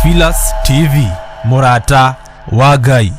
Theophilus TV, Murata wa Ngai.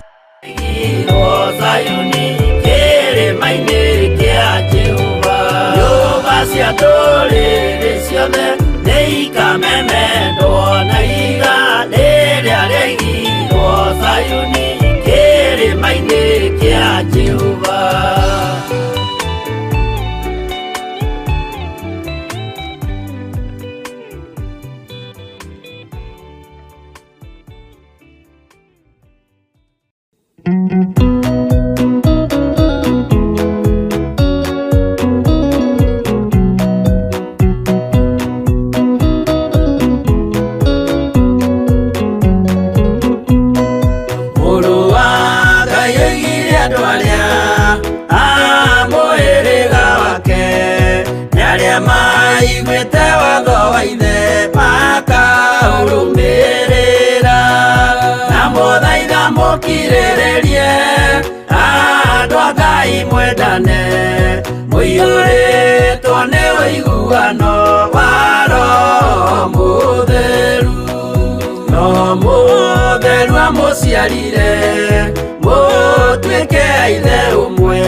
Musiarire mutwike aithe umwe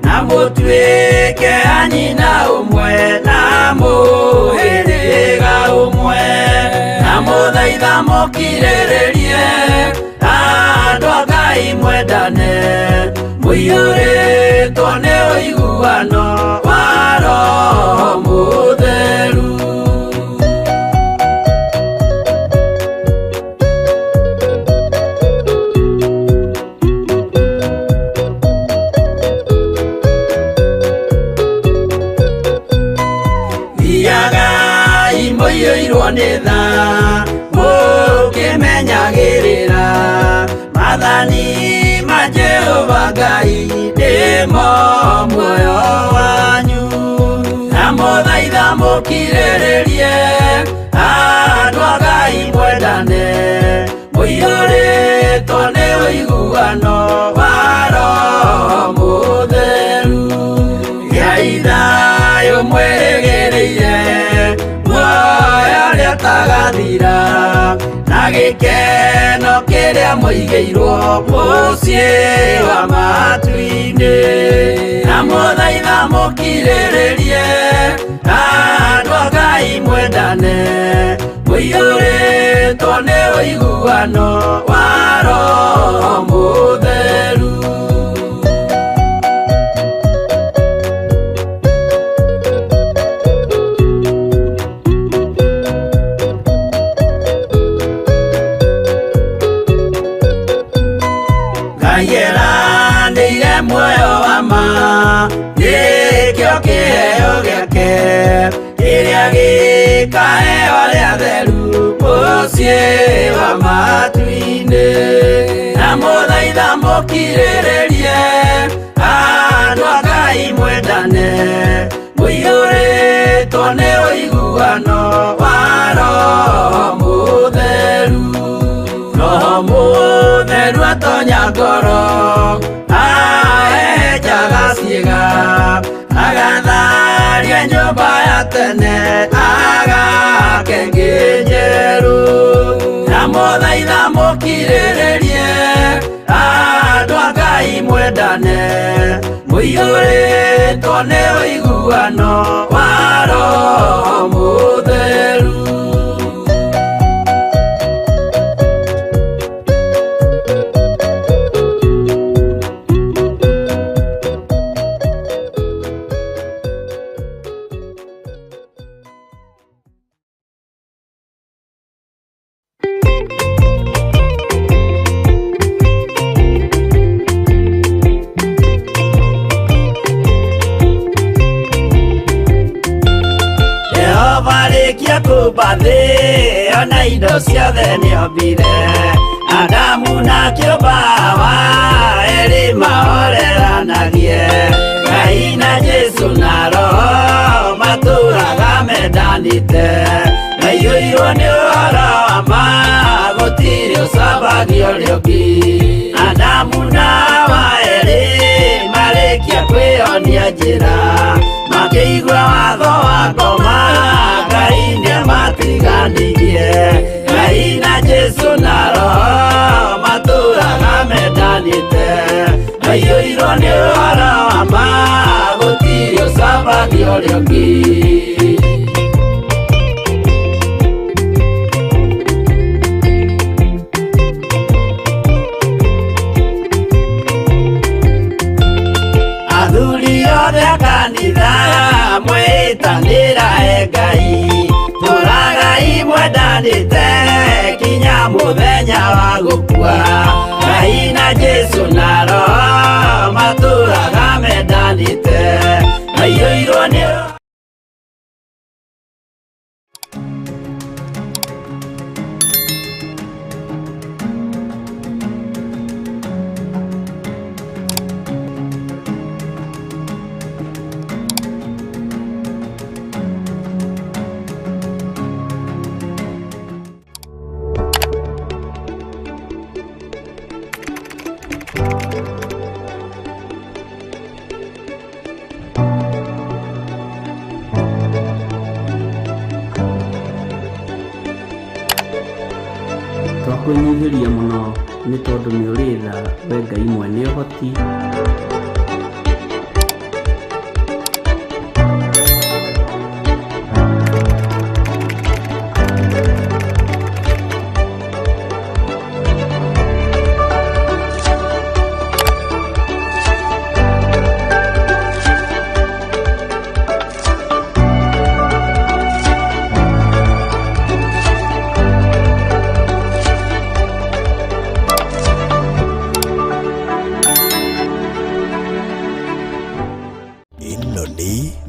na mutwike anyina umwe na muhiriga umwe na muthaitha mukirĩrĩrie andũ a Ngai mwendane mũiyũrĩtwo nĩ ũiguano wa Roho Mũtheru. Nitha mũkĩmenyagĩrĩra mathani ma Jehova Ngai nĩmo muoyo wanyu na mũthaitha mũkirĩrĩrie andũ a Ngai mwendane mũiyũrĩtwo nĩ ũiguano wa Roho Mũtheru. Gĩai thayũ mwĩrĩgĩrĩire tagathira na gĩkeno kĩrĩa mũigĩirwo mũciĩ wa matu-inĩ na mũthaitha mũkirĩrĩrie andũ a Ngai mwendane mũiyũrĩtwo nĩ ũiguano wa Roho Mũtheru. Nĩire muoyo wa ma gĩkĩo kĩheo gĩake kĩrĩa gĩkaheo arĩa atheru mũciĩ wa matu-inĩ na mũthaitha mũkirĩrĩrie andũ a Ngai mwendane mũiyũrĩtwo nĩ ũiguano wa Roho Mũtheru. Roho Mũtheru atonya ngoro ahejaga ciĩga agatharia nyũmba ya tene agake ngĩ njerũ na mũthaitha mũkirĩrĩrie andũ a Ngai mwendane mũiyũrĩtwo nĩ ũiguano wa Roho Mũtheru. Kubathi ona indo ciothe nĩombire Adamu na kĩũmba wa erĩ mahoreranagie Ngai na Jesu na Roho matũraga mendanĩte maiyũirwo nĩ ũhoro wa ma gũtirĩ ũcambagio ũrĩa ũngĩ Adamu na wa erĩ marĩkia kwĩyonia njĩra makĩigua watho wa ngoma Ngai nĩamatiganirie Ngai na Jesu Jesu na roho matũraga mendanĩte aiyũirwo nĩ ũhoro wa ma gũtirĩ ũcambagia ũrĩa ũngĩ. Athuri othe a kanitha mwĩtanĩra Ngai tũragai mwendanĩte kinya mũthenya wa gũkua Ngai na Jesu na roho matũraga mendanĩte aiyũirwo nĩ twakũnyihĩria mũno nĩ tondũ nĩ ũrĩ tha we Ngai mwene ũhoti.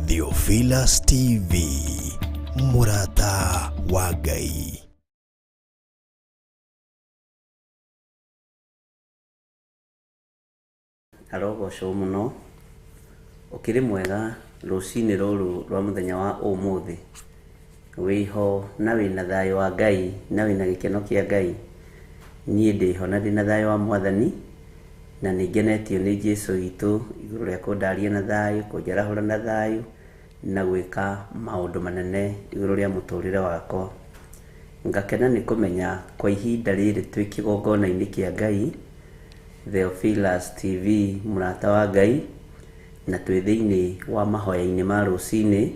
Theophilus TV, mũrata wa Ngai. Arogocwo mũno ũkĩrĩ mwega rũcinĩ rũrũ rwa mũthenya wa ũmũthĩ wĩho na wĩna thayũ wa Ngai na wĩna gĩkeno kĩa Ngai. Niĩ ndĩho na ndĩna thayũ wa Mwathani na nĩngenetio nĩ Jesu witũ igũrũ rĩa kũndaria na thayũ, kũnjarahũra na thayũ na gwĩka maũndũ manene igũrũ rĩa mũtũrĩre wakwa. Ngakena nĩ kũmenya kwa ihinda rĩrĩ twĩ kĩgongona-inĩ kĩa Ngai, Theophilus TV mũrata wa Ngai, na twĩ thĩinĩ wa mahoya-inĩ ma rũcinĩ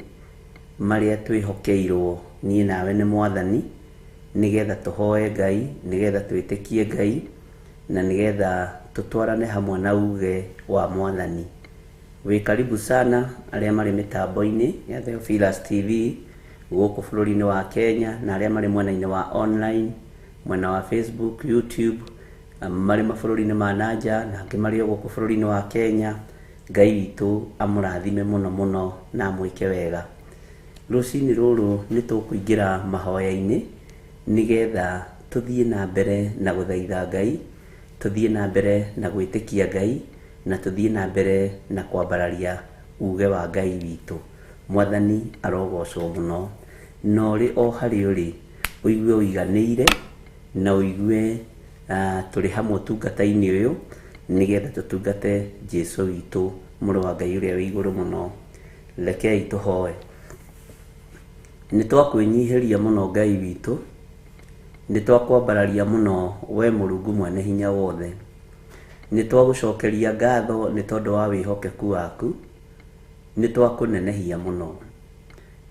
marĩa twĩhokeirwo niĩ nawe nĩ Mwathani, nĩgetha tũhoe Ngai, nĩgetha twĩtĩkie Ngai, na nĩgetha tũtwarane hamwe na uge wa Mwathani. Wĩ karibu sana arĩa marĩ mĩtambo-inĩ ya Theophilus TV gũkũ bũrũri-inĩ wa Kenya na arĩa marĩ mwena-inĩ wa online, mwena wa Facebook, YouTube, marĩ mabũrũri-inĩ ma nanja na angĩ marĩ gũkũ bũrũri-inĩ wa Kenya. Ngai witũ amũrathime mũno mũno na amwĩke wega. Rũcinĩ rũrũ nĩ tũkũingĩra mahoya-inĩ nĩgetha tũthiĩ na mbere na gũthaitha Ngai, tũthiĩ na mbere na gwĩtĩkia Ngai, na tũthiĩ na mbere na kwambararia uge wa Ngai witũ. Mwathani arogocwo mũno, na ũrĩ o harĩa ũrĩ ũigue ũiganĩire na ũigue tũrĩ hamwe ũtungata-inĩ ũyũ nĩgetha tũtungate Jesu witũ mũrũ wa Ngai ũrĩa wĩ igũrũ mũno. Rekei tũhoe. Nĩ twakwĩnyihĩria mũno Ngai witũ, nĩ twakwambararia mũno we Mũrungu mwene hinya wothe. Nĩ twagũcokeria ngatho nĩ tondũ wa wĩhokeku waku, nĩ twakũnenehia mũno.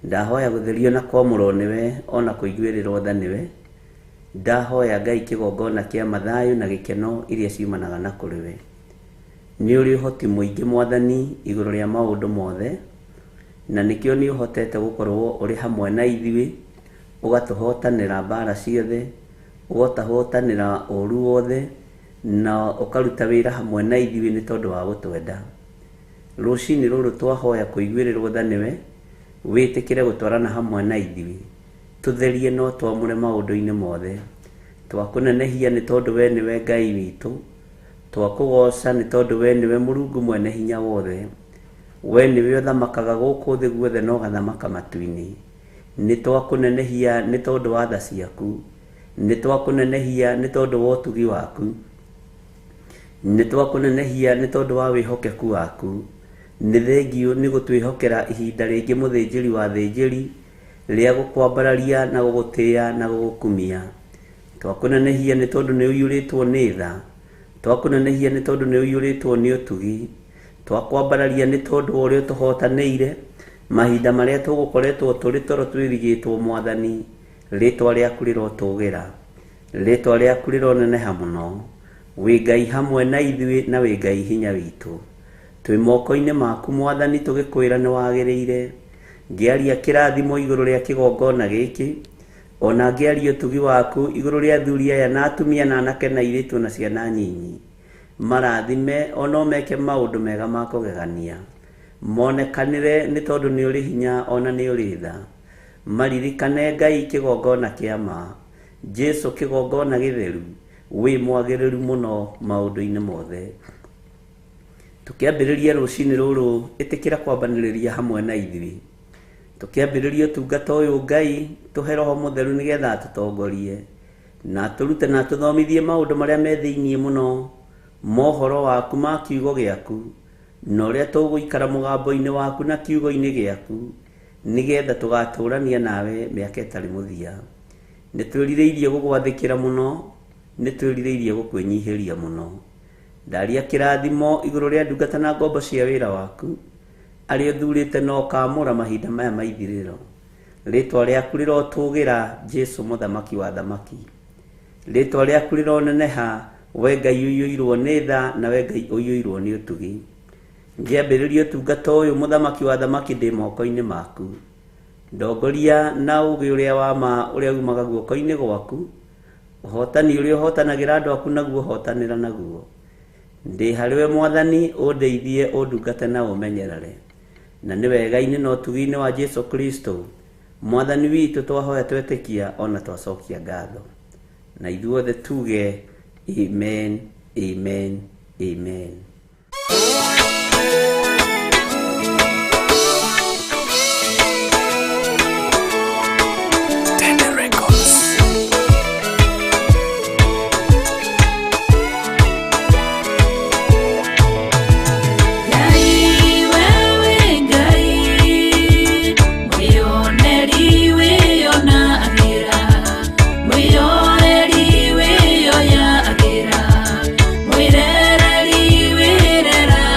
Ndahoya gũtherio na kwamũrwo nĩwe ona kũiguĩrĩrwo tha nĩwe. Ndahoya Ngai kĩgongona kĩa mathayũ na gĩkeno iria ciumanaga na kũrĩ we. Nĩ ũrĩ ũhoti mũingĩ Mwathani igũrũ rĩa maũndũ mothe, na nĩkĩo nĩ ũhotete gũkorwo ũrĩ hamwe na ithuĩ, ũgatũhotanĩra mbara ciothe, ũgatũhotanĩra ũru wothe, na ũkaruta wĩra hamwe na ithuĩ nĩ tondũ wa gũtwenda. Rũcinĩ rũrũ twahoya kũiguĩrĩrwo tha nĩwe, wĩtĩkĩre gũtwarana hamwe na ithuĩ, tũtherie no twamũre maũndũ-inĩ mothe. Twakũnenehia nĩ tondũ we nĩwe Ngai witũ, twakũgoca nĩ tondũ we nĩwe Mũrungu mwene hinya wothe. We nĩwe ũthamakaga gũkũ thĩ guothe na ũgathamaka matu-inĩ. Nĩ twakũnenehia nĩ tondũ wa tha ciaku, nĩ twakũnenehia nĩ tondũ wa ũtugi waku, nĩ twakũnenehia nĩ tondũ wa wĩhokeku waku. Nĩ thengio nĩ gũtwĩhokera ihinda rĩngĩ mũthĩnjĩri wa thĩnjĩri rĩa gũkwambararia na gũgũtĩĩa na gũgũkumia. twakunenehia nĩ tondũ nĩ ũiyũrĩtwo nĩ tha, twakunenehia nĩ tondũ nĩ ũiyũrĩtwo nĩ ũtugi, twakwambararia nĩ tondũ ũrĩa tũhotanĩire mahinda marĩa tũgũkoretwo tũrĩ toro twĩrigĩtwo Mwathani. Rĩtwa rĩaku rĩrotũgĩra, rĩtwa rĩaku rĩroneneha mũno. Wĩ Ngai hamwe na ithuĩ na wĩ Ngai hinya witũ. Twĩ moko-inĩ maku Mwathani, tũgĩkwĩra nĩ wagĩrĩire. Ngĩaria kĩrathimo igũrũ rĩa kĩgongona gĩkĩ, ona ngĩaria ũtugi waku igũrũ rĩa athuri aya na atumia na anake na airĩtu na ciana nyinyi. Marathime ona meke maũndũ mega ma kũgegania, monekanĩre nĩ tondũ nĩ ũrĩ hinya ona nĩ ũrĩ tha. Maririkane Ngai kĩgongona kĩa ma, Jesu kĩgongona gĩtheru, wĩ mwagĩrĩru mũno maũndũ-inĩ mothe. Tũkĩambĩrĩria rũcinĩ rũrũ, ĩtĩkĩra kwambanĩrĩria hamwe na ithuĩ. Tũkĩambĩrĩria ũtungata ũyũ Ngai, tũhe Roho Mũtheru nĩgetha atũtongorie na tũrute na tũthomithie maũndũ marĩa me thĩiniĩ mũno mohoro waku ma kiugo gĩaku, na ũrĩa tũgũikara mũgambo-inĩ waku na kiugo-inĩ gĩaku, nĩgetha tũgatũrania nawe mĩaka ĩtarĩ mũthia. Nĩ twĩrirĩirie gũgwathĩkĩra mũno, nĩ twĩrirĩirie gũkwĩnyihĩria mũno. Ndaria kĩrathimo igũrũ rĩa ndungata na ngombo cia wĩra waku, arĩa ũthurĩte na ũkamũra mahinda maya ma ithirĩro. Rĩtwa rĩaku rĩrotũgĩra, Jesu mũthamaki wa thamaki. Rĩtwa rĩaku rĩroneneha, we Ngai ũiyũirwo nĩ tha na we Ngai ũiyũirwo nĩ ũtugi. Ngĩambĩrĩria ũtungata ũyũ mũthamaki wa thamaki ndĩ moko-inĩ maku. Ndongoria na ũũgĩ ũrĩa wa ma ũrĩa umaga guoko-inĩ gwaku, ũhotani ũrĩa ũhotanagĩra andũ aku naguo ũhotanĩra naguo. Ndĩ harĩwe Mwathani, ũndeithie ũndungate na ũmenyerere. Na nĩ wega-inĩ na ũtugi-inĩ wa Jesu Kristo Mwathani witũ twahoya twetĩkia ona twacokia ngatho. Na ithuothe tuge amen, amen, amen. Mwirereri wirera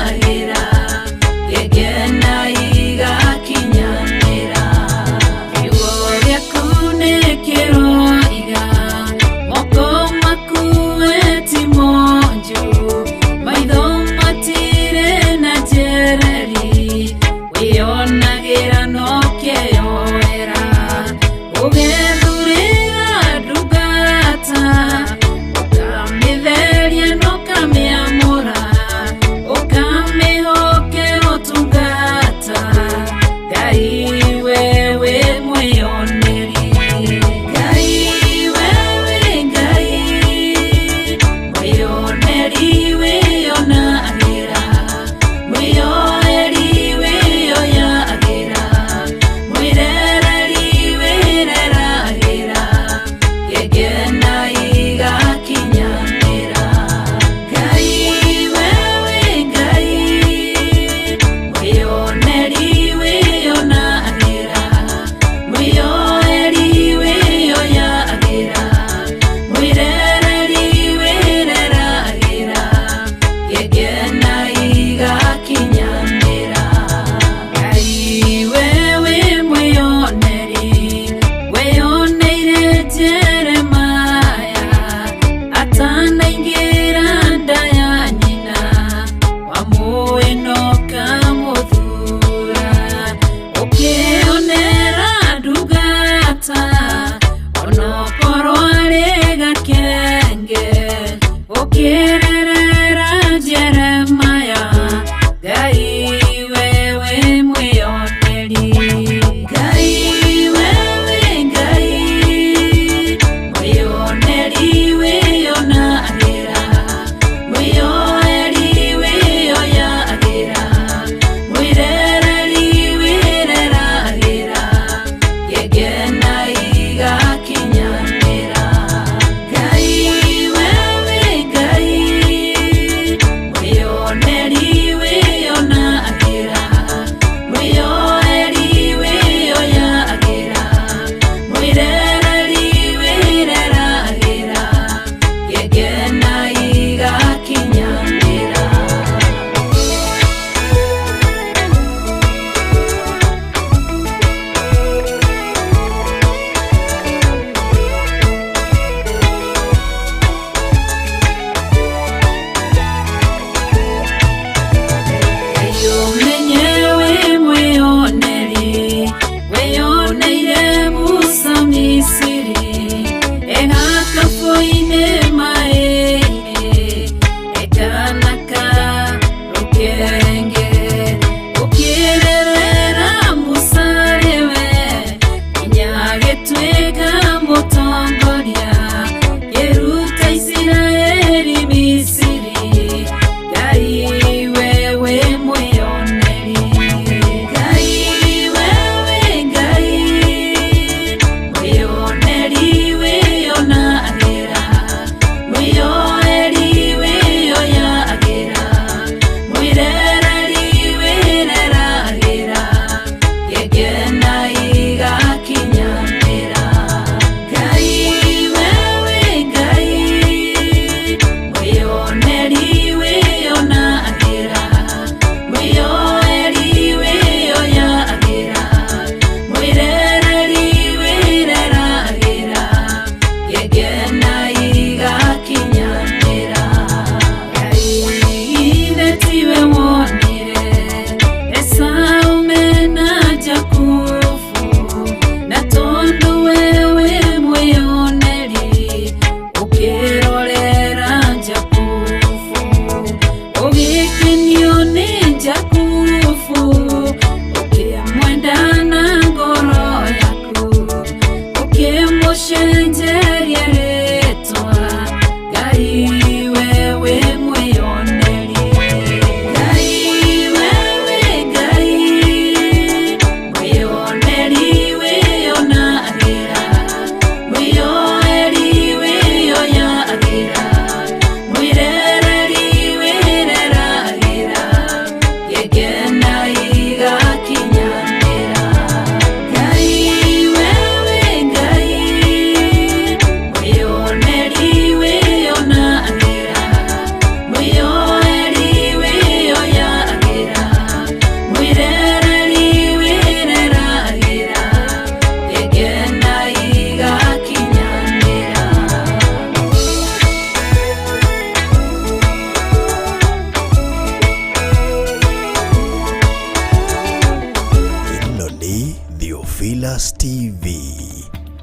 Velas TV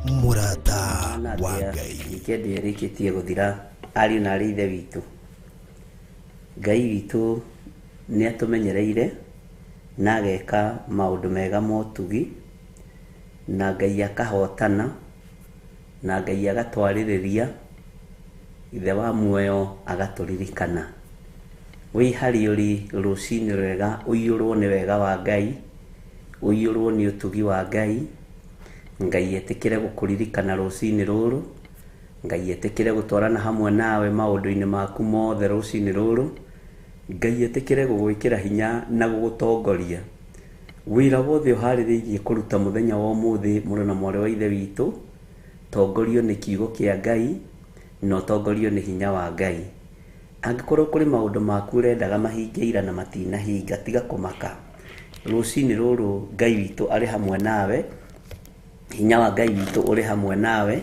Murata wa Ngai. Ikendi erikitie guthira ari na ari ithe witu. Ngai witu ni atumenyereire na ageka maundu mega motugi, na Ngai akahotana, na Ngai agatwaririria, ithe wa muoyo agaturirikana. Wi hari uri rucini rwega uiyurwo ni wega wa Ngai, uiyurwo ni utugi wa Ngai. Ngai etikire gukuririkana rucini ruru, Ngai etikire gutwarana hamwe nawe maundu-ini maku mothe rucini ruru. Ngai etikire gugwikira hinya na gugutongoria wira wothe uhaririirie kuruta muthenya wa umuthi. Muri na mwari wa ithe witu, tongorio ni kiugo kia Ngai no tongorio ni hinya wa Ngai. Angikorwo kuri maundu maku urendaga mahingeira na matina hinga, tiga kumaka. Rucini ruru Ngai witu ari hamwe nawe, hinya wa Ngai witu uri hamwe nawe,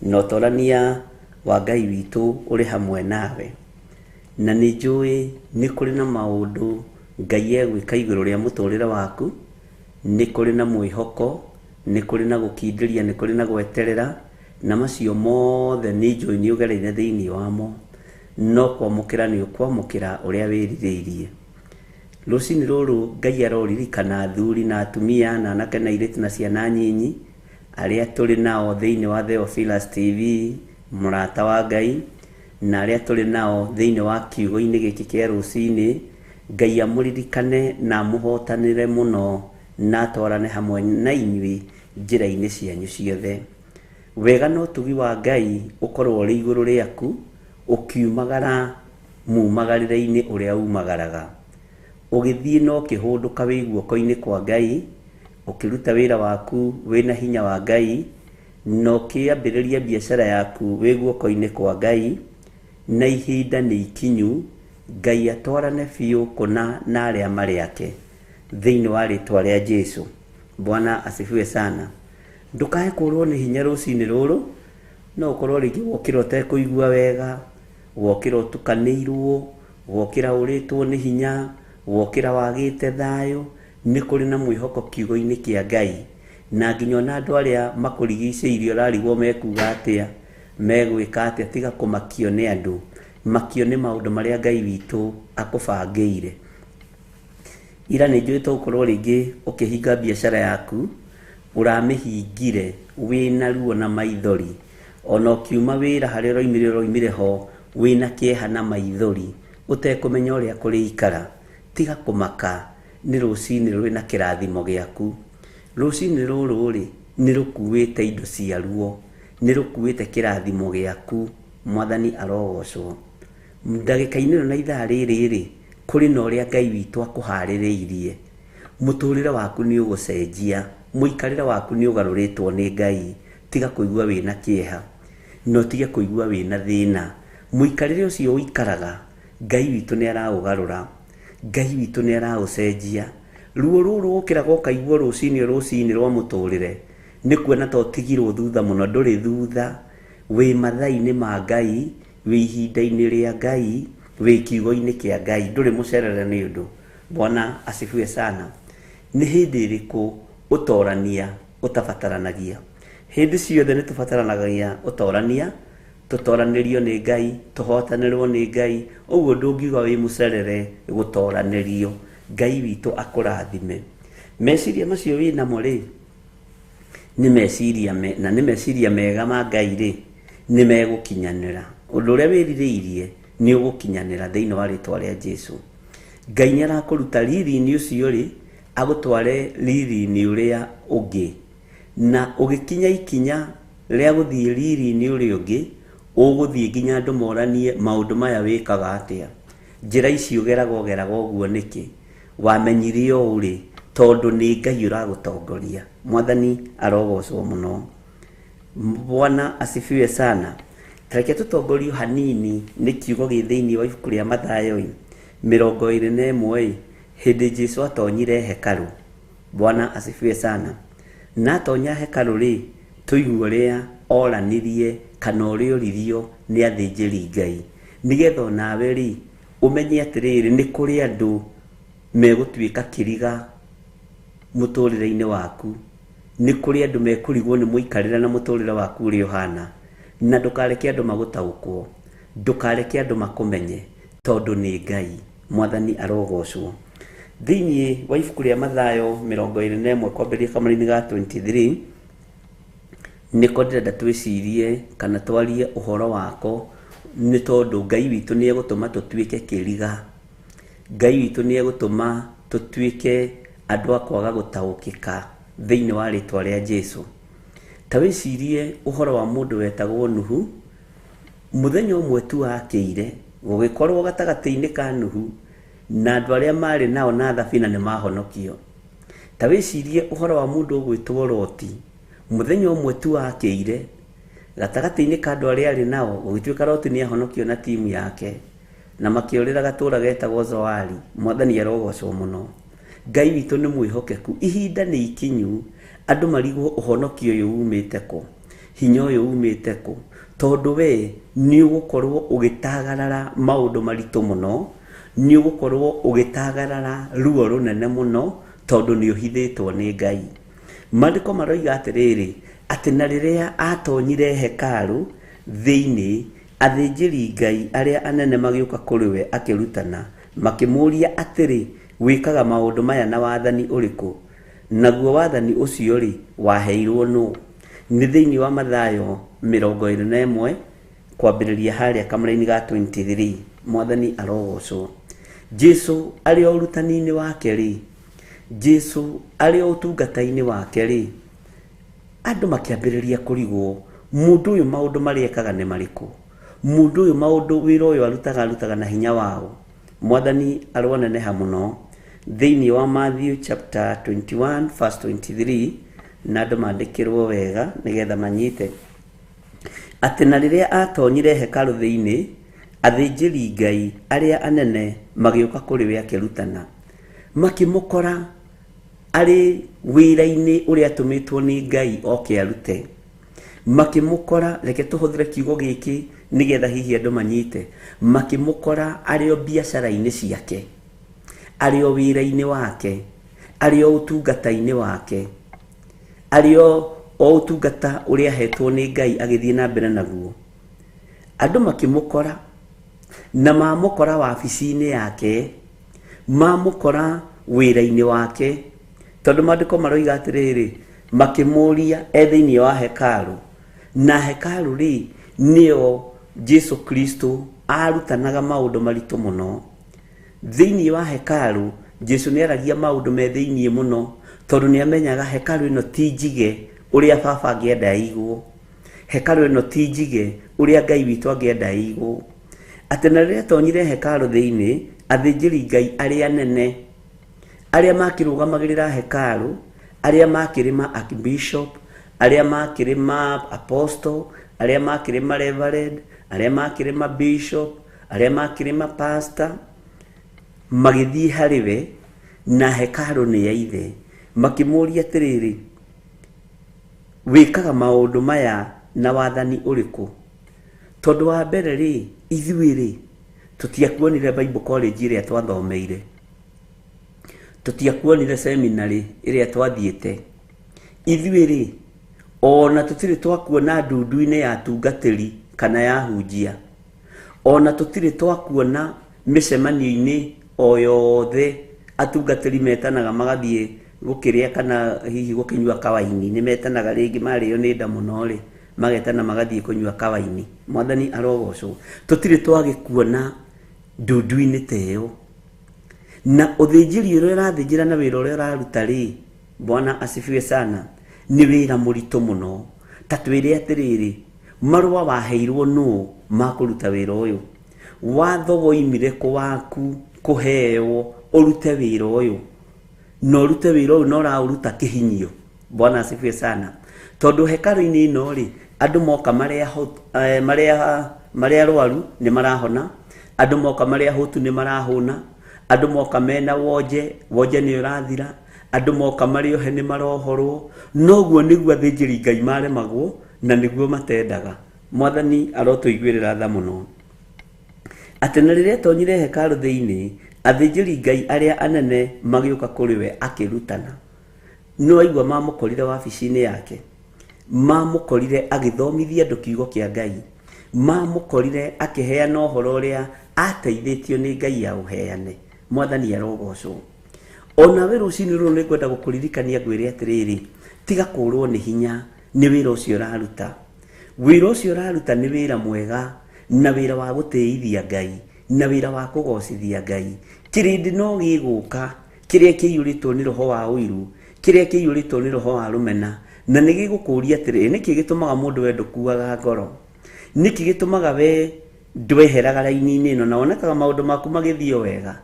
no torania wa Ngai witu uri hamwe nawe. Na ni njui ni kuri na maundu Ngai egwika iguru ria muturire waku, ni kuri na mwihoko, ni kuri na gukindiria, ni kuri na gweterera, na macio mothe ni njui ni ugereire thiini wamo, no kwamukira ni ukwamukira uria wiririirie. Rucini ruru Ngai aroririkana athuri na atumia na anake na airĩtu na ciana nyinyi aria turi nao thiini wa Velas TV Murata wa Ngai, na aria turi nao thiini wa kiugo-ini giki kia rucini. Ngai amuririkane na muhotanire muno na atwarane hamwe na inyui njira-ini cianyu ciothe. Wega no tugi wa Ngai ukorwo uri iguru riaku, ukiumagara mumagarire-ini uria umagaraga, ugithii no kihunduka wi guoko-ini kwa Ngai, ukiruta wira waku wina hinya wa Ngai, no kiambiriria biashara yaku wi guoko-ini kwa Ngai, na ihinda ni ikinyu Ngai atwarane biu kuna na aria mari ake thiini wa ritwa ria Jesu. Bwana asifiwe sana. Ndukae kurwo ni hinya rucini ruru, no ukorwo ringi wokira utekuigua wega, wokira utukanirwo, wokira uritwo ni hinya, wokira wagite thayo. Ni kuri na mwihoko kiugo-ini kia Ngai, na nginya na andu aria makurigicĩirie urarigwo mekuga atia, megwika atia, tiga kumakio ni andu, makio ni maundu maria Ngai witu akubangĩire. Ira ni njui tukorwo ringi ukihinga biashara yaku, uramihingire wina ruo na maithori, ona ukiuma wira haria roimire ho wina kieha na maithori, utekumenya uria kuri ikara, tiga kumaka. Ni rucini rwina kirathimo giaku. Rucini ruru ri ni rukuite indo cia ruo, ni rukuite kirathimo giaku. Mwathani arogocwo. Ndagika-ini na ithaa riri kuri na uria Ngai witu akuhaririirie. Muturire waku ni ugucenjia, muikarire waku ni ugaruritwo ni Ngai. Tiga kuigua wina kieha, no tige kuigua wina thina. Muikarire ucio uikaraga Ngai witu ni araugarura, Ngai witu ni araucenjia. Ruo ruru ukiraga ukaigua rucini rwa muturire, ni kuona to tigirwo thutha muno, nduri thutha. Wi mathai-ini ma Ngai, wi ihinda-ini ria Ngai, wi kiugo-ini kia Ngai, nduri mucerere ni undu. Bwana asifiwe sana. Ni hindi iriku utorania utabataranagia? Hindi ciothe ni tubataranagia utorania, tutoranirio ni Ngai, tuhotanirwo ni Ngai. Uguo ndungiuga wi mucerere gutoranirio. Ngai witu akurathime. Meciria macio wina mo ri ni meciria na ni meciria mega ma Ngai ri ni megukinyanira. Undu uria wiririirie ni ugukinyanira thiini wa ritwa ria Jesu. Ngai ni arakuruta riri-ini ucio ri agutware riri-ini uria ungi, na ugikinya ikinya ria guthii riri-ini uria ungi, uguthii nginya andu moranie maundu maya wikaga atia, njira ici ugeraga uguo niki, wamenyire uri tondu ni Ngai uragutongoria. Mwathani arogocwo muno. Bwana asifiwe sana. Tareke tutongorio hanini ni kiugo gi thiini wa ibuku ria Mathayo 21 hindi Jesu atonyire hekalu. Bwana asifiwe sana. Na atonya hekalu ri tuigua ria oranirie kana uria uririo ni athinjiri Ngai, nigetha nawe ri umenye atiriri ni kuri andu megutuika kiriga muturire-ini waku, nĩ kũrĩ andũ mekũrigwo nĩ mũikarĩre na mũtũrĩre waku ũrĩa ũhana, na ndũkareke andũ magũtaũkwo, ndũkareke andũ makũmenye, tondũ nĩ Ngai. Mwathani arogocwo. Thĩinĩ wa ibuku rĩa Mathayo 21 kwambĩrĩria kamũra-inĩ ga 23, nĩko ndĩrenda twĩcirie kana twarie ũhoro wako, nĩ tondũ Ngai witũ nĩ egũtũma tũtuĩke kĩriga. Ngai witũ nĩ egũtũma tũtuĩke andũ a kwaga gũtaũkĩka thĩinĩ wa rĩtwa rĩa Jesũ. Ta wĩcirie ũhoro wa mũndũ wetagwo Nuhu. Mũthenya ũmwe tu wakĩire gũgĩkorwo gatagatĩ-inĩ ka Nuhu na andũ arĩa marĩ nao na thabina nĩ mahonokio. Ta wĩcirie ũhoro wa mũndũ ũgwĩtwo Loti. Mũthenya ũmwe tu wakĩire gatagatĩ-inĩ ka andũ arĩa arĩ nao gũgĩtuĩka Loti nĩ ahonokio na timu yake, na makĩũrĩra gatũũra getagwo Zoari. Mwathani arogocwo mũno. Ngai witũ nĩ mwĩhokeku. Ihinda nĩ ikinyu andũ marigwo ũhonokio ũyũ umĩte kũ, hinya ũyũ umĩte kũ, tondũ we nĩ ũgũkorwo ũgĩtagarara maũndũ maritũ mũno, nĩ ũgũkorwo ũgĩtagarara ruo rũnene mũno, tondũ nĩ ũhithĩtwo nĩ Ngai. Maandĩko maroiga atĩrĩrĩ, atĩ na rĩrĩa atonyire hekarũ thĩinĩ, athĩnjĩri Ngai arĩa anene magĩũka kũrĩ we akĩrutana, makĩmũũria atĩrĩ, wĩkaga maũndũ maya na wathani ũrĩkũ? Naguo wathani ũcio rĩ, waheirwo nũ? Nĩ thĩinĩ wa Mathayo 21 kwambĩrĩria harĩa kamũra-inĩ ga 23. Mwathani arogocwo. Jesũ arĩ o ũrutani-inĩ wake rĩ, Jesũ arĩ o ũtungata-inĩ wake rĩ, andũ makĩambĩrĩria kũrigwo, mũndũ ũyũ maũndũ marĩa ekaga nĩ marĩkũ? Mũndũ ũyũ maũndũ wĩra ũyũ arutaga na hinya wao. Mwathani aroneneha mũno. Thĩinĩ wa Matthew chapter 21 verse 23, na andũ mandĩkĩrwo wega nĩgetha manyite, atĩ na rĩrĩa atonyire hekarũ thĩinĩ, athĩnjĩri Ngai arĩa anene magĩũka kũrĩ we akĩrutana, makĩmũkora arĩ wĩra-inĩ ũrĩa atũmĩtwo nĩ Ngai oke arute. Makĩmũkora, reke tũhũthĩre kiugo gĩkĩ nĩgetha hihi andũ manyite, makĩmũkora arĩ o biacara-inĩ ciake, arĩ o wĩra-inĩ wake, arĩ o ũtungata-inĩ wake, arĩ o ũtungata ũrĩa ahetwo nĩ Ngai agĩthiĩ na mbere naguo. Andũ makĩmũkora, na mamũkora wabici-inĩ yake, mamũkora wĩra-inĩ wake, tondũ maandĩko maroiga atĩrĩrĩ, makĩmũũria thĩinĩ wa hekarũ, na hekarũ rĩ, nĩyo Jesũ Kristo arutanaga maũndũ maritũ mũno. Thĩinĩ wa hekarũ, Jesũ nĩ aragia maũndũ me thĩinĩ mũno, tondũ nĩ amenyaga hekarũ ĩno ti njige ũrĩa Baba angĩenda ĩigwo. Hekarũ ĩno ti njige ũrĩa Ngai witũ angĩenda ĩigwo. Atĩ na rĩrĩa atonyire hekarũ thĩinĩ, athĩnjĩri Ngai arĩa anene, arĩa makĩrũgamagĩrĩra hekarũ, arĩa makĩrĩ ma archbishop, arĩa makĩrĩ ma apostle, arĩa makĩrĩ ma reverend, arĩa makĩrĩ ma bishop, arĩa makĩrĩ ma pastor, magĩthiĩ harĩ we na hekarũ nĩ ya ithe, makĩmũũria atĩrĩrĩ, wĩkaga maũndũ maya na wathani ũrĩkũ? Tondũ wa mbere rĩ, ithuĩ rĩ, tũtiakuonire Bible college ĩrĩa twathomeire, tũtiakuonire seminary ĩrĩa twathiĩte, ithuĩ rĩ, ona tũtirĩ twakuona ndundu-inĩ ya tungatĩri kana ya hunjia, ona tũtirĩ twakuona mĩcemanio-inĩ o yothe atungatĩri metanaga magathiĩ gũkĩrĩa kana hihi gũkĩnyua kawaini. Nĩ metanaga rĩngĩ marĩo nĩ nda mũno rĩ, magetana magathiĩ kũnyua kawaini. Mwathani arogocwo. Tũtirĩ twagĩkuona ndundu-inĩ ta ĩyo. Na ũthĩnjĩri ũrĩa ũrathĩnjĩra na wĩra ũrĩa ũraruta rĩ, Bwana asifiwe sana, nĩ wĩra mũritũ mũno. Ta twĩre atĩrĩrĩ, marũa waheirwo nũ makũruta wĩra ũyũ? Watho woimire kũ waku kũheo ũrute wĩra ũyũ? Na ũrute wĩra ũyũ na ũraũruta kĩhinyio. Bwana asifiwe sana. Tondũ hekarũ-inĩ ĩno rĩ, andũ moka marĩa arwaru nĩ marahona, andũ moka marĩa ahũtu nĩ marahũna, andũ moka mena wonje nĩ ũrathira, andũ moka marĩ ohe nĩ marohorwo. Noguo nĩguo athĩnjĩri Ngai maremagwo na nĩguo matendaga. Mwathani arotũiguĩrĩra tha mũno. Atĩ na rĩrĩa atonyire hekarũ thĩinĩ, athĩnjĩri Ngai arĩa anene magĩũka kũrĩ we akĩrutana. no aigua mamukorire wabici-inĩ yake, mamukorire agithomithia andũ kiugo kĩa Ngai, mamukorire akiheana ũhoro ũrĩa ateithĩtio nĩ Ngai ya uheane. Mwathani arogocwo. Ona we rũcinĩ rũrũ nĩngwenda gũkũririkania ngwĩre atĩrĩrĩ, tiga kũrwo nĩ hinya nĩ wĩra ũcio ũraruta. Wĩra ũcio ũraruta nĩ wĩra mwega, na wĩra wa gũtĩithia Ngai, na wĩra wa kũgocithia Ngai. Kĩrĩndĩ no gĩgũka kĩrĩa kĩiyũrĩtwo nĩ roho wa ũiru, kĩrĩa kĩiyũrĩtwo nĩ roho wa rũmena, na nĩ gĩgũkũria atĩrĩrĩ, nĩkĩ gĩtũmaga mũndũ we ndũkuaga ngoro? Nĩkĩ gĩtũmaga we ndweheraga raini-inĩ ĩno na wonekaga maũndũ maku magĩthiĩ wega?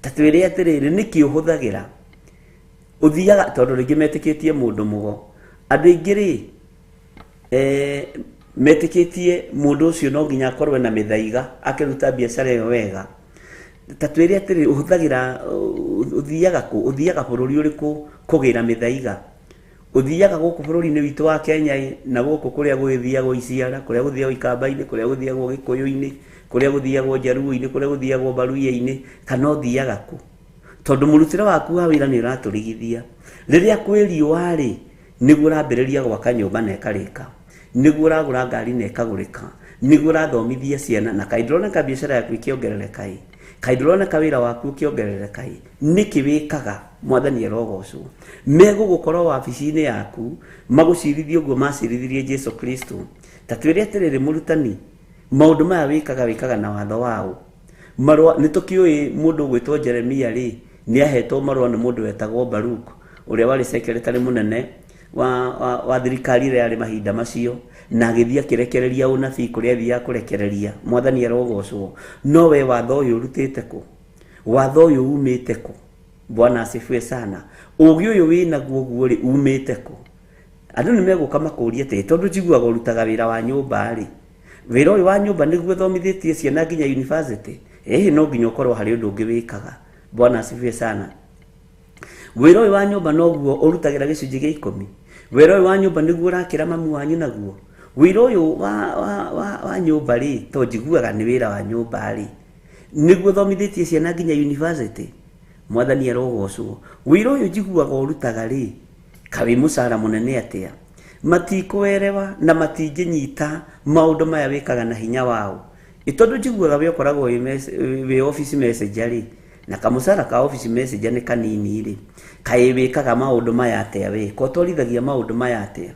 Ta twĩre atĩrĩrĩ, nĩkĩ ũhũthagĩra? Ũthiaga tondũ rĩngĩ metĩkĩtie mũndũ mũgo. Andũ aingĩ rĩ, metĩkĩtie mũndũ ũcio no nginya akorwo na mĩthaiga akĩruta biacara ĩyo wega. Ta twĩre atĩrĩrĩ, ũhũthagĩra, ũthiaga kũ? Ũthiaga bũrũri ũrĩkũ kũgĩra mĩthaiga? Ũthiaga gũkũ bũrũri-inĩ witũ wa Kenya na gũkũ kũrĩa gũthiagwo Isiara, kũrĩa gũthiagwo Ikamba-inĩ, kũrĩa gũthiagwo Gĩkũyũ-inĩ, kũrĩa gũthiagwo Jaruo-inĩ, kũrĩa gũthiagwo Baluhya-inĩ, kana ũthiaga kũ? Tondũ mũrutĩre waku wa wĩra nĩ ũratũrigithia. Rĩrĩa kwĩ riũa rĩ, nĩguo ũrambĩrĩria gwaka nyũmba na ĩkarĩka, nĩguo ũragũra ngari na ĩkagũrĩka, nĩguo ũrathomithia ciana, na kaĩ ndũroneka biacara yaku ĩkĩongerereka ĩ? Kaĩ ndũroneka wĩra waku ũkĩongerereka ĩ? Nĩkĩ wĩkaga? Mwathani arogocwo. Megũgũkorwo wabici-inĩ yaku magũcirithie ũguo macirithirie Jesu Kristo. Ta twĩre atĩrĩrĩ, mũrutani, maũndũ maya wĩkaga na watho wao. Marũa nĩ tũkĩũĩ mũndũ gwĩtwo Jeremia rĩ, nĩ ahetwo marũa nĩ mũndũ wetagwo Baruku, ũrĩa warĩ secretary mũnene wa thirikari ĩrĩa yarĩ mahinda macio, na agĩthiĩ akĩrekereria ũnabii kũrĩa athiaga kũrekereria. Mwathani arogocwo. No we watho ũyũ ũrutĩte kũ? Watho ũyũ umĩte kũ? Bwana asifiwe sana. Ũgĩ ũyũ wĩnaguo guo rĩ, umĩte kũ? Andũ nĩ megũka makũria atĩ, tondũ njiguaga ũrutaga wĩra wa nyũmba rĩ, wĩra ũyũ wa nyũmba nĩguo thomithĩtie ciana nginya university? No nginya ũkorwo harĩ ũndũ ũngĩ wĩkaga. Bwana asifiwe sana. Wĩra ũyũ wa nyũmba noguo ũrutagĩra gĩcunjĩ gĩa 10? Wĩra ũyũ wa nyũmba nĩguo ũrakĩra mamu wanyu naguo? Wĩra ũyũ wa nyũmba rĩ, to njiguaga nĩ wĩra wa nyũmba rĩ, nĩguo thomithĩtie ciana nginya university? Mwathani arogocwo. Wĩra ũyũ njiguaga ũrutaga rĩ, kaĩ mũcara mũnene atĩa? Matikũerewa na matingĩnyita maũndũ maya wĩkaga na hinya wao. Tondũ njiguaga we ũkoragwo wĩ office messenger rĩ, na kamũcara ka office messenger nĩ kanini rĩ, kaĩ wĩkaga maũndũ maya atĩa we? Ko twarithagia maũndũ maya atĩa?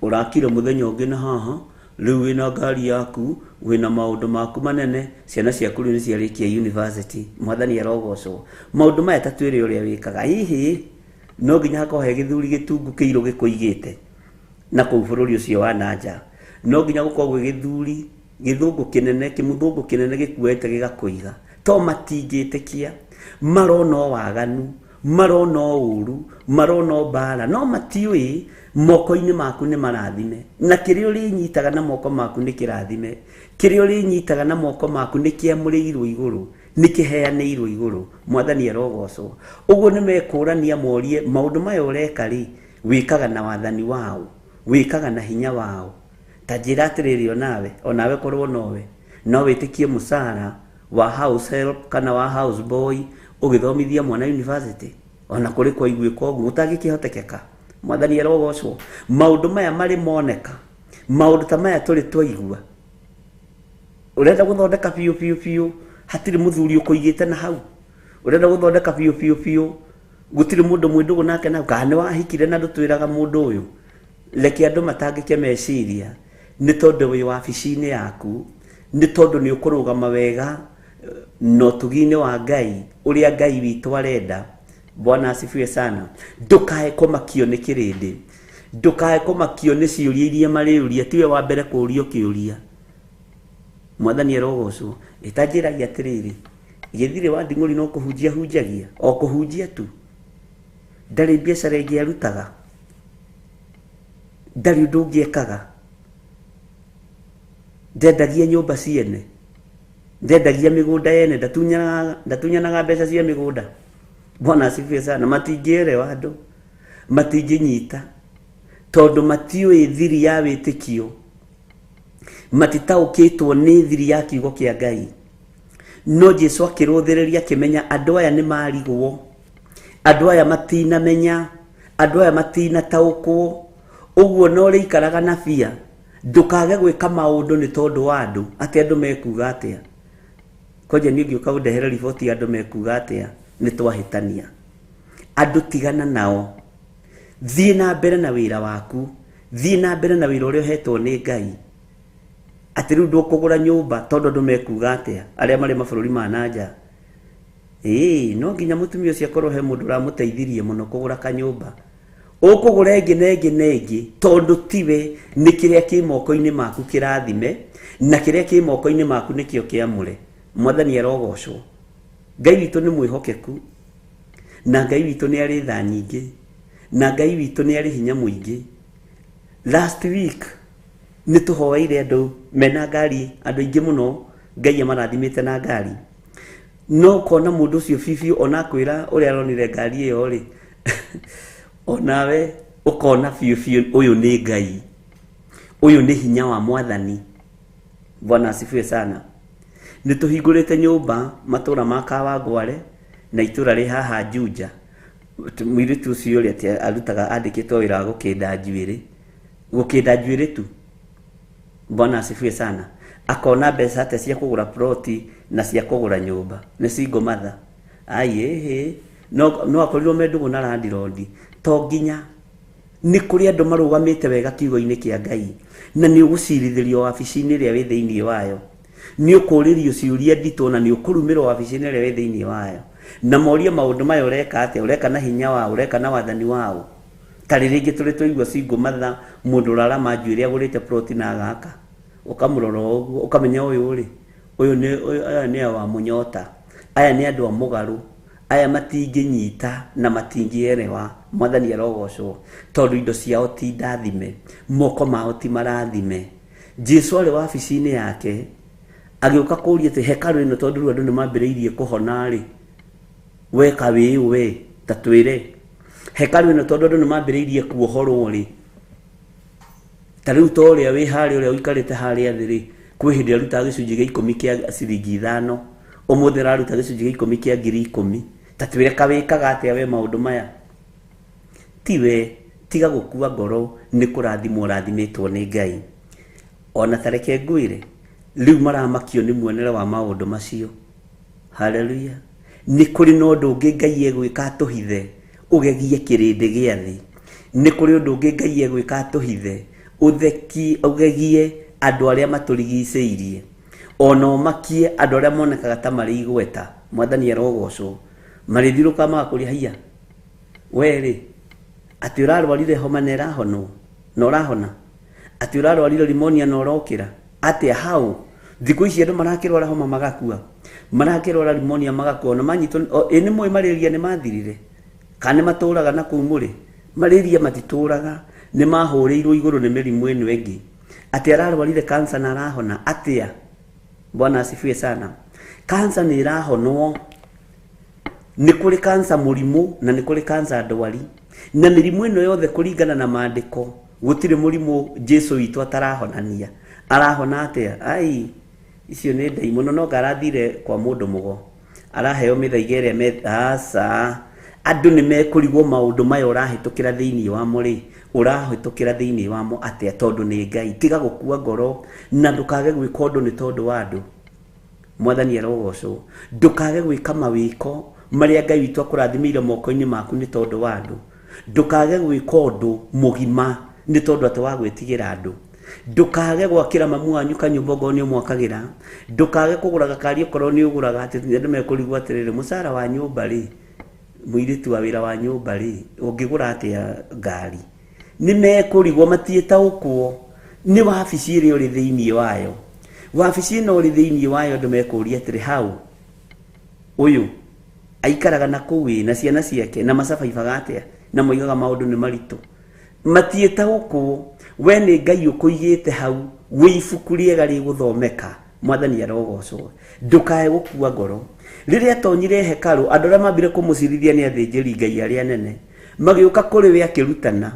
Ũrakire mũthenya ũngĩ na haha, rĩu wĩna ngari yaku, wĩna maũndũ maku manene, ciana ciaku rĩu nĩ ciarĩkia university. Mwathani arogocwo. Maũndũ maya ta twĩre ũrĩa wĩkaga. Hihi no nginya hakorwo he gĩthuri gĩtungu kĩirũ gĩkũigĩte na kũu bũrũri ũcio wa nanja? No nginya gũkorwo gwĩ gĩthuri gĩthũngũ kĩnene, kĩmũthũngũ kĩnene gĩkuĩte gĩgakũiga? To matingĩtĩkia. Marona waganu, marona ũũru, marona mbara, no matiũĩ moko-inĩ maku nĩ marathime, na kĩrĩa ũrĩnyitaga na moko maku nĩ kĩrathime, kĩrĩa ũrĩnyitaga na moko maku nĩ kĩamũrĩirwo igũrũ, nĩ kĩheanĩirwo igũrũ. Mwathani arogocwo. Ũguo nĩ mekũrania morie, maũndũ maya ũreka rĩ, wĩkaga na wathani wao, wĩkaga na hinya wao? Ta njĩra atĩrĩrĩ, onawe korwo nowe no wĩtĩkie mũcara wa house help kana wa house boy ũgĩthomithia mwana university? Ona kũrĩ kwa iguĩka ũguo ũtangĩkĩhotekeka. Mwathani arogocwo. Maũndũ maya marĩ moneka, maũndũ ta maya tũrĩ twaigua, ũrenda gũthondeka biũ hatirĩ mũthuri ũkũigĩte na hau? Ũrenda gũthondeka biũ gũtirĩ mũndũ mwĩndũgũ nake nau? Kana nĩ wahikire na ndũtwĩraga mũndũ ũyũ? Reke andũ matangĩke meciria, nĩ tondũ wĩ wabici-inĩ yaku, nĩ tondũ nĩ ũkũrũgama wega na ũtugi-inĩ wa Ngai ũrĩa Ngai witũ arenda. Bwana asifiwe sana. Ndũkae kũmakio nĩ kĩrĩndĩ, ndũkae kũmakio nĩ ciũria iria marĩũria, tiwe wa mbere kũũrio kĩũria. Mwathani arogocwo. Itanjĩragia atĩrĩrĩ, gĩthirĩ wa nding'ũri no kũhunjia hunjagia, o kũhunjia tu, ndarĩ biacara ĩngĩ arutaga, ndarĩ ũndũ ũngĩ ekaga, ndendagia nyũmba ciene, ndendagia mĩgũnda yene, ndatunyanaga mbeca cia mĩgũnda. Bwana asifiwe sana. Matingĩerewa andũ, matingĩnyita, tondũ matiũĩ thiri ya wĩtĩkio, matitaũkĩtwo nĩ thiri ya kiugo kĩa Ngai. No Jesu akĩrũthĩrĩria akĩmenya andũ aya nĩ marigwo, andũ aya matinamenya, andũ aya matina taũkwo ũguo no ri ikaraga na bia ndukage gwĩka maũndũ nĩ tondũ wa andũ atĩ andũ mekuga atĩa koja niĩ ngĩũka gũndehera riboti ya andũ mekuga atĩa nĩ twahĩtania andũ tigana nao thiĩ na mbere na wĩra waku thiĩ na mbere na wĩra ũrĩa ũhetwo nĩ Ngai atĩ rĩu ndũkũgũra nyũmba tondũ andũ mekuga atĩa arĩa marĩ mabũrũri ma nanja no nginya mũtumia ũcio akorwo he mũndũ ũramũteithirie mũno kũgũra kanyũmba ũkũgũra ĩngĩ tondũ tiwe nĩ kĩrĩa kĩ moko-inĩ maku kĩrathime na kĩrĩa kĩ moko-inĩ maku nĩkĩo kĩamũre Mwathani arogocwo Ngai witũ nĩ mwĩhokeku na Ngai witũ nĩ arĩ tha nyingĩ na Ngai witũ nĩ arĩ hinya mũingĩ last week nĩ tũhoeire andũ mena ngari andũ aingĩ mũno Ngai amarathimĩte na ngari no kona mũndũ ũcio bibiũ ona kwĩra ũrĩa aronire ngari ĩyo rĩ onawe ukona biũ ũyũ nĩ Ngai ũyũ nĩ hinya wa Mwathani Bwana asifiwe sana nĩ tũhingũrĩte nyũmba matũra ma Kawangware na itũra rĩ haha Juja mũirĩtu ũcio ũrĩa atĩ arutaga andĩkĩtwo wĩra wa gũkĩnda njuĩrĩ tu Bwana asifiwe sana akona mbeca ate cia kũgũra ploti na cia kũgũra nyũmba nĩ single mother no akorirwo mendũgũ na landlord to nginya nĩ kũrĩ andũ marũgamĩte wega kiugo-inĩ kĩa Ngai na nĩ ũgũcirithĩrio wabici-inĩ ĩrĩa wĩ thĩinĩ wayo nĩ ũkũrĩrio ciũria nditũ na nĩ ũkũrumĩrwo wabici-inĩ ĩrĩa wĩ thĩinĩ wayo na morie maũndũ maya ũreka atĩa ũreka na hinya wao ũreka na wathani wao tarĩ rĩngĩ tũrĩ tũigua single mother mũndũ ũrarama njuĩrĩ agũrĩte ploti na agaka ukamurora ũguo ukamenya ũyũ nĩ wa mũnyota aya nĩ andũ a mũgarũ aya matingĩnyita na matingĩerewa Mwathani arogocwo tondũ indo ciao ti ndathime moko mao ti marathime Jesu arĩ wabici-inĩ yake agĩũka kũria atĩ hekarũ ĩno tondũ rĩu andũ nĩ mambĩrĩirie kũhona rĩ weka wĩ ta twĩre hekarũ ĩno tondũ andũ nĩ mambĩrĩirie kuohorwo rĩ ta rĩu to ũrĩa wĩ harĩa ũrĩa ũikarĩte harĩa thĩ rĩ kwĩ hĩndĩ arutaga gĩcunjĩ gĩa 10 kĩa ciringi 5 ũmũthĩ araruta gĩcunjĩ gĩa 10 kĩa ngiri 10 ta twĩre kawĩkaga atĩa we maũndũ maya tiwe tiga gũkua ngoro nĩ kũrathimwo ũrathimĩtwo nĩ Ngai ona tareke ngwĩre rĩu maramakio nĩ muonere wa maũndũ macio haleluya nĩ kũrĩ na ũndũ ũngĩ Ngai egwĩka atũhithe ũgegie kĩrĩndĩ gĩa thĩ nĩ kũrĩ ũndũ ũngĩ Ngai egwĩka atũhithe ũgegie andũ arĩa matũrigicĩirie ona ũmakie andũ arĩa monekaga ta marĩ igweta Mwathani arogocwo marĩthiũrũka magakũria haiya werĩ atĩ ũrarwarire homa na ĩrahonwo na ũrahona atĩ ũrarwarire rimonia na ũrokĩra atĩa hau thikũ ici andũ marakĩrwara homa magakua marakĩrwara rimonia magakua na manyitwo nĩ mũĩ malaria nĩ mathirire kana nĩ matũraga na kũu mũrĩ malaria matitũraga nĩ mahũrĩirwo igũrũ nĩ mĩrimũ ĩno ĩngĩ atĩ ararwarire cancer na arahona atĩa Bwana asifiwe sana cancer nĩ irahonwo nĩ kũrĩ cancer mũrimũ na nĩ kũrĩ cancer ndwari na mĩrimũ ĩno yothe kũringana na maandĩko gũtirĩ mũrimũ Jesu witũ atarahonania arahona atĩa icio nĩ ndaimono no ngarathire kwa mũndũ mũgo araheo mĩthaiga ĩrĩa andũ nĩ mekũrigwo maũndũ maya ũrahĩtũkĩra thĩinĩ wamo rĩ ũrahĩtũkĩra thĩinĩ wamo atĩa tondũ nĩ Ngai tiga gũkua ngoro na ndũkage gwĩka ũndũ nĩ tondũ wa andũ Mwathani arogocwo ndũkage gwĩka mawĩko marĩa Ngai witũ akũrathimĩire moko-inĩ maku nĩ tondũ wa andũ ndũkage gwĩka ũndũ mũgima nĩ tondũ atĩ wa gwĩtigĩra andũ ndũkage gwakĩra mamu wanyu kanyũmba ũngĩ nĩ ũmwakagĩra ndũkage kũgũra gakari okorwo nĩ ũgũraga atĩ andũ mekũrigwo atĩrĩrĩ mũcara wa nyũmba rĩ mũirĩtu wa wĩra wa nyũmba rĩ ũngĩgũra atĩa ngari nĩ mekũrigwo matiĩtaũkwo nĩ wabici ĩrĩa ũrĩ thĩinĩ wayo wabici ĩno ũrĩ thĩinĩ wayo andũ mekũria atĩrĩ hau ũyũ aikaraga na kũu na ciana ciake na macabaibaga atĩa na moigaga maũndũ nĩ maritũ matiĩtaũkwo we nĩ Ngai ũkũigĩte hau wĩ ibuku rĩega rĩgũthomeka Mwathani arogocwo ndũkae gũkua ngoro rĩrĩa atonyire hekarũ andũ arĩa mambire kũmũcirithia nĩ athĩnjĩri Ngai arĩa nene magĩũka kũrĩ we akĩrutana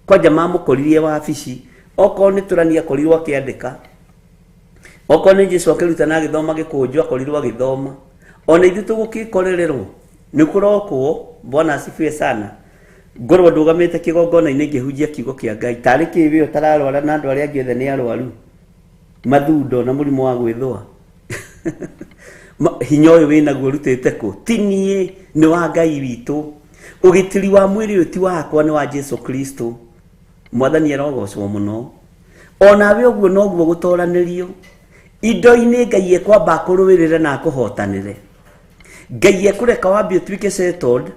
kwanja mamũkoririe wabici okorwo nĩ tũrani akorirwo akĩandĩka okorwo nĩ Jesu akĩrutana agĩthoma gĩkũnjũ akorirwo agĩthoma ona ithuĩ tũgũkĩkorererwo nĩ kũrokwo Bwana asifiwe sana ngorwo ndugamite kigongona-inĩ ngĩhunjia kiugo kĩa Ngai tarĩ kĩbĩ ũtararwara na andũ arĩa angĩ othe nĩ arwaru mathundo na mũrimũ wa gwĩthũa hinya ũyũ wĩnaguo rutĩte kũ? Ti niĩ, nĩ wa Ngai witũ. Ũgitĩri wa mwĩrĩ ũyũ ti wakwa, nĩ wa Jesu Kristo. Mwathani arogocwo mũno. Onawe ũguo noguo gũtoranĩrio indo-inĩ Ngai ekwamba akũrũĩrĩre na akũhotanĩre. Ngai ekũreka wambe ũtuĩke settled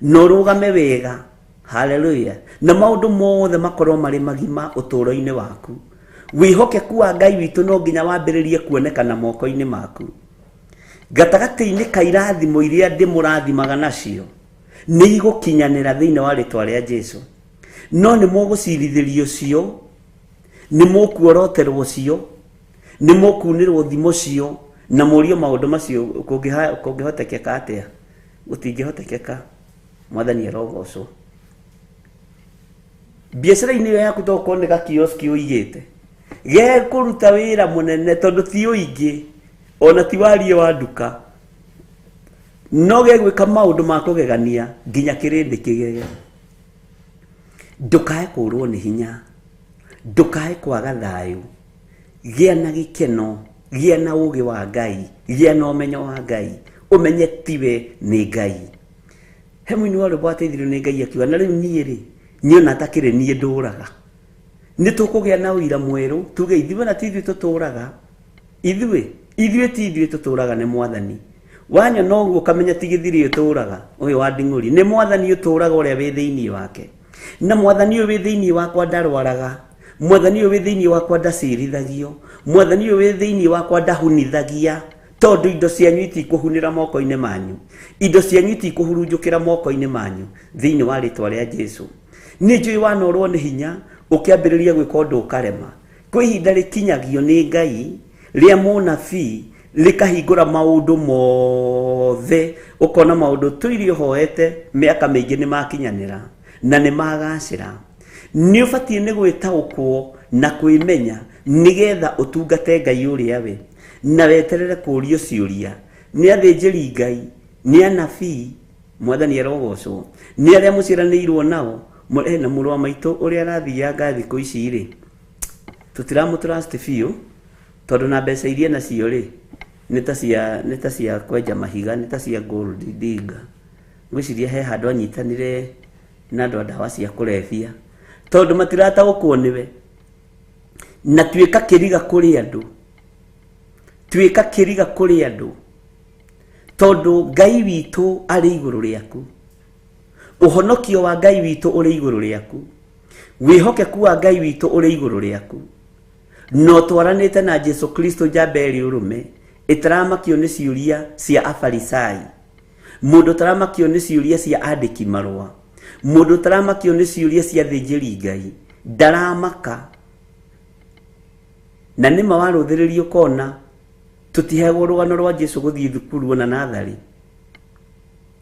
na ũrũgame wega. Haleluya. Na maũndũ mothe makorwo marĩ magima ũtũũro-inĩ waku. Wĩhokeku wa Ngai witũ no nginya wambĩrĩrie kuonekana moko-inĩ maku. Gatagatĩ-inĩ ka irathimo iria ndĩmũrathimaga nacio nĩ igũkinyanĩra thĩinĩ wa rĩtwa rĩa Jesu. No nĩ mũgũcirithĩrio cio, nĩ mũkuoroterwo cio, nĩ mũkunĩrwo thimo cio na mũrio maũndũ macio kũngĩhotekeka atĩa? Gũtingĩhotekeka. Mwathani arogocwo. Biacara-inĩ ĩyo yaku tokorwo nĩ gakioski ũigĩte gekũruta wĩra mũnene tondũ ti ũingĩ ona ti warie wa nduka, no gegwĩka maũndũ ma kũgegania nginya kĩrĩndĩ kĩgege. Ndũkae kũrwo nĩ hinya, ndũkae kwaga thayũ, gĩa na gĩkeno, gĩa na ũũgĩ wa Ngai, gĩa na ũmenyo wa Ngai, ũmenye tiwe nĩ Ngai. He mũini wa rwĩmbo ateithirio nĩ Ngai akiuga, na rĩu niĩ rĩ niona atakĩrĩ niĩ ndũraga. Nĩ tũkũgĩa na ũira mwerũ tuge ithuĩ na ti ithuĩ tũtũraga. Ithuĩ ti ithuĩ tũtũraga, nĩ Mwathani. Wanyona ũguo ũkamenya ti gĩthiri ũtũraga ũyũ wa nding'ũri, nĩ Mwathani ũtũraga ũrĩa wĩ thĩinĩ wake. Na Mwathani ũyũ wĩ thĩinĩ wakwa ndarwaraga, Mwathani ũyũ wĩ thĩinĩ wakwa ndaciirithagio, Mwathani ũyũ wĩ thĩinĩ wakwa ndahunithagia, tondũ indo cianyu itikũhunĩra moko-inĩ manyu, indo cianyu itikũhurunjũkĩra moko-inĩ manyu thĩinĩ wa rĩtwa rĩa Jesu. Nĩ njũĩ wanorwo nĩ hinya ũkĩambĩrĩria gwĩka ũndũ ũkarema. Kwĩ ihinda rĩkinyagio nĩ Ngai rĩa mũnabii rĩkahingũra maũndũ mothe, ũkona maũndũ tũirie ũhoete mĩaka mĩingĩ nĩ makinyanĩra na nĩ magacĩra. Nĩ ũbatiĩ nĩ gwĩtaũkwo na kwĩmenya nĩgetha ũtungate Ngai ũrĩa we na weterere kũũrio ciũria nĩ athĩnjĩri Ngai, nĩ anabii. Mwathani arogocwo. Nĩ arĩa mũciaranĩirwo nao, na mũrũ wa maitũ ũrĩa arathianga thikũ ici rĩ tũtiramũtrust biũ tondũ na mbeca iria nacio rĩ nĩ ta cia kwenja mahiga, nĩ ta cia gold digger. Ngwĩciria he handũ anyitanire na andũ a ndawa cia kũrebia tondũ matirataũkwo nĩwe. Na tuĩka kĩriga kũrĩ andũ, tuĩka kĩriga kũrĩ andũ tondũ Ngai witũ arĩ igũrũ rĩaku. Ũhonokio wa Ngai witũ ũrĩ igũrũ rĩaku, wĩhokeku wa Ngai witũ ũrĩ igũrũ rĩaku. No twaranĩte na Jesu Kristo njamba ĩrĩ ũrũme, ĩtaramakio nĩ ciũria cia afarisai, mũndũ ũtaramakio nĩ ciũria cia andĩki marũa, mũndũ ũtaramakio nĩ ciũria cia athĩnjĩri Ngai, ndaramaka. Na nĩma warũthĩrĩrio kona tũtiheagwo rũgano rwa Jesu gũthiĩ thukuru ona natharĩ.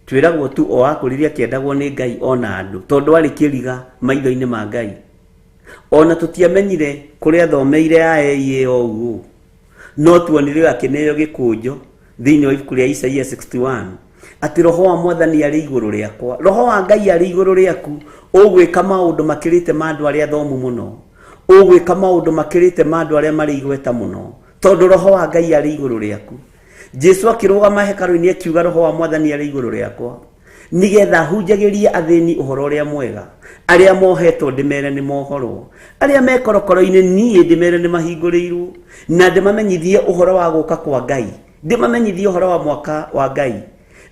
Twĩragwo tu o akũrĩria kĩendagwo nĩ Ngai ona andũ tondũ arĩ kĩriga maitho-inĩ ma Ngai. Ona tũtiamenyire kũrĩa athomeire aeye o ũguo, no tuonire akĩneo gĩkũnjo thĩinĩ wa ibuku rĩa Isaia 61 atĩ roho wa Mwathani arĩ igũrũ rĩakwa. Roho wa Ngai arĩ igũrũ rĩaku, ũgwĩka maũndũ makĩrĩte ma andũ arĩa athomu mũno, ũgwĩka maũndũ makĩrĩte ma andũ arĩa marĩ igweta mũno, tondũ roho wa Ngai arĩ igũrũ rĩaku. Jesu akĩrũgama hekarũ-inĩ akiuga roho wa Mwathani arĩ igũrũ rĩakwa nĩgetha hunjagĩrie athĩni ũhoro ũrĩa mwega, arĩa mohetwo ndĩmere nĩ mohorwo, arĩa mekorokoro-inĩ niĩ ndĩmere nĩ mahingũrĩirwo, na ndĩmamenyithie ũhoro wa gũka kwa Ngai, ndĩmamenyithie ũhoro wa mwaka wa Ngai,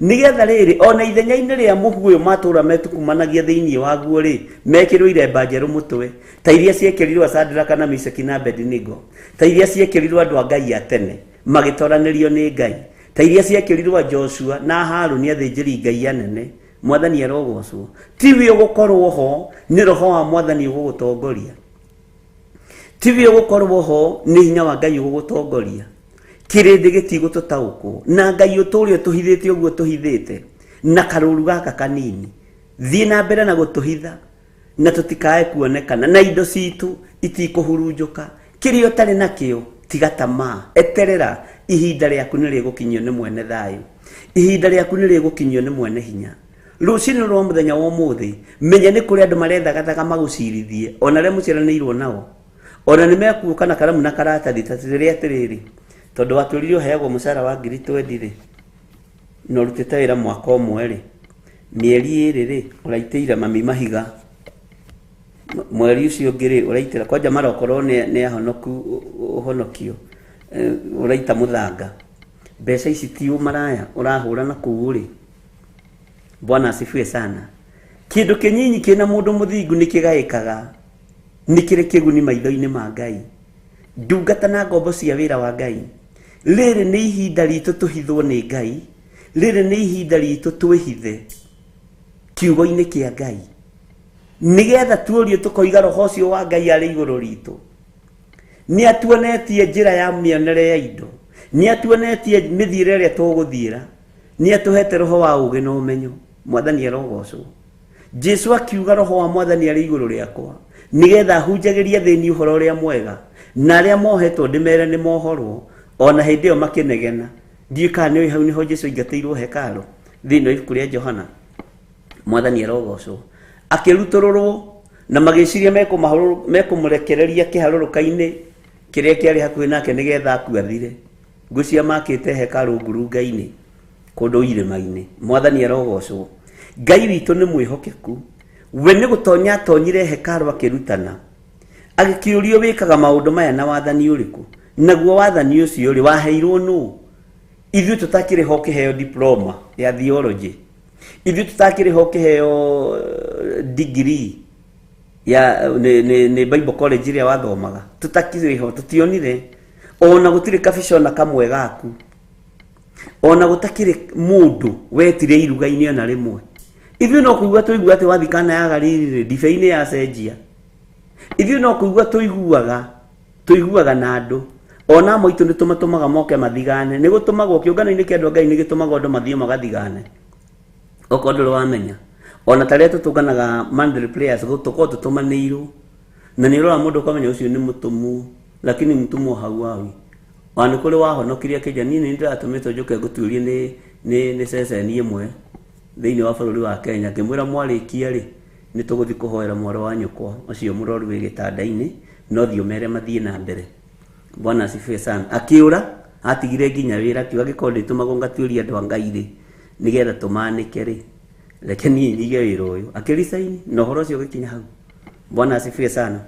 nĩgetha rĩrĩ ona ithenya-inĩ rĩa mũhu ũyũ matũra metukumanagia thĩinĩ waguo rĩ mekĩrwo iremba njerũ mũtwe ta iria ciekĩrirwo Shadraka na Meshaki na Abednego, ta iria ciekĩrirwo andũ a Ngai a tene magĩtoranĩrio nĩ Ngai, ta iria ciekĩrirwo Joshua na Harũni athĩnjĩri Ngai anene. Mwathani arogocwo. Tiwe ũgũkorwo ho, nĩ roho wa Mwathani ũgũgũtongoria. Tiwe ũgũkorwo ho, nĩ hinya wa Ngai ũgũgũtongoria. Kĩrĩndĩ gĩtigũtũtaũkwo na Ngai ũtũũre tũhithĩte ũguo tũhithĩte na karũru gaka kanini. Thiĩ na mbere na gũtũhitha na tũtikae kuonekana na indo citũ itikũhurunjũka. Kĩrĩa ũtarĩ nakĩo tiga tamaa, eterera. Ihinda rĩaku nĩ rĩgũkinyio nĩ mwene thayũ, ihinda rĩaku nĩ rĩgũkinyio nĩ mwene hinya. rucini rwa muthenya wa umuthi menya ni kuri andu marethagathaga magucirithie ona ria muciaranirwo nao ona ni mekuka na karamu na karatathi tatiri atiriri tondu waturirio heagwo mucara wa 20 ri no rutite wira mwaka umwe ri mieri iri ri uraiteira mami mahiga mweri ucio ngiri uraitira kwanja marokoro ni ahonoku uhonokio uraita muthanga mbeca ici ti umaraya urahura na kuuri. Bwana asifiwe sana. Kindu kinyinyi kina mundu muthingu nikigaikaga nikire kiguni maitho-ini ma Ngai. Ndungata na ngombo cia wira wa Ngai. Riri ni ihinda ritu tuhithwo ni Ngai. Riri ni ihinda ritu twihithe kiugo-ini kia Ngai, nigetha tuorio tukoiga roho ucio wa Ngai ari iguru ritu. Ni atuonetie njira ya mionere ya indo, ni atuonetie mithire ria tuguthiira, ni atuhete roho wa ugi na umenyo. Mwathani arogocwo. Jesu akiuga roho wa Mwathani ari iguru riakwa nigetha hunjagiria thini uhoro ria mwega na aria mohetwo ndimere ni mohorwo ona hindi yo makinegena. Ndikane hau niho Jesu ingateirwo hekalo thini ibuku ria Johana. Mwathani arogocwo. Akirutorwo na magiciria mekumurekereria kiharuruka-ini kiria kiari hakuhi nake nigetha akuathire. Ngucia makite hekalo ngurunga-ini kundu irima-ini. Mwathani arogocwo. Ngai witu ni mwihokeku. We ni gutonya tonyire hekalo akirutana. Agikiurio wikaga maundu maya na wathani uriku. Naguo wathani ucio ri waheirwo nu. Ithu tutakire ho kiheo diploma ya theology. Ithu tutakire ho kiheo degree ya ni Bible college ria wathomaga. Tutakire ho tutionire ona gutire kabisho na kamwe gaku. Ona gutakire mundu wetire iruga-ini ona rimwe. Ithu no kuigua tuigua ati wathikana ya gariri ndibei-ini ya cenjia. Ithu no kuigua tuiguaga na andu ona moitu ni tumatumaga moke mathigane ni gutumagwo kiungano-ini kia andu Ngai ni gitumagwo andu mathio magathigane. Okondo wamenya ona taria tutunganaga mandry players gutuko tutumaniirwo na ni rora mundu kamenya ucio ni mutumu lakini mutumu hau wawi wani kuri wahonokiria kija nini ndiratumito njuke guturie ni ceceni imwe thiini wa bururi wa Kenya ngimwira mwarikia ri ni tuguthi kuhoera mwaro wa nyukwa ucio muroru wi gitanda-ini no thio mere mathie na mbere. Bwana asifiwe sana. Akiura atigire nginya wira kiuga gikonde tumago ngaturia andu a Ngai ri nigetha tumanike ri reke ni nyige wira uyu akirisaini no horo cio gikinya hau. Bwana asifiwe sana.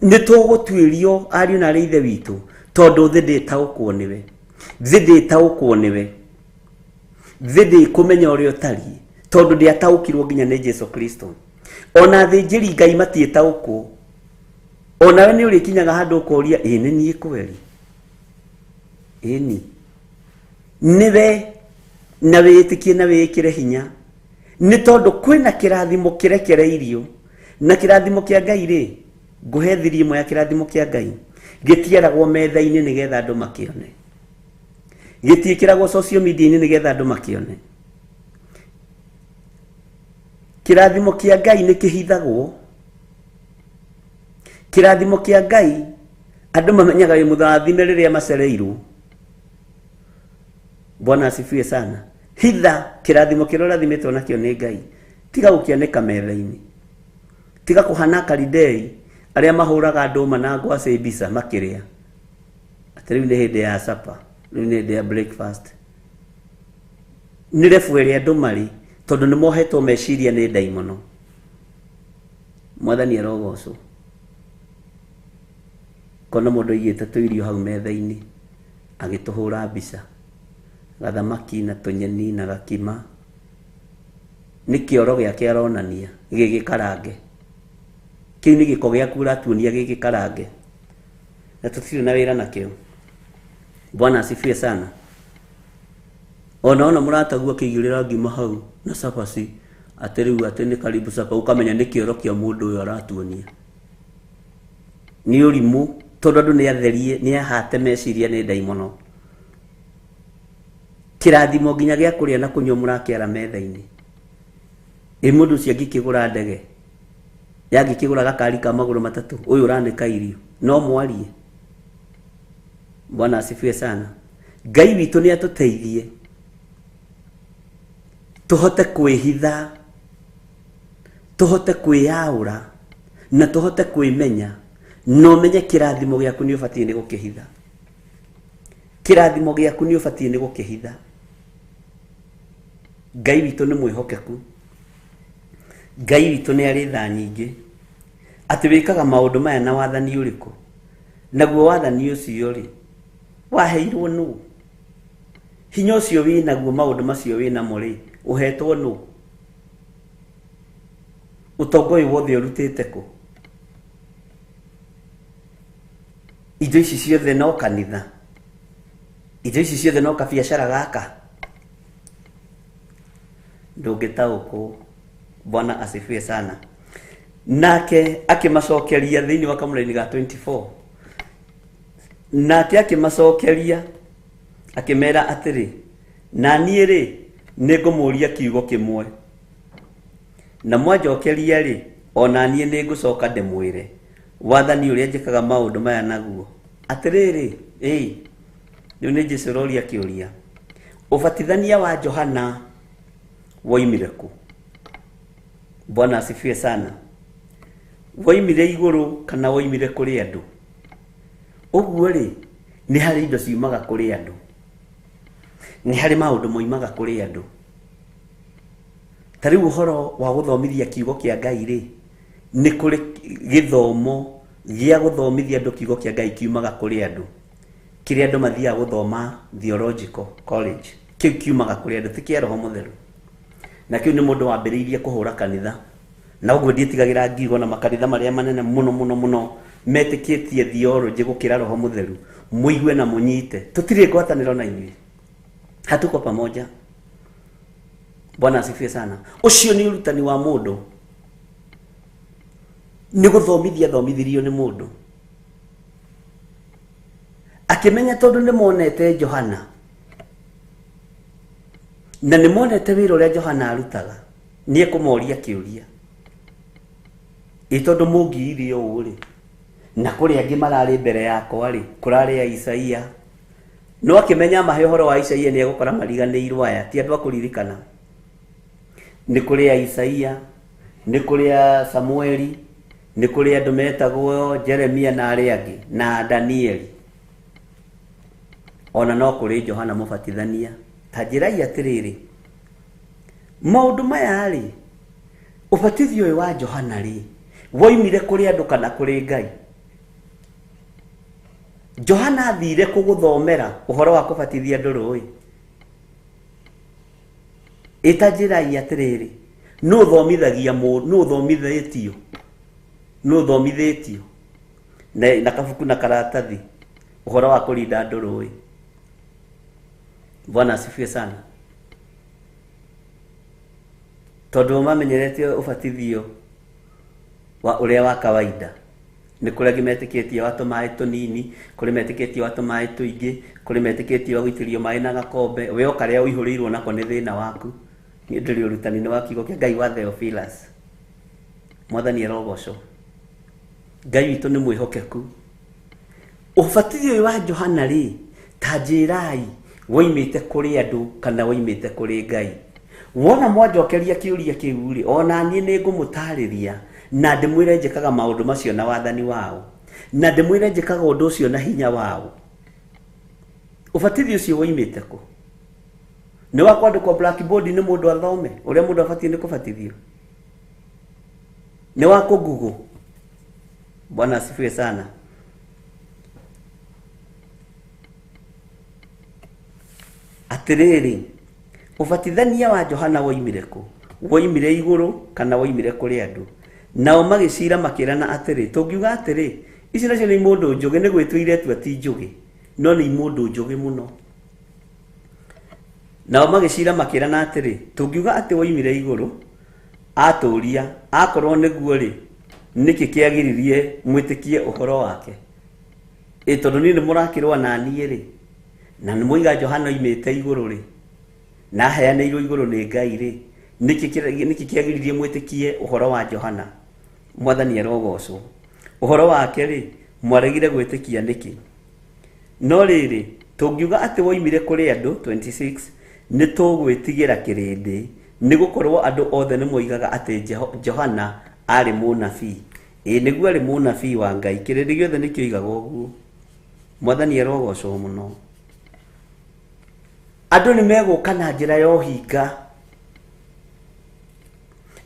Ni tugutuirio ariu na rithe witu tondu thinde taukwo niwe thinde taukwo niwe thinde kumenya uria utari tondu ndia taukirwo nginya ni Jesu Kristo. Ona thinjiri Ngai matie taukwo ona we ni uri kinyaga handu ukoria ni nie kweli ni niwe na witikie na wikire hinya ni tondu kwina kirathimo kirekereirio na kirathimo kia Ngai ri nguhethirie imwe ya kirathimo kia Ngai gitiaragwo metha-ini nigetha andu makione, gitiikiragwo social media-ini nigetha andu makione. Kirathimo kia Ngai ni kihithagwo. Kirathimo kia Ngai andu mamenyaga wi muthathime riria macereirwo. Bwana asifiwe sana. Hitha kirathimo kiria urathimitwo nakio ni Ngai tiga gukianeka metha-ini, tiga kuhana karidei aria mahuraga nduma na ngwaci mbica makiria ati riu ni hindi ya supper, riu ni hindi ya breakfast. Ni refu ria andu mari tondu ni mohetwo meciria ni daimono. Mwathani arogocwo. Kono mundu igite tuirio hau metha-ini agituhura mbica gathamaki na tunyeni na gakima ni kioro giake aronania gigikarange. Kiu ni giko giaku uratuonia gigikarange na tutire na wira nakio. Bwana asifiwe sana. Ona muratagua kigirira ngima hau na cabaci ati riu ati ni karibu sapa ukamenya ni kioro kia mundu uyu aratuonia ni urimu tondu andu ni atherie ni ahate meciria ni daimono. Kirathimo nginya gia kuria na kunywa murakiara metha-ini. Mundu ucio angikigura ndege yangikigura gakari ka maguru matatu uyu uranika irio no mwarie. Bwana asifiwe sana. Ngai witu ni atuteithie tuhote kwihitha tuhote kwiyaura na tuhote kwimenya no menye kirathimo giaku ni ubatie ni gukihitha kirathimo giaku ni ubatie ni gukihitha Ngai witu ni mwihokeku Ngai witu ni ari tha nyingi ati wikaga maundu maya na wathani uriku naguo wathani ucio ri waheirwo nu hinya ucio wi naguo maundu macio wi namo ri uhetwo nu utongo uyu wothe urutite ku indo ici ciothe no kanitha indo ici ciothe no kabiacara gaka ndungitauku Bwana asifiwe sana nake akimacokeria thiini wa kamuraini ga 24 nake akimacokeria akimera atiri na niĩ rĩ nĩngũmũria kiugo kimwe na mwanjokeria rĩ ona niĩ nĩngũcoka ndĩmwĩre wathani ũrĩa njĩkaga maũndũ maya naguo atĩrĩrĩ nĩ Jesũ roria kĩũria ũbatithania wa Johana woimire ku Bwana asifiwe sana woimire igũrũ kana woimire kũrĩ andũ ũguo rĩ nĩ harĩ indo ciumaga kũrĩ andũ nĩ harĩ maũndũ moimaga kũrĩ andũ ta rĩu ũhoro wa gũthomithia kiugo kĩa Ngai rĩ nĩ kũrĩ gĩthomo gĩa gũthomithia andũ kiugo kĩa Ngai kiumaga kũrĩ andũ kĩrĩa andũ mathiaga gũthoma theological college kĩu kiumaga kũrĩ andũ ti kĩa Roho Mũtheru na kĩu nĩ mũndũ wambĩrĩirie kũhũra kanitha na ũguo ndiĩtigagĩra ngiugo na makanitha marĩa manene mũno metĩkĩtie theology gũkĩra Roho Mũtheru mũigue na mũnyite tutirĩ ngwatanĩro na inyuĩ hatuko pamoja Bwana asifiwe sana ucio ni urutani wa mũndũ ni gũthomithia thomithirio nĩ mũndũ akimenya tondu nĩ monete Johana na nĩ monete wĩra ũrĩa Johana arutaga nĩ ekũmoria kĩũria tondu mũngiire ũũ rĩ na kũrĩ angĩ mararĩ mbere yakwa rĩ kũrarĩ Isaia no akimenya mahe ũhoro wa Isaia nĩ egũkora mariganĩirwo aya ti andũ akũririkana nĩ kũrĩ Isaia nĩ kũrĩ Samueli nĩ kũrĩ andũ metagwo Jeremia na arĩa angĩ na Danieli ona no kũrĩ Johana Mũbatithania ta njĩrai atĩrĩrĩ maũndũ maya rĩ ũbatithio ũyũ wa Johana rĩ woimire kũrĩ andũ kana kũrĩ Ngai Johana athire kũgũthomera ũhoro wa kũbatithia andũ rũĩ ĩta njĩrai atĩrĩrĩ nũ ũthomithagia mũndũ nũ ũthomithĩtio na kabuku na karatathi ũhoro wa kũrinda andũ rũĩ Bwana asifiwe sana tondu mamenyerete ũbatithio wa ũrĩa wa kawaida nĩ kũrĩa metĩkĩtie wa tũmaĩ tũnini kũrĩ metĩkĩtie wa tũmaĩ tũingĩ kũrĩ metĩkĩtie wa gũitĩrio maĩ na gakombe we ũkarĩa ũihũrĩirwo nako nĩ thĩna waku nĩ ndĩrĩ ũrutani-inĩ wa kiugo kĩa Ngai wa Theophilus mwathani erogocwo Ngai witũ nĩ mwĩhokeku ũbatithio ũyũ wa Johana rĩ ta njĩrai woimĩte kũrĩ andũ kana woimĩte kũrĩ Ngai wona mwanjokeria kĩũria kĩu rĩ ona niĩ nĩ ngũmũtarĩria na ndĩmwĩre njĩkaga maũndũ macio na wathani wao na ndĩmwĩre njĩkaga ũndũ ũcio na hinya wao ũbatithio ũcio woimĩte kũ nĩ wa kwandĩkwo blackboard nĩ mũndũ athome ũrĩa mũndũ abatie nĩ kũbatithio nĩ wa kũgugũ Bwana asifiwe sana atĩrĩrĩ ũbatithania wa Johana woimire kũ woimire igũrũ kana woimire kũrĩ andũ nao magĩcira makĩrana atĩrĩ tũngiuga atĩrĩ ici nacio nĩ mũndũ njũgĩ nĩ gwĩtũire tu ati njũgĩ no nĩ mũndũ njũgĩ mũno nao magĩcira makĩrana atĩrĩ tũngiuga atĩ woimire igũrũ atũria akorwo nĩguo rĩ nĩkĩ kĩagiririe mwĩtĩkie ũhoro wake tondũ niĩ nĩ mũrakĩrũa na niĩ rĩ na nĩ mũiga Johana oimĩte igũrũ rĩ na aheanĩirwo igũrũ nĩ Ngai rĩ nĩkĩ kĩagiririe mwĩtĩkie ũhoro wa Johana mwathani erogocwo ũhoro wake rĩ mwaregire gwĩtĩkia nĩkĩ no rĩrĩ tũngiuga atĩ woimire kũrĩ andũ 26 nĩ tũgwĩtigĩra kĩrĩndĩ nigukorwo andu othe ni moigaga ati Johana ari munabii. Niguo ari munabii wa Ngai. Kirindi giothe nikio igaga uguo. Mwathani arogocwo muno. Andu ni meguka na njira ya uhinga.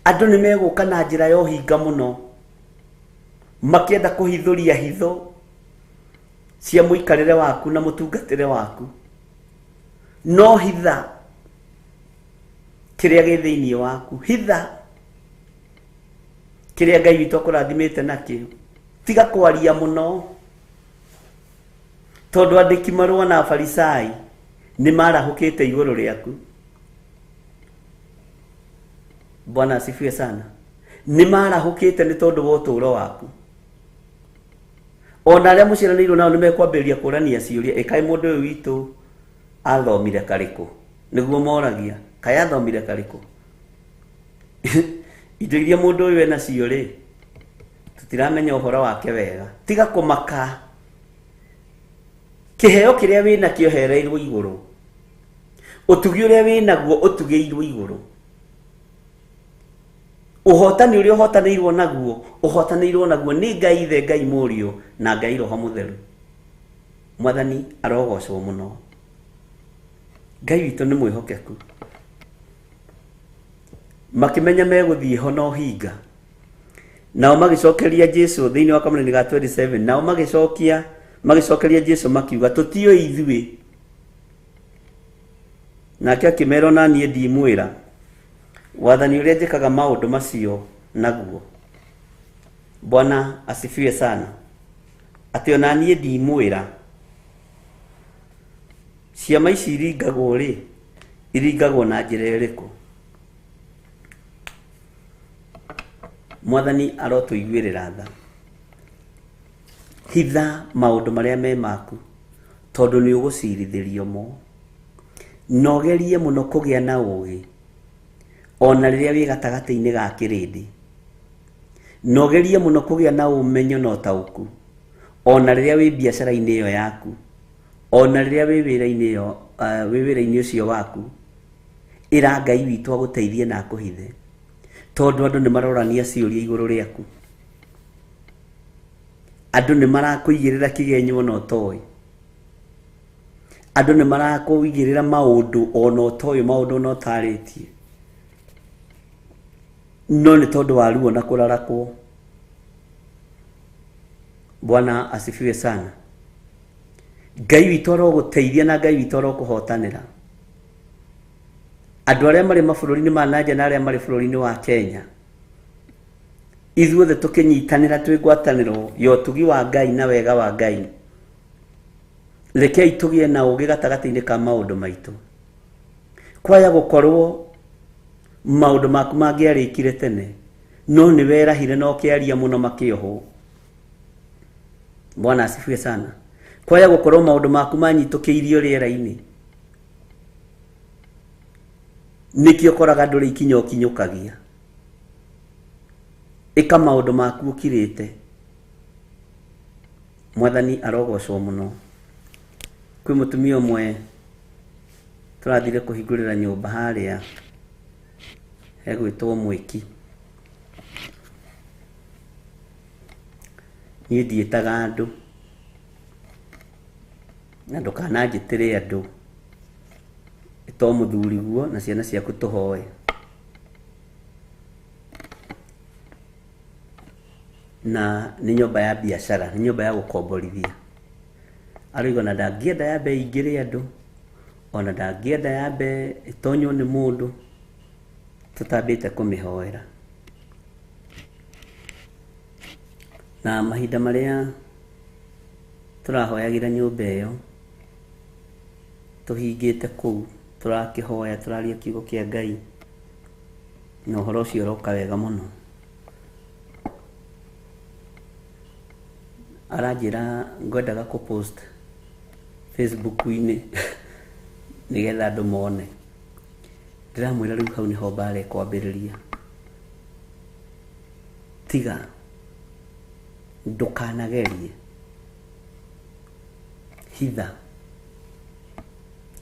Andu ni meguka na njira ya uhinga muno, makienda kuhithuria hitho cia muikarire waku na mutungatire waku. No hitha kiria gi thiini waku, hitha kiria Ngai witu akurathimite nakio. Tiga kwaria muno, tondu andiki marua na Farisai ni marahukite iguru riaku. Bwana asifiwe sana. Ni marahukite ni tondu wa uturo waku. Ona aria muciranirwo nao ni mekwambiria kurania ciuria, kai mundu uyu witu athomire kariku? Niguo moragia, kai athomire kariku? Indo iria mundu uyu ena cio ri, tutiramenya uhoro wake wega. Tiga kumaka. Kiheo kiria wina kio hereirwo iguru. Utugi uria winaguo utugiirwo iguru. Uhotani uria uhotanirwo naguo ni Ngai ithe, Ngai murio na Ngai roho mutheru. Mwathani arogocwo muno. Ngai witu ni mwihokeku. Makimenya meguthie ho no hinga. Nao magicokeria Jesu thiini wa Kamunini ga 27. Nao magicokeria Jesu makiuga tutio ithui. Nake akimera na nie ndimwira wathani uria njikaga maundu macio naguo. Bwana asifiwe sana. Ati ona nie ndimwira ciama ici iringagwo ri, iringagwo na njira iriku. Mwathani arotuiguirira tha. Hitha maundu maria me maku, tondu ni ugucirithirio mo. Nogerie muno kugia na ugi, ona riria wi gatagati-ini ga kirindi. Nogerie muno kugia na umenyo na utauku, ona riria wi biacara-ini iyo yaku, ona riria wi wira-ini ucio waku. Ira Ngai witu aguteithie na akuhithe, tondu andu ni marorania ciuria iguru riaku. Andu ni marakuigirira kigenyo na utoi. Andu ni marakuigirira maundu ona utoi, maundu no taritie. No ni tondu wa ruo na kurarakwo. Bwana asifiwe sana. Ngai witu aroguteithia na Ngai witu arokuhotanira. Andu aria mari mabũrũri-inĩ ma nanja na aria mari bũrũri-inĩ wa Kenya, ithuothe tukinyitanira twi ngwataniro ya utugi wa Ngai na wega wa Ngai, rekei tugie na ugi gatagati-ini ka maundu maitu. Kwaya gukorwo maundu maku mangiarikire tene, no ni werahire no kiaria muno makioho. Bwana asifiwe sana. Kwaya gukorwo maundu maku manyitukiirio riera-ini, nikio koraga nduri ikinyo kinyukagia. Ika maundu maku ukirite. Mwathani arogocwo muno. Kwi mutumia umwe turathire kuhingurira nyumba haria egwitwo Mwiki. Nie ndietaga andu na ndukananjitire andu, to muthuri guo na ciana ciaku tuhoe. Na ni nyumba ya biashara, ni nyumba ya gukomborithia. Arigo na ndangienda yambe ingire andu, ona ndangienda yambe itonyo ni mundu, tutambite kumihoera. Na mahinda maria turahoyagira nyumba iyo, tuhingite kuu turakihoya, turaria kiugo kia Ngai, na uhoro ucio uroka wega muno. Aranjira ngwendaga kupost Facebook-ini nigetha andu mone. Ndiramwira riu hau niho mbara ikwambiriria. Tiga ndukanagerie, hitha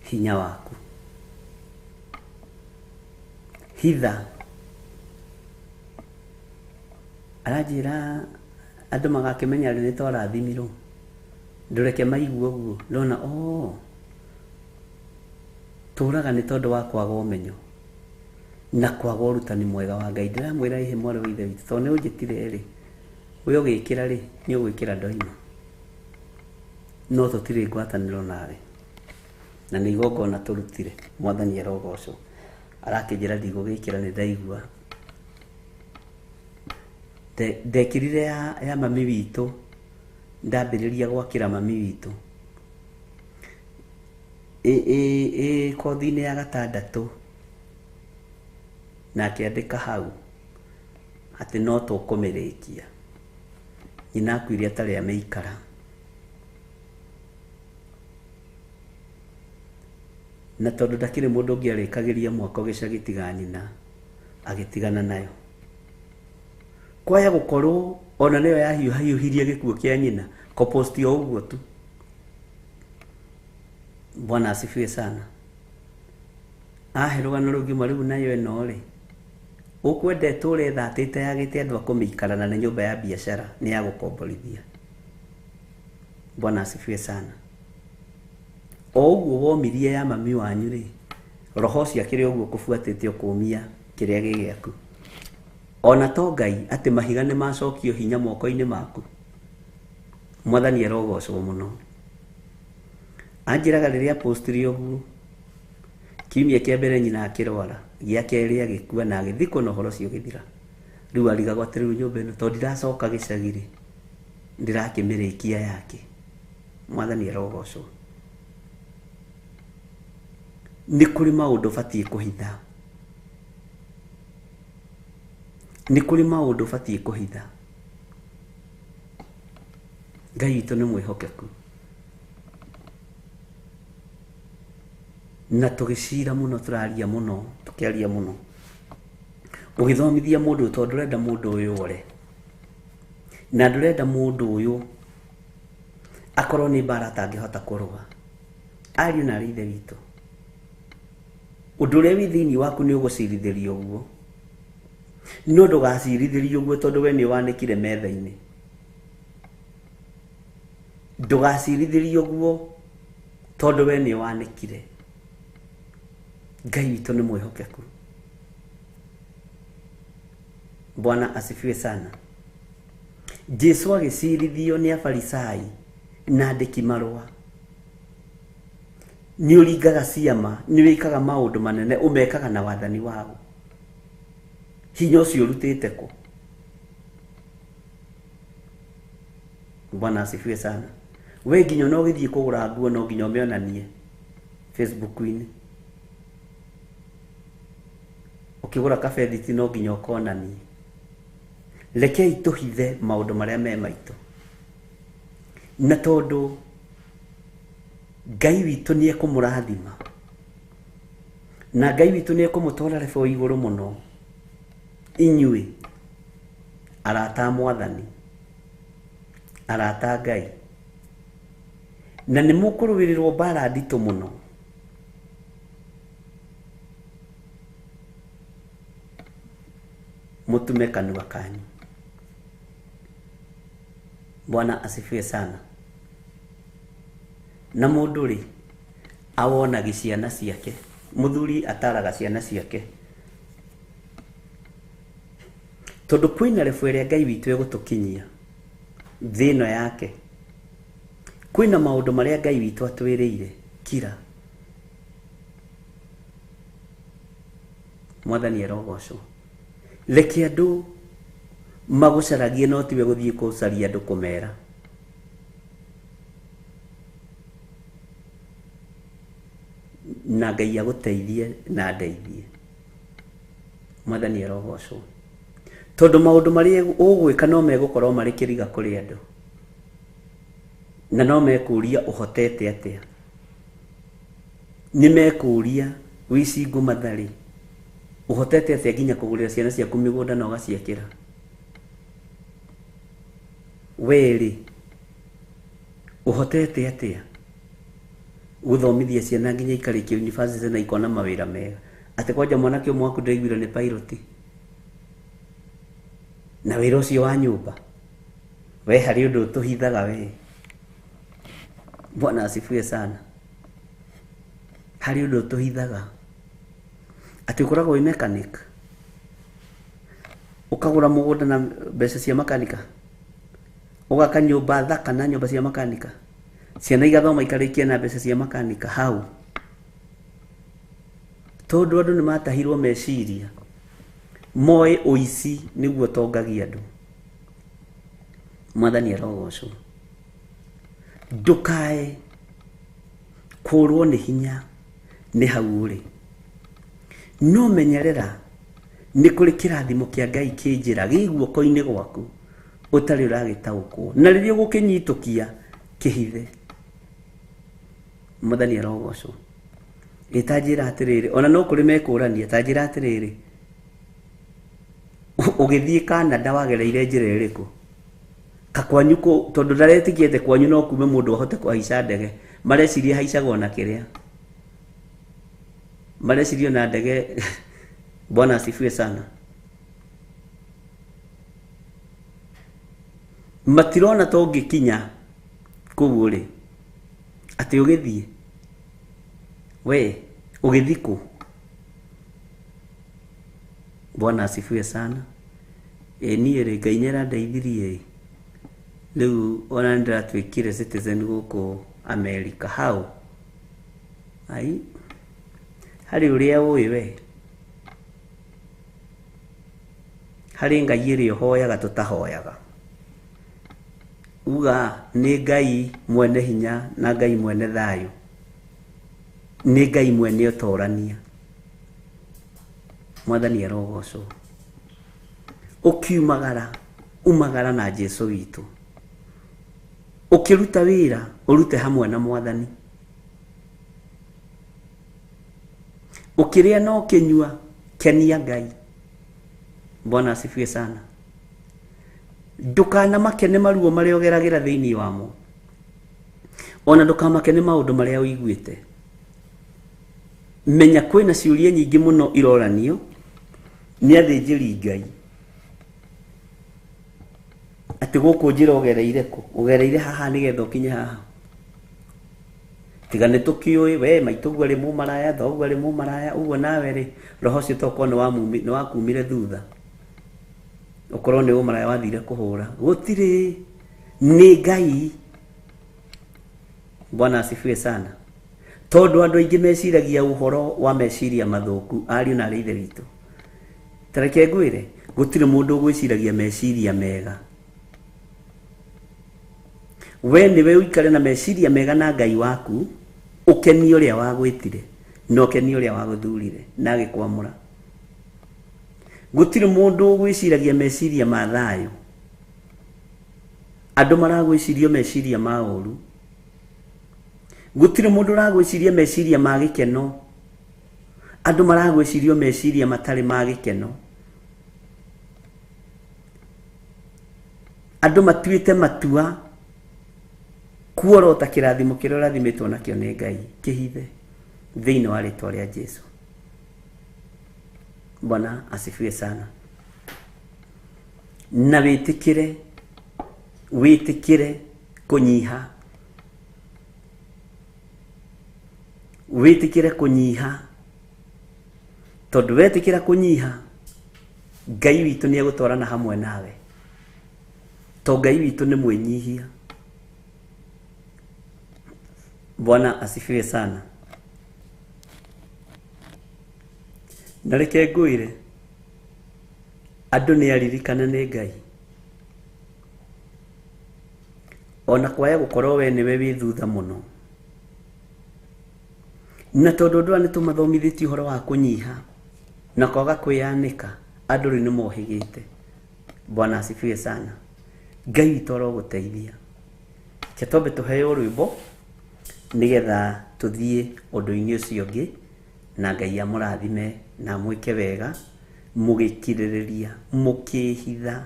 hinya waku, hitha arajira andu magakimenya ri nitwarathimirwo ndureke maigua uguo ndona turaga ni tondu wa kwaga umenyo na kwaga urutani mwega wa Ngai. Ndiramwira ihe mwari wa ithe witu to ni unjitire ri uyo gikira ri ni ugwikira ndoima no tutire ngwataniro nawe na ni igongona turutire. Mwathani arogocwo. Arakijira ndigugikira ni ndaigua ndekirire ya mami witu ndambiriria gwakira mami witu kothi-ini ya gatandatu na akiandika hau ati no tukumirikia nyina akuire atari ameikara na tondu ndakire mundu ungi arikagiria mwako gicagi tiga nyina agitigana nayo kwaya gukorwo ona niyo yahiuhirie gikuo kia nyina compost yo uguo tu. Bwana asifiwe sana. Rugano rugima riu nayo eno ri ukwendete uri thatite yagite andu akumiikarana na nyumba ya biashara ni ya gukomborithia. Bwana asifiwe sana. Uguo womirie ya mami wanyu ri roho cia kire uguo kufuatite ukumia kiria gigiaku ona to Ngai ati mahiga ni macokio hinya moko-ini maku. Mwathani arogocwo muno. Anjiraga riria postri uguo kiumia kia mbere nyina akirwara gia keri agikua na agithikwo na horo cio githira. Riu arigagwo ati riu nyumba ino to ndiracoka gicagi ri ndirakimirikia yake. Mwathani arogocwo. Ni kuri maundu batie kuhitha. Ni kuri maundu batie kuhitha. Ngai witu ni mwihokeku na tugicira muno turaria muno tukiaria muno ugithomithia mundu tondu ndurenda mundu uyu ore na ndurenda mundu uyu akorwo ni bara tangihota kurua. Ariu na rithe witu undu uria wi thiini waku ni ugucirithiria uguo no ndugacirithiria uguo tondu we ni wanikire metha-ini. Ndugacirithiria uguo tondu we ni wanikire. Ngai witu ni mwihokeku. Bwana asifiwe sana. Jesu agicirithio ni afarisai na andiki marua. Ni uringaga ciama, ni wikaga maundu manene umekaga na wathani wao. Hinya ucio urutite ku? Bwana asifiwe sana. We nginya no githie kugura nguo no nginya umeonanie Facebook-ini. Ukigura kabethiti no nginya ukonanie. Rekei tuhithe maundu maria me maitu. Na tondu Ngai witu ni ekumurathima na Ngai witu ni ekumutwara lebo iguru muno inyui arata Mwathani arata Ngai na ni mukuruwirirwo bara nditu muno. Mutume kanua kanyu. Bwana asifiwe sana. Na mundu ri awona giciana ciake muthuri ataraga ciana ciake tondu kwina lebo iria Ngai witu egutukinyia thino yake. Kwina maundu maria Ngai witu atwiriire kira. Mwathani arogocwo. Reke andu magucaragie no tiwe guthie kucaria andu kumera. Na Ngai aguteithie na ndeithie. Mwathani arogocwo. Tondu maundu maria ugwika no megukorwo mari kiriga kuri andu na no mekuria uhotete atia. Ni mekuria wicingu mathari uhotete atia nginya kugurira ciana ciaku migunda na ugaciekira. Weri uhotete atia guthomithia ciana nginya ikarikia university na ikona mawira mega. ati kwaja mwanake umwe waku ndaiguire ni pilot na wira ucio wa nyumba we hari undu tuhithaga we. Bwana asifiwe sana. Hari undu tuhithaga ati ukoragwo wi mechanic ukagura mugunda na mbeca cia makanika ugaka nyumba thaka na nyumba cia makanika ciana igathoma ikarikia na mbeca cia makanika hau tondu andu ni matahirwo meciria moe uici niguo tongagia andu. Mwathani arogocwo. Ndukae kurwo ni hinya ni hau uri no menyerera ni kuri kirathimo kia Ngai kinjira giguo koine gwaku utari uragitaukwo na riria gukinyitukia kihithe. Mwathani arogocwo. Itajira atiriri ona no kuri mekurania tajira atiriri ugithie Canada wagereire njira iriku kakwanyu ko tondu ndaretikiete kwanyu no kume mundu ahote kuhaica ndege mareciria haicagwo na kiria marecirio na ndege. Bwana asifiwe sana. Matirona tongikinya kugu ri ati ugithie we ugithiku. Bwana asifiwe sana. Ni ri Ngai nyera ndeithirie riu ona ndiratwikire citizen guku America hau ai hari uria uyi we hari Ngai iri hoyaga tutahoyaga uga ni Ngai mwene hinya na Ngai mwene thayu ni Ngai mwene utorania. Mwathani arogocwo. Umagara na Jesu witu ukiruta wira urute hamwe na Mwathani ukiria no kinyua kenia Ngai. Bwana asifiwe sana. Ndukana makene maruo mari ogeragira thiini wamo ona ndukamakene maundu maria uiguite. Menya kwina ciuria nyingi muno iroranio ni athinjiri Ngai ati guku njira ogereire ku ogereire haha nigetha ukinye haha tiga nitukiui we maitugu ari mu maraya thogu ari mu maraya uguo nawe ri roho cio toko ni wakumire thutha ukorwo ni umaraya wathire kuhura gutire ni Ngai. Bwana asifiwe sana. Tondu andu aingi meciragia uhoro wa meciria mathuku ariu na ari ithe witu tareke ngwire gutire mundu gwiciragia meciria mega. We niwe uikare na meciria mega na Ngai waku ukeni uria wagwitire no ukeni uria waguthurire na agikwamura. Gutire mundu gwiciragia meciria ma thayu andu maragwicirio meciria ma uru. Gutire mundu ragwiciria meciria ma gikeno andu maragwicirio meciria matari ma gikeno. Andu matuite matua kuorota kirathimo kiria rathimitwo nakio ni Ngai kihithe thiini wa ritwa ria Jesu. Bwana asifiwe sana. Na witikire kunyiha tondu wetikira kunyiha Ngai witu ni agutwarana hamwe nawe to Ngai witu ni mwinyihia. Bwana asifiwe sana. Nareke ngwire andu ni aririkana ni Ngai ona kwaya gukorwo we niwe wi thutha muno na tondu ndwa ni tumathomithitio horo wa kunyiha na kwaga kwianika andu ri ni mohigite. Bwana asifiwe sana. Ngai witoro guteithia ketombe tuheo rwimbo nigetha tuthie undu-ini ucio ngi na Ngai amurathime na mwike wega mugikiririria mukihitha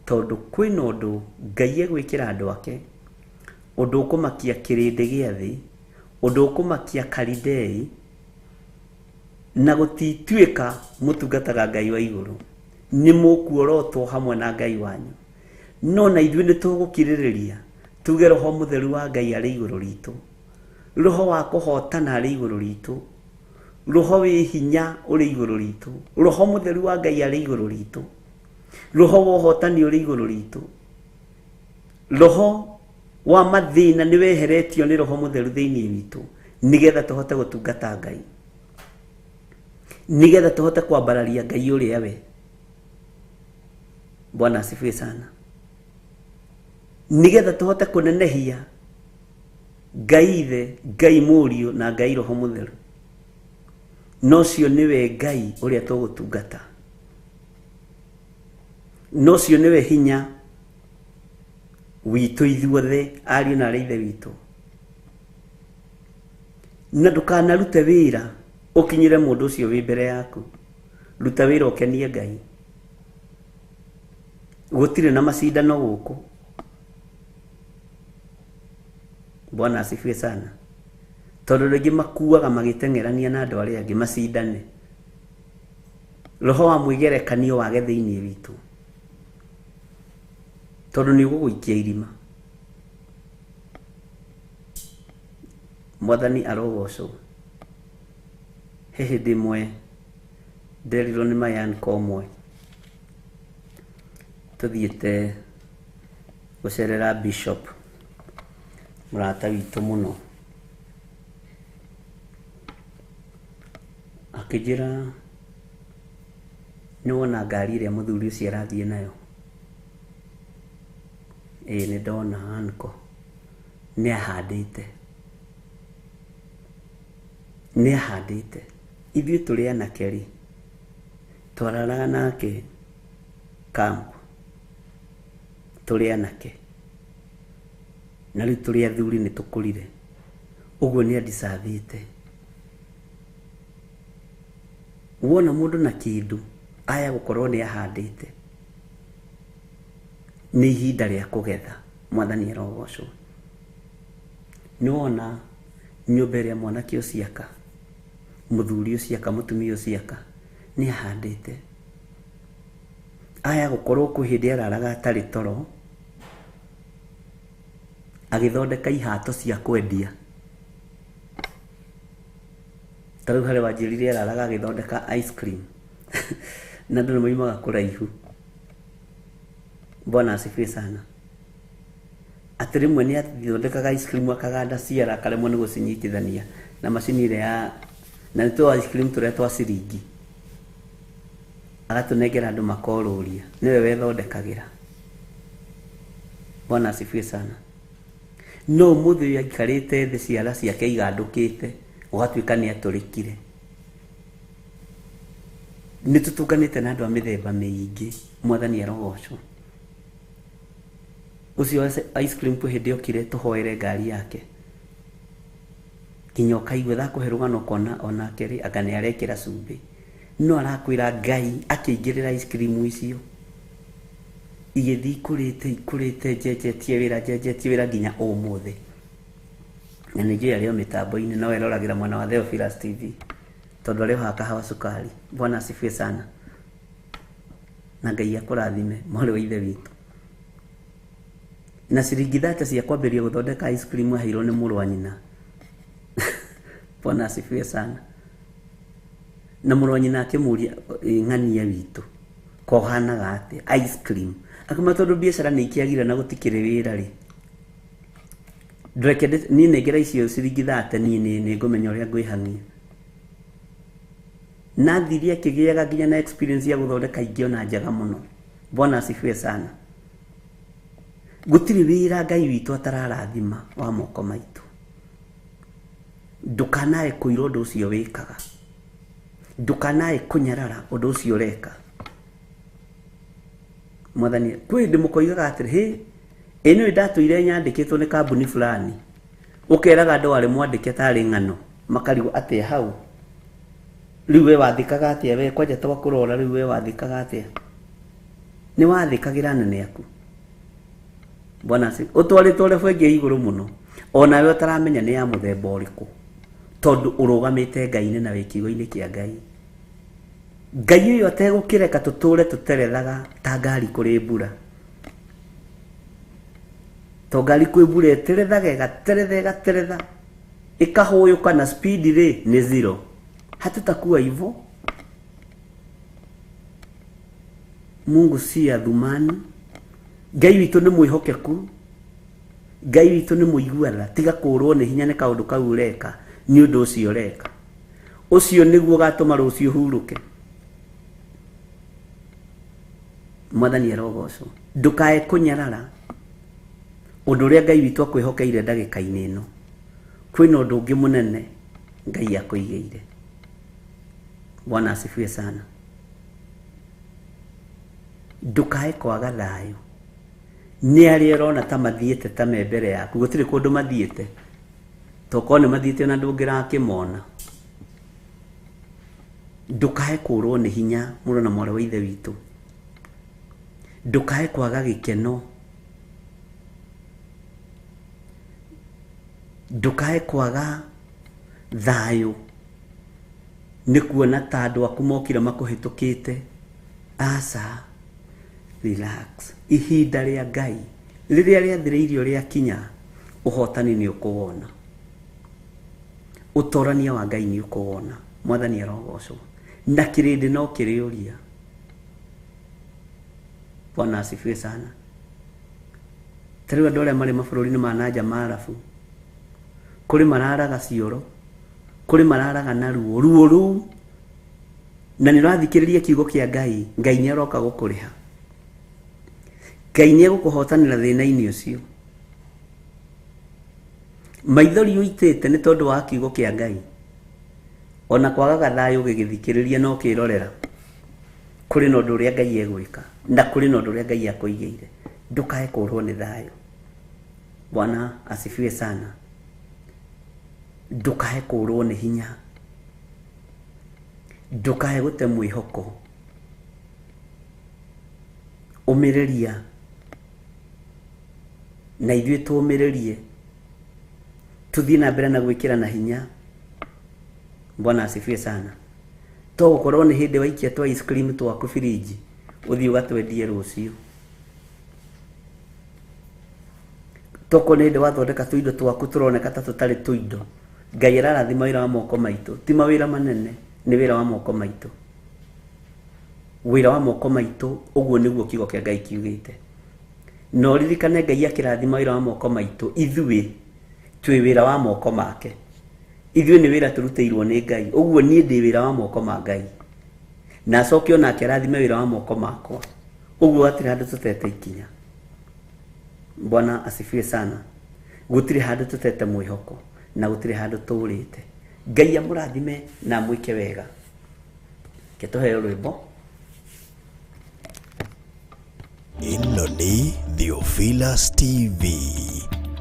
tondu kwina undu Ngai egwikira andu ake undu ukumakia kirindi gia thi undu ukumakia Kalidei na gutituika mutungataga Ngai wa iguru ni mukuorotwo hamwe na Ngai wanyu no na ithuĩ nĩ tũgũkirĩrĩria tuge Roho Mũtheru wa Ngai arĩ igũrũ ritũ, Roho wa kũhotana arĩ igũrũ ritũ, Roho wĩ hinya ũrĩ igũrũ ritũ, Roho Mũtheru wa Ngai arĩ igũrũ ritũ, Roho wa ũhotani ũrĩ igũrũ ritũ, Roho wa mathĩna nĩ weheretio nĩ Roho Mũtheru thĩinĩ witũ nigetha tũhote gũtungata Ngai, nigetha tũhote kwambararia Ngai ũrĩa we. Bwana asifiwe sana. Nigetha tũhote kũnenehia Ngai Ithe, Ngai Mũriũ na Ngai Roho Mũtheru. Nocio niwe Ngai ũrĩa tũgũtungata, nocio niwe hinya witũ ithuothe ariũ na arĩ ithe witũ. Na ndũkanarute wĩra ũkinyĩre mũndũ ũcio wĩ mbere yaku, ruta wĩra ũkenie Ngai. Gũtirĩ na macindano gũkũ. Bwana asifiwe sana. Tondũ rĩngĩ makuaga magĩteng'erania na andũ arĩa angĩ macindane. Roho wa mwĩgerekanio wage thĩinĩ witũ, tondũ nĩ ũgũgũikia irima. Mwathani arogocwo. He hĩndĩ ĩmwe nderirwo nĩ mayanko ũmwe tũthiĩte gũcerera Bishop mũrata witũ mũno, akĩnjĩra nĩ wona ngari ĩrĩa mũthuri ũcio arathiĩ nayo? Nĩ ndona anko, nĩ ahandĩte. Ithuĩ tũrĩ anake rĩ, twararaga nake camp, tũrĩ anake, na rĩu tũrĩ athuri nĩ tũkũrire, ũguo nĩ andicabĩte. Wona mũndũ na kĩndũ aya gũkorwo nĩ ahandĩte, nĩ ihinda rĩa kũgetha. Mwathani arogocwo. Nĩ wona nyũmba ĩrĩa mwanake ũcio aka, mũthuri ũcio aka, mũtumia ũcio aka, nĩ ahandĩte. Aya gũkorwo kwĩ hĩndĩ araraga atarĩ toro, agĩthondeka ihato cia kwendia. Tarĩu harĩ wanjĩrire araraga agĩthondeka ice cream na andũ nĩ moimaga kũraihu. Bwana asifiwe sana. Atĩ rĩmwe nĩ athondekaga ice cream akaganda ciara akaremwo nĩ gũcinyitithania na macini ĩrĩa ya, na nĩ twa ice cream tũrĩa twa ciringi, agatũnengera andũ makorũria, nĩwe wethondekagĩra. Bwana asifiwe sana. No mũthĩ ũyũ aikarĩte thĩ, ciara ciake igandũkĩte, ũgatuĩka nĩ atũrĩkire. Nĩ tũtũnganĩte na andũ a mĩthemba mĩingĩ. Mwathani arogocwo. Ũcio ice cream kwĩ hĩndĩ okire tũhoere ngari yake, nginya ũkaigua thakũhe rũgano kona onake rĩ anga nĩ arekĩra cumbĩ, no arakwĩra Ngai akĩingĩrĩra ice cream icio igĩthiĩ ikũrĩte njenjetie wĩra nginya ũmũthĩ. Na nĩ njũĩ arĩo mĩtambo-inĩ no eroragĩra mwena wa Theophilus TV, tondũ arĩ haka hawa sukari. Bwana asifiwe sana. Na Ngai akũrathime mwarĩ wa ithe witũ. Na ciringi 30 cia kwambĩrĩria gũthondeka ice cream aheirwo nĩ mũrũ wa nyina. Bwana asifiwe sana. Na mũrũ wa nyina akĩmũria ng'ania witũ kohanaga atĩa ice cream, akĩmwĩra tondũ biacara nĩ ikĩagire na gũtikĩrĩ wĩra rĩ, ndreke niĩ nengera icio ciringi 30 niĩ nĩ ngũmenya ũrĩa ngwĩhania. Na thiri akĩgĩaga nginya na experience ya gũthondeka ingĩ ona njega mũno. Bwana asifiwe sana. Gũtirĩ wĩra Ngai witũ atararathima wa moko maitũ. Ndũkanae kũira ũndũ ũcio wĩkaga, ndũkanae kũnyarara ũndũ ũcio ũreka. Mwathani kwĩ hĩndĩ mũkoigaga atĩrĩ, ĩno ndatũire nyandĩkĩtwo nĩ kambuni fulani, ũkeraga andũ arĩ mwandĩke tarĩ ng'ano, makarigwo atĩa hau. Rĩu we wathikaga atĩa? We kwanja twakũrora, rĩu we wathikaga atĩa? Nĩ wathikagĩra nene aku. Bwana si ũtwarĩtwo level ĩngĩ igũrũ mũno, ona we ũtaramenya nĩ ya mũthemba ũrĩkũ. tondu urugamite Ngai na wikigo-ini kia Ngai. Ngai uyu ategukireka tuture tuterethaga ta ngari kuri mbura. To ngari kwi mbura eterethaga igateretha ikahuyuka na speed ri ni 0. Hatutakuwa hivyo. Mungu si athumani. Ngai witu ni mwihokeku. Ngai witu ni muiguana, tiga kurwo ni hinya ni kaundu kau ureka ni undu ucio ureka. Ucio niguo gatuma rucio huruke. Mwathani arogocwo. Ndukae kunyarara. Undu uria Ngai witu akwihokeire ndagika-ini ino. Kwina undu ungi munene Ngai akuigeire. Bwana asifiwe sana. Ndukae kwaga thayo. Ni ari rona ta mathiete ta membere yaku gutire kundu mathiete toko ni mathiete na ndungira kimona. Ndukae kurwo ni hinya muro na mwara wa ithe witu. Ndukae kwaga gikeno. Ndukae kwaga thayo ni kuona ta andu aku mokira makuhitukite. Asa, relax. Ihinda ria Ngai riria riathiriirio ria kinya, uhotani ni ukuwona. Utorania wa Ngai ni ukuwona. Mwathani arogocwo. Na kirindi no kiriuria. Bwana asifiwe sana. Tariwa dole mari mabũrũri-inĩ ma nanja marabu. Kuri mararaga cioro, kuri mararaga na ruo ruu. Na nirathikiriria kiugo kia Ngai, Ngai ni aroka gukuriha. Ngai ni gukuhotanira thina-ini ucio. Maithori uitite ni tondu wa kiugo kia Ngai. Ona kwagaga thayo gigithikiriria no kirorera. Kuri no ndu ria Ngai egwika, na kuri no ndu ria Ngai akuigeire. Ndukae kurwo ni thayo. Bwana asifiwe sana. Ndukae kurwo ni hinya. Ndukae gute mwihoko. Umiriria. Na ithuĩ tũmĩrĩrie. Tuthie na mbere na gwĩkĩra na hinya. Bwana asifiwe sana. To gukorwo ni hindi waikia twa ice cream twaku fridge, uthie ugatwendie rucio. Toko ni hindi wathondeka tuindo twaku turoneka ta tutari tuindo. Ngai ararathima wĩra wa moko maitu, ti mawĩra manene, ni wĩra wa moko maitu. Wĩra wa moko maitu, uguo niguo kiugo kia Ngai kiugite. No ririkane Ngai akirathima wĩra wa moko maitu, ithuĩ twi wĩra wa moko make. Ithuĩ ni wĩra turutĩirwo ni Ngai. Uguo nie ndi wĩra wa moko ma Ngai. Na acoke ona akirathime wĩra wa moko makwa. Uguo atiri handu tutete ikinya. Bwana asifiwe sana. Gutiri handu tutete mwihoko na gutiri handu tuurite. Ngai amurathime na mwike wega. Kituheo rwimbo. Ino ni Theophilus TV,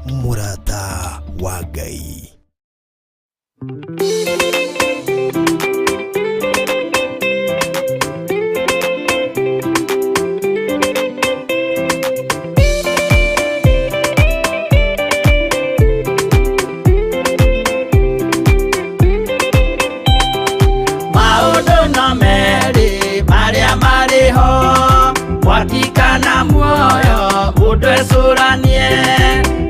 murata wa Ngai. Wakikana muoyo udwesuranie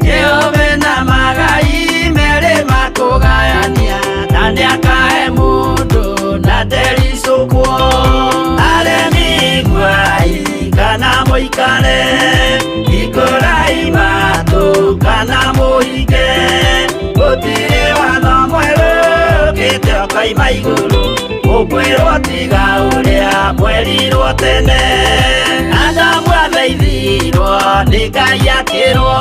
Jehove na magai mere makugayania Nande akae mundu na derisukwo Aremiguai kana muikare Ikorai matu kana muige Gutire watho mweru kite okaima iguru Ukwirwo tiga uria mwerirwo tene Adamu athaithirwo ni Ngai akirwo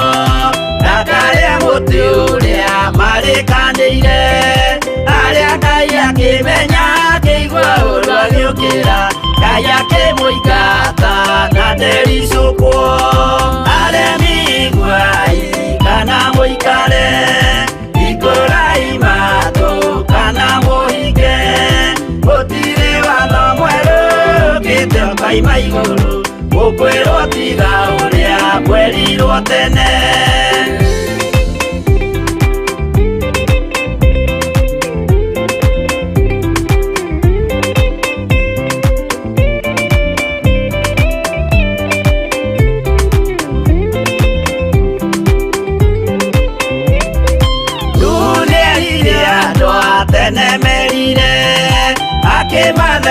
Ndakaria muti uria marikanĩire Aria Ngai akimenya akĩigua ũndũ agĩũkĩra Ngai akĩmũingata na ndericũkwo Aremiguai kana mũikare Ikũrai matũ kana mũhinge Gũtirĩ watho mwerũ ũkĩte ũkaima igũrũ Ukwirwo tiga uria mwerirwo tene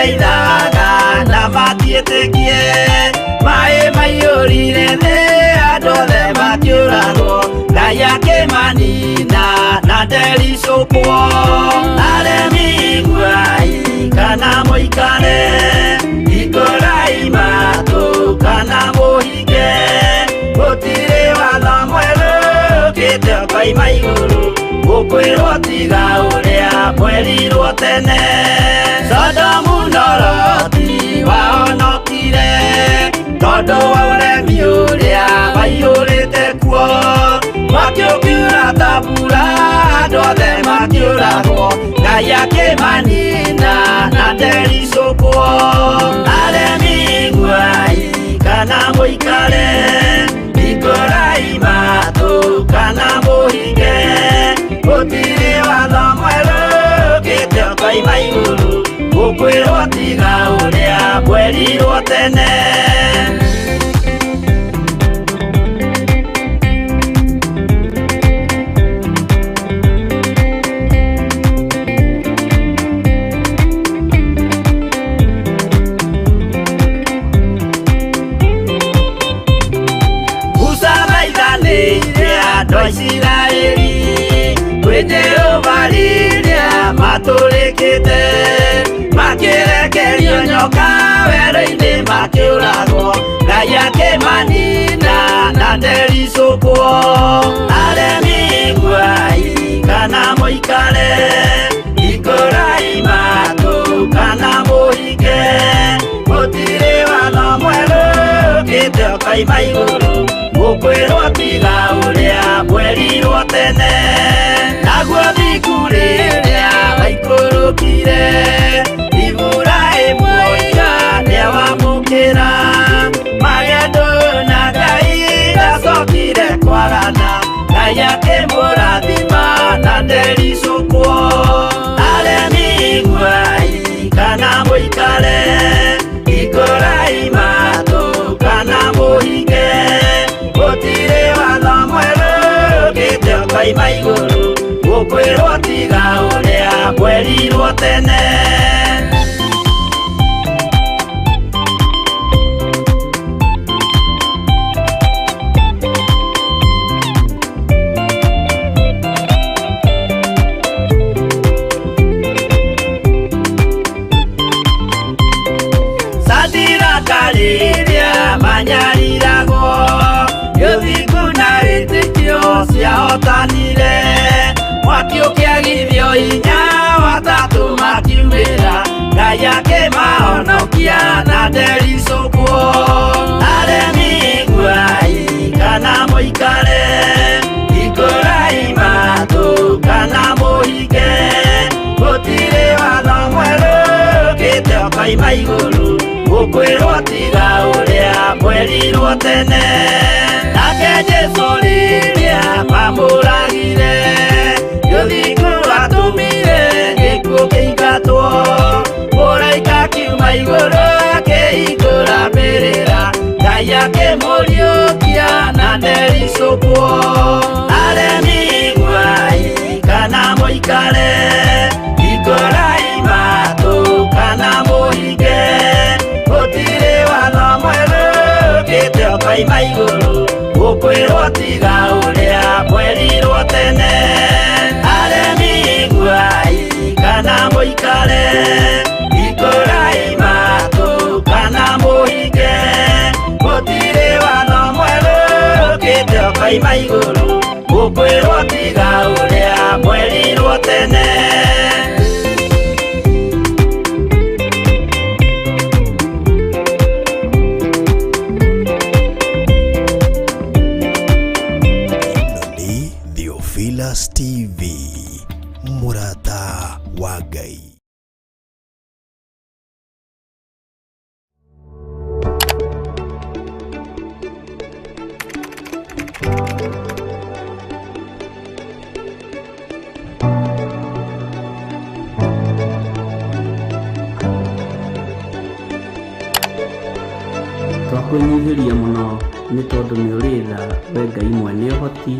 mathaithaga na matiĩtĩkie maĩ maiyũrire thĩ andũ othe makĩũragwo Ngai akĩmanina na ndericũkwo aremi iguai kana mũikare hingũrai matũ kana mũhinge gũtirĩ watho mwerũ ũkĩte ũkoima igũrũ gũkwĩrwo tiga ũrĩa mwerirwo tene Sodomu na Loti wahonokire tondũ wa ũremi ũrĩa waiyũrĩte kuo mwaki ũkiura ta mbura andũ othe makĩũragwo Ngai akĩmanina na ndericũkwo aremi iguai kana mũikare hingũrai matũ kana mũhinge gũtirĩ watho mwerũ ũkĩte ũkoima igũrũ gũkwĩrwo tiga ũrĩa mwerirwo tene Isiraeli kwĩnĩ ũbarĩrĩa matũrĩkĩte makĩrekerio nyoka werũ-inĩ makĩũragwo Ngai akĩmanina na ndericũkwo aremi iguai kana mũikare hingũrai matũ kana mũhinge gũtirĩ watho mwerũ ũkĩte ũkoima igũrũ gũkwĩrwo tiga ũrĩa mwerirwo tene naguo thiku rĩrĩa waikũrũkire Iburahĩmu oiga nĩawamũkĩra magendo na Ngai ndacokire kwarana Ngai akĩmũrathima na ndericũkwo aremi iguai kana mũikare hingũrai matũ kana mũhinge gũtirĩ watho mwerũ ũkĩte ũkoima igũrũ gũkwĩrwo tiga ũrĩa mwerirwo tene Sadiraka rĩrĩa manyariragwo gĩthiku na wĩtĩkio ciahotanire mwaki ũkĩagithio hinya watatũ makiumĩra Ngai akĩmahonokia na ndericũkwo aremi iguai kana mũikare hingũrai matũ kana mũhinge gũtirĩ watho mwerũ ũkĩte ũkoima igũrũ gũkwĩrwo tiga ũrĩa mwerirwo tene nake Jesũ rĩrĩa mamũragire gĩthiku atũmire gĩkuũ kĩingatwo mũraika akiuma igũrũ akĩhingũra mbĩrĩra Ngai akĩmũriũkia na ndericũkwo aremi iguai kana mũikare hingũrai matũ kana mũhinge gũtirĩ watho mwerũ ũkĩte ũkoima igũrũ gũkwĩrwo tiga ũrĩa mwerirwo tene aremi iguai kana mũikare hingũrai matũ kana mũhinge gũtirĩ watho mwerũ ũkĩte ũkoima igũrũ gũkwĩrwo tiga ũrĩa mwerirwo tene Theophilas TV, mũrata wa Ngai. Twakwĩnyihĩria mũno nĩ tondũ nĩ ũrĩ tha we Ngai mwene ũhoti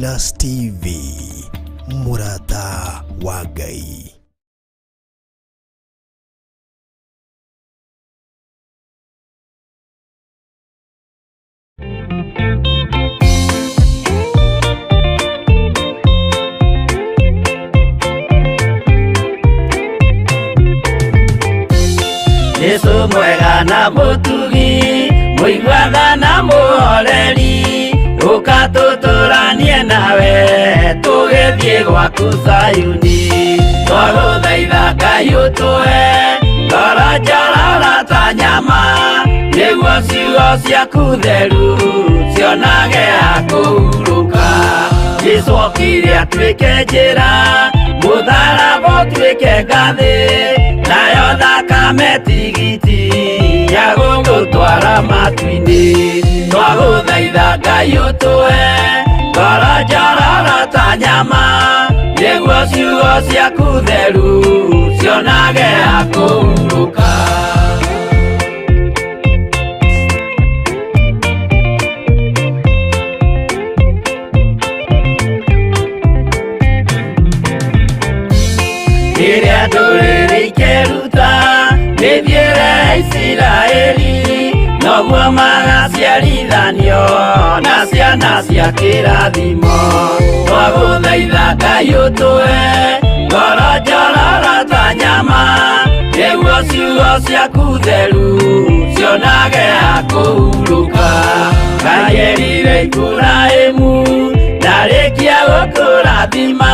Velas TV, Murata wa Ngai. Yesu mwega na mutugi, muigwatha na muhoreri, ukatuturanie nawe tugithie gwaku Sayuni. Twaguthaitha Ngai utue ngoro njororo ta nyama, niguo ciugo ciaku theru cionage akuhuruka. Jesũ okire atuĩke njĩra, mũtharaba ũtuĩke ngathĩ, nayo thakame tigiti ya gũgũtwara matu-inĩ. Twagũthaitha Ngai ũtũhe ngoro njororo ta nyama, nĩguo ciugo ciaku theru cionage akũhuruka. Rĩrĩa ndũrĩrĩ ikeruta mĩthiĩre ya Isiraeli, noguo magaciarithanio na ciana cia kĩrathimo. Twagũthaitha Ngai ũtũhe ngoro njororo ta nyama, nĩguo ciugo ciaku theru cionage akũhuruka. Ngai erire Iburahĩmu ndarĩkia gũkũrathima,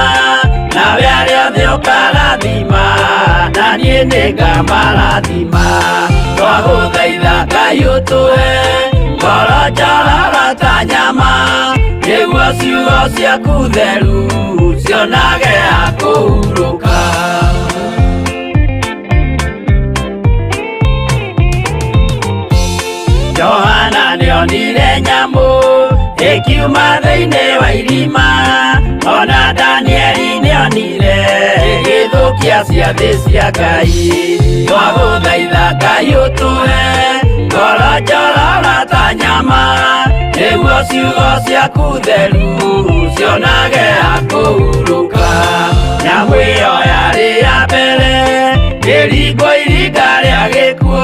nawe arĩa othe ũkarathima na niĩ nĩngamarathima. Twagũthaitha Ngai ũtũhe ngoro njororo ta nyama, nĩguo ciugo ciaku theru cionage akũhuruka. Johana nĩonire nyamũ ĩkiuma thĩinĩ wa irima, ona Danieli nĩonire ĩgĩthũkia ciathĩ cia Ngai. Twagũthaitha Ngai ũtũhe ngoro njororo ta nyama, nĩguo ciugo ciaku theru cionage akũhuruka. Nyamũ ĩyo yarĩ ya mbere ĩringwo iringa rĩa gĩkuũ,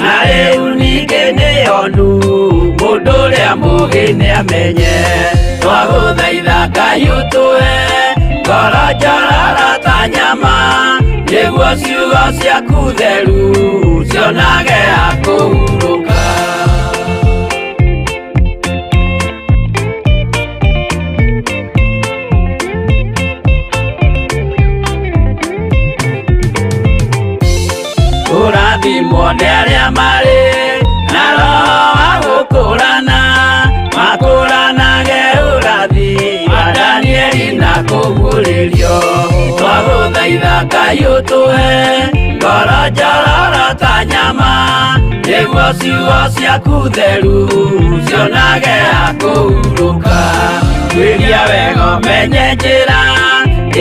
na rĩu ningĩ nĩyonu mũndũ ũrĩa mũũgĩ nĩamenye. Twagũthaitha Ngai ũtũhe ngoro njororo ta nyama, nĩguo ciugo ciaku theru cionage akũhuruka. Ũrathimwo nĩ arĩa marĩ na roho wa gũkũrana, makũranage ũrathi wa Danieli na kũguũrĩrio. Twagũthaitha Ngai ũtũhe ngoro njororo ta nyama, nĩguo ciugo ciaku theru cionage akũhuruka. Twĩria wega ũmenye njĩra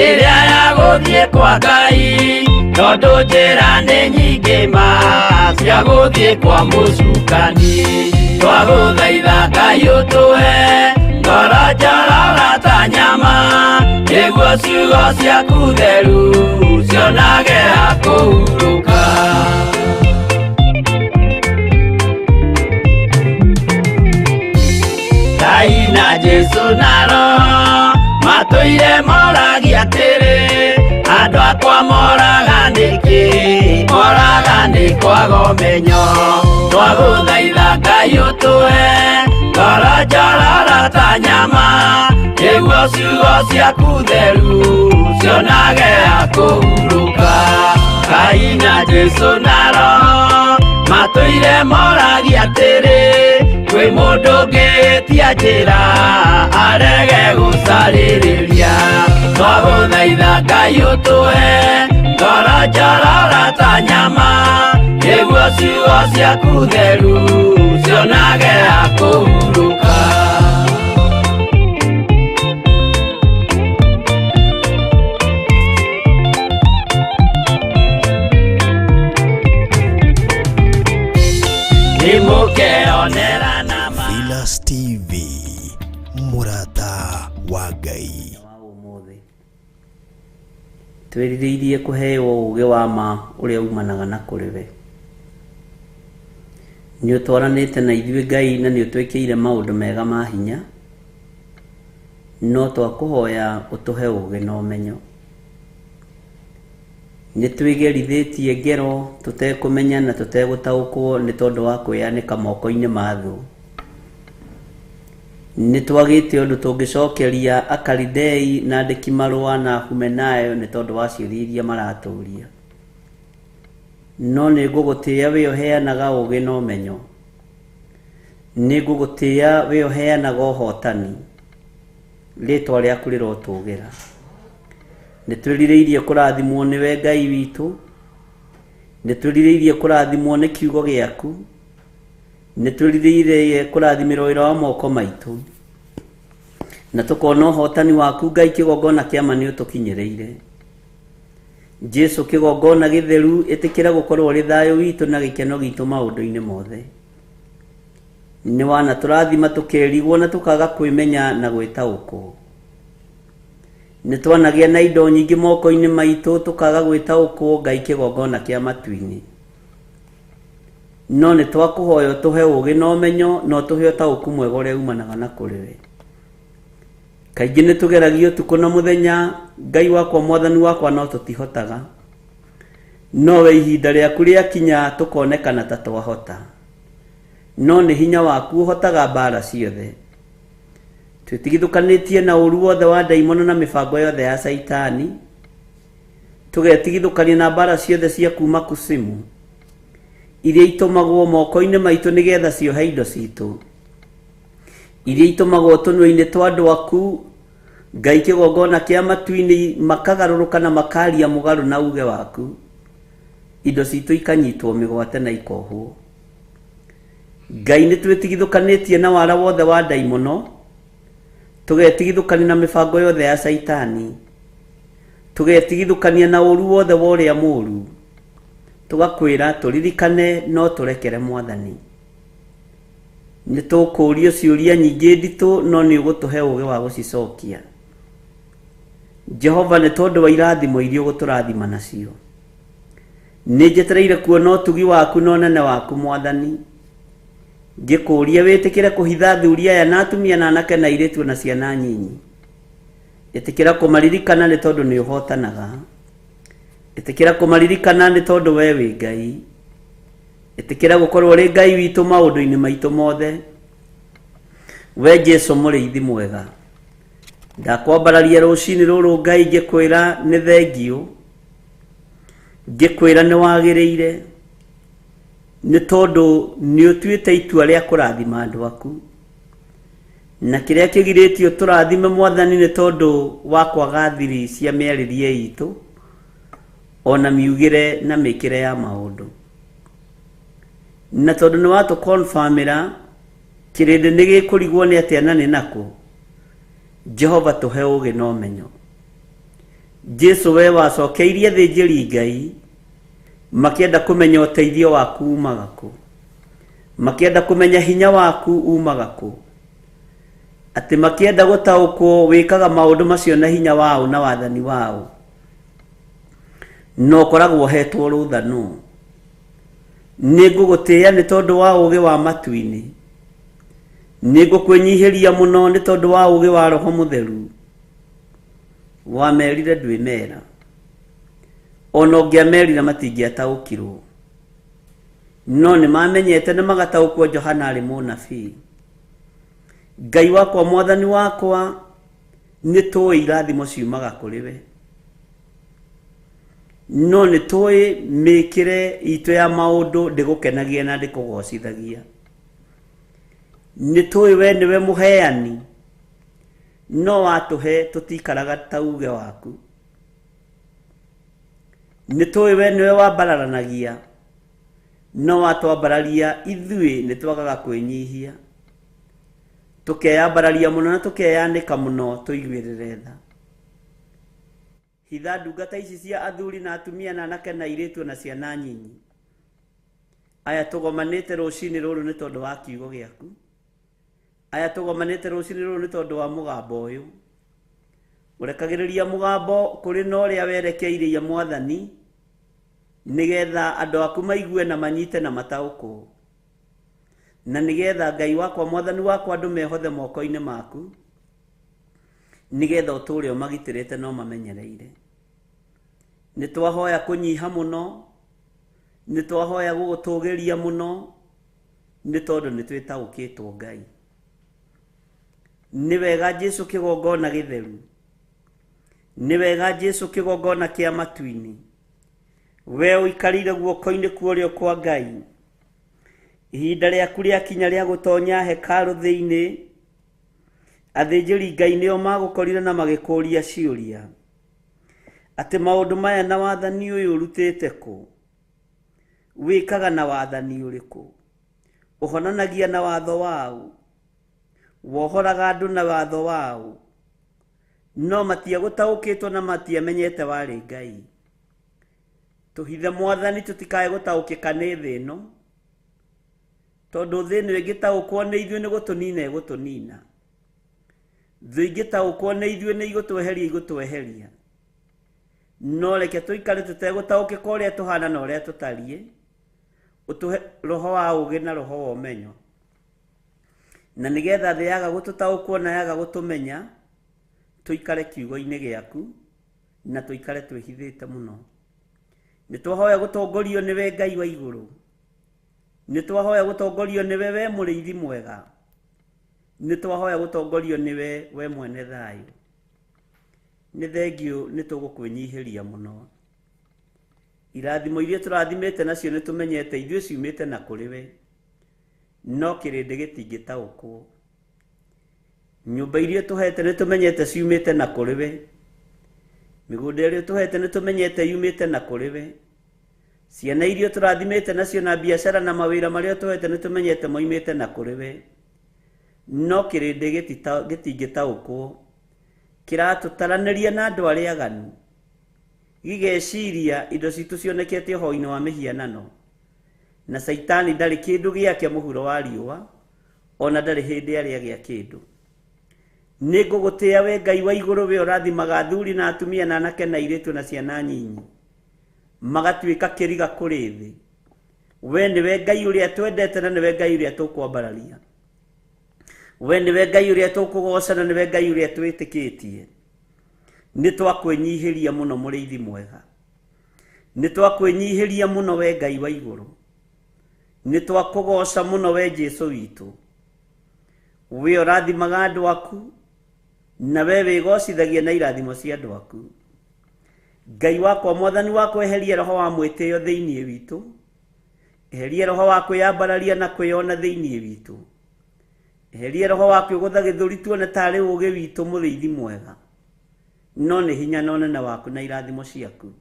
ĩrĩa ya gũthiĩ kwa Ngai, tondũ njĩra nĩ nyingĩ ma cia gũthiĩ kwa mũcukani. Twagũthaitha Ngai ũtũhe ngoro njororo ta nyama, nĩguo ciugo ciaku theru cionage akũhuruka. Ngai na Jesũ na Roho matũire moragia atĩrĩ, andũ akwa moraga nĩkĩ, moraga nĩ kwaga ũmenyo. Twagũthaitha Ngai ũtũhe ngoro njororo ta nyama, nĩguo ciugo ciaku theru cionage akũhuruka. Ngai na Jesũ na Roho matũire moragia atĩrĩ, kwĩ mũndũ ũngĩtia njĩra arege gũcarĩrĩria. Twagũthaitha Ngai ũtũhe ngoro njororo ta nyama, nĩguo ciugo ciaku theru cionage akũhuruka. Velas TV, Murata wa Ngai. Twĩrirĩirie kũheo ũũgĩ wa ma ũrĩa umanaga na kũrĩ we. Nĩ ũtwaranĩte na ithuĩ Ngai na nĩ ũtwĩkĩire maũndũ mega ma hinya, no twakũhoya ũtũhe ũũgĩ na ũmenyo. Nĩ twĩgerithĩtie ngero tũtekũmenya na tũtegũtaũkwo nĩ tondũ wa kwĩyanĩka moko-inĩ ma thũ. Nĩ twagĩte ũndũ tũngĩcokeria Akalidei na andĩki marũa na Humenayo nĩ tondũ wa ciũria iria maratũũria. No nĩ ngũgũtĩĩa we ũheanaga ũũgĩ na ũmenyo. Nĩ ngũgũtĩĩa we ũheanaga ũhootani. Rĩĩtwa rĩaku rĩrotũũgĩra. Nĩ twĩrirĩirie kũrathimwo nĩwe Ngai witũ. Nĩ twĩrirĩirie kũrathimwo nĩ kiugo gĩaku. Nĩ twĩrirĩirie kũrathimĩrwo wĩra wa moko maitũ. Na tũkona ũhootani waku Ngai kĩgongona kĩa ma nĩ ũtũkinyĩrĩire. Jesu kĩgongona gĩtheru ĩtĩkĩra gũkorwo ũrĩ thayũ witũ na gĩkeno gitũ maũndũ-inĩ mothe. Nĩ wana tũrathima tũkerigwo na tũkaga kwĩmenya na gwĩtaũkwo. Nĩ twanagĩa na indo nyingĩ moko-inĩ maitũ tũkaga gwĩtaũkwo Ngai kĩgongona kĩa matu-inĩ. No nĩ twakũhoya ũtũhe ũũgĩ na ũmenyo na ũtũhe ũtaũku mwega ũrĩa umanaga na kũrĩ we. Kaingĩ nĩ tũgeragio ũtukũ na mũthenya, Ngai wakwa Mwathani wakwa, no tũtihotaga. No we ihinda rĩaku rĩakinya tũkonekana ta twahota. No nĩ hinya waku ũhotaga mbara ciothe. Twĩtigithũkanĩtie na ũũru wothe wa ndaimono na mĩbango yothe ya Saitani. Tũgetigithũkania na mbara ciothe cia kuma kusimu, iria itũmagwo moko-inĩ maitũ nĩgetha ciohe indo citũ, iria itũmagwo tũnua-inĩ twa andũ aku Ngai kĩgongona kĩa matu-inĩ makagarũrũka na makaria mũgarũ na uge waku. Indo citũ ikanyitwo mĩgwate na ikohwo. Ngai nĩ twĩtigithũkanĩtie na wara wothe wa ndaimono. Tũgetigithũkania na mĩbango yothe ya Saitani. Tũgetigithũkania na ũũru wothe wa ũrĩa mũũru. Tũgakwĩra tũririkane no tũrekere Mwathani. Nĩ tũkũũrio ciũria nyingĩ nditũ, no nĩ ũgũtũhe ũũgĩ wa gũcicokia. Jehova, nĩ tondũ wa irathimo iria ũgũtũrathima nacio. Nĩ njetereire kuona ũtugi waku na ũnene waku Mwathani. Ngĩkũũria wĩtĩkĩre kũhitha thuri aya na atumia na anake na airĩtu na ciana nyinyi. Ĩtĩkĩra kũmaririkana nĩ tondũ nĩ ũhootanaga. Ĩtĩkĩra kũmaririkana nĩ tondũ we wĩ Ngai. Ĩtĩkĩra gũkorwo ũrĩ Ngai witũ maũndũ-inĩ maitũ mothe. We Jesu mũrĩithi mwega, ndakwambararia rũciinĩ rũrũ Ngai ngĩkwĩra nĩ thengio. Ngĩkwĩra nĩ wagĩrĩire, nĩ tondũ nĩ ũtuĩte itua rĩa kũrathima andũ aku. Na kĩrĩa kĩgirĩtio tũrathime Mwathani nĩ tondũ wa kwaga thiri cia mĩarĩrie itũ, ona miugĩre na mĩkĩre ya maũndũ. Na tondũ nĩ watũkonfamĩra kĩrĩndĩ nĩ gĩkũrigwo nĩ atĩa na nĩ nakũ. Jehova, tũhe ũũgĩ na ũmenyo. Jesu, we wacokeirie thĩnjĩri Ngai makĩenda kũmenya ũteithio waku umaga kũ, makĩenda kũmenya hinya waku umaga kũ, atĩ makĩenda gũtaũkwo wĩkaga maũndũ macio na hinya wao na wathani wao, no koragwo hetwo rũthanũ. Nĩ ngũgũtĩĩa nĩ tondũ wa ũũgĩ wa matu-inĩ. Nĩ ngũkwĩnyihĩria mũno nĩ tondũ wa ũũgĩ wa Roho Mũtheru. Wamerire ndwĩmera, ona ũngĩamerire matingĩataũkirwo. No nĩ mamenyete na magataũkwo Johana arĩ mũnabii. Ngai wakwa Mwathani wakwa, nĩ tũĩ irathimo ciumaga kũrĩ we. No nĩ tũĩ mĩkĩre itũ ya maũndũ ndĩgũkenagia na ndĩkũgocithagia. Nĩ tũĩ we nĩwe mũheani, no watũhe tũtikaraga ta uge waku. Nĩ tũĩ we nĩwe wambararanagia, no watwambararia ithuĩ nĩ twagaga kwĩnyihia. Tũkeyambararia mũno na tũkeyanĩka mũno tũiguĩrĩre tha. Hitha ndungata ici cia athuri na atumia na anake na airĩtu na ciana nyinyi. Aya tũgomanĩte rũciinĩ rũrũ nĩ tondũ wa kiugo gĩaku. Aya tũgomanĩte rũciinĩ rũrũ nĩ tondũ wa mũgambo ũyũ. urekagiriria mugambo kuri no ria werekeirie Mwathani nigetha andu aku maigue na manyite na matauko na nigetha Ngai wakwa Mwathani wakwa andu mehothe moko-ini maku nigetha uture magitirite no mamenyereire. Nitwahoya kunyiha muno, nitwahoya gugutugiria muno ni tondu nitwitaukitwo Ngai. Ni wega Jesu kigongona githeru, ni wega Jesu kigongona kia matu-ini, we uikarire guoko-ini kuorio kwa Ngai. Ihinda riaku riakinya ria gutonya hekalu thiini, athinjiri Ngai nio magukorire na magikuria ciuria ati maundu maya na wathani uyu urutite ku, wikaga na wathani uriku, uhonanagia na watho wau, wohoraga andu na watho wau, no matia gutaukitwo na matia menyete wari Ngai. Tuhithe Mwathani tutikae gutaukika ni thi ino, tondu thi ino igitaukwo ni ithuĩ ni gutunina igutunina, thi igitaukwo ni ithuĩ ni igutweheria igutweheria. No reke tuikare tutegutaukika uria tuhana na uria tutarie, utuhe roho wa ugi na roho wa umenyo, na nigetha thi yaga gututaukwo na yaga gutumenya, tuikare kiugo-ini giaku na tuikare twihithite muno. Nitwahoya gutongorio niwe Ngai wa iguru, nitwahoya gutongorio niwe we muriithi mwega, nitwahoya gutongorio niwe we mwene thayu. Ni thengio nitugukwenyihiria muno. Irathimo iria turathimite nacio nitumenyete ithuĩ ciumite na kuri we, no kirindi gitingitaukwo. Nyumba iria tuhete nitumenyete ciumite na kuri we, migunda iria tuhete nitumenyete yumite na kuri we, ciana iria turathimite nacio na biashara na mawira maria tuhete nitumenyete moimite na kuri we, no kirindi gitingitaukwo. Kiratutaranĩria na andũ arĩa aganu, gigeciria indo citu cionekete ũhoro-inĩ wa mĩhianano, na Saitani ndarĩ kĩndũ gĩake mũhuro wa riũa, ona ndarĩ hĩndĩ arĩa gĩa kĩndũ. Nĩ ngũgũtĩĩa we Ngai wa igũrũ, we ũrathimaga athuri na atumia na anake na airĩtu na ciana nyinyi magatuĩka kĩriga kũrĩ thĩ. We nĩwe Ngai ũrĩa twendete na nĩwe Ngai ũrĩa tũkwambararia. We niwe Ngai uria tukugoca na niwe Ngai uria twitikitie. Nitwakwenyihiria muno muriithi mwega, nitwakwenyihiria muno we Ngai wa iguru, nitwakugoca muno we Jesu witu. We urathimaga andu aku na we wigocithagia na irathimo cia andu aku. Ngai wakwa Mwathani wakwa, eherie roho wa mwitio thiini witu, eherie roho wa kwiyambararia na kwiyona thiini witu, eherie roho wa kwigutha githuri tuone tari ugi witu muriithi mwega, no ni hinya na unene waku na irathimo ciaku.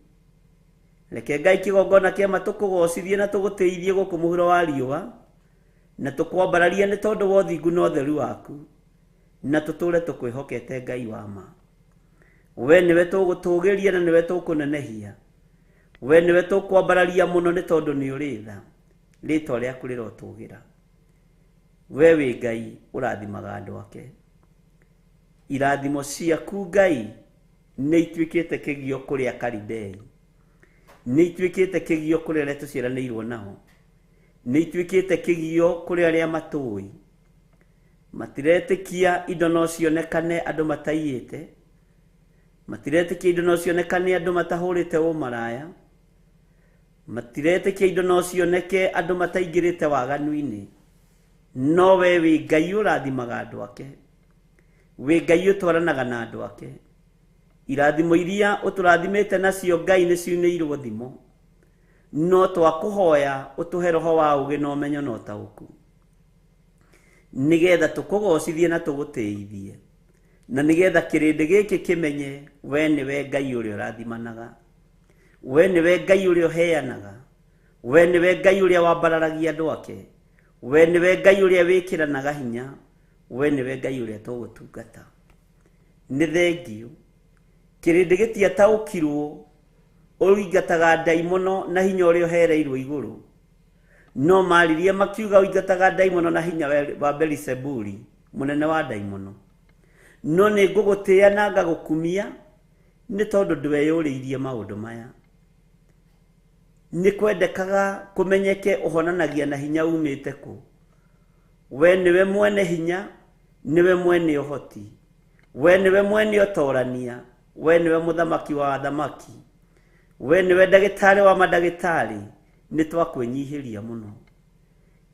Reke Ngai kigongona kia matukugocithie na tugutiithie guku muhuro wa riũa, na tukwambararia ni tondu wa uthingu na utheru waku, na tuture tukwihokete Ngai wa ma. We niwe tugutugiria na niwe tukunenehia, we niwe tukwambararia muno ni tondu ni uri tha, ritwa riaku rirotugira. We wi Ngai urathimaga andu ake. Irathimo ciaku Ngai nĩ ituĩkĩte kĩgio kũrĩ Akalidei, nĩ ituĩkĩte kĩgio kũrĩ arĩa tũciaranĩirwo nao, nĩ ituĩkĩte kĩgio kũrĩ arĩa matũĩ. Matiretĩkia indo no cionekane andũ mataiyĩte, matiretĩkia indo no cionekane andũ matahũrĩte ũmaraya, matiretĩkia indo no cioneke andũ mataingĩrĩte waganu-inĩ. No we wi Ngai ũrathimaga andũ ake, wi Ngai ũtwaranaga na andũ ake. Irathimo iria ũtũrathimĩte nacio Ngai nĩ ciunĩirwo thimo, no twakũhoya ũtũhe roho wa ũgĩ na ũmenyo na ũtaũku, nigetha tũkũgocithie na tũgũtĩithie, na nigetha kĩrĩndĩ gĩkĩ kĩmenye we nĩwe Ngai ũrĩa ũrathimanaga, we nĩwe Ngai ũrĩa ũheanaga, we nĩwe Ngai ũrĩa wambararagia andũ ake, we nĩwe Ngai ũrĩa wĩkĩranaga hinya, we nĩwe Ngai ũrĩa tũgũtungata. Nĩ thengio, kĩrĩndĩ gĩtiataũkirwo ũingataga ndaimono na hinya ũrĩa ũhereirwo igũrũ, no maririe makiuga ũingataga ndaimono na hinya wa Beelzebuli, mũnene wa ndaimono. no nĩ ngũgũtĩĩa na ngagũkumia nĩ tondũ ndweyũrĩirie maũndũ maya. Nĩ kwendekaga kũmenyeke ũhonanagia na hinya umĩte kũ. We nĩwe mwene hinya, nĩwe mwene ũhoti, we nĩwe mwene ũtorania, we nĩwe mũthamaki wa athamaki, we nĩwe ndagĩtarĩ wa mandagĩtarĩ. Nĩ twakwĩnyihĩria mũno.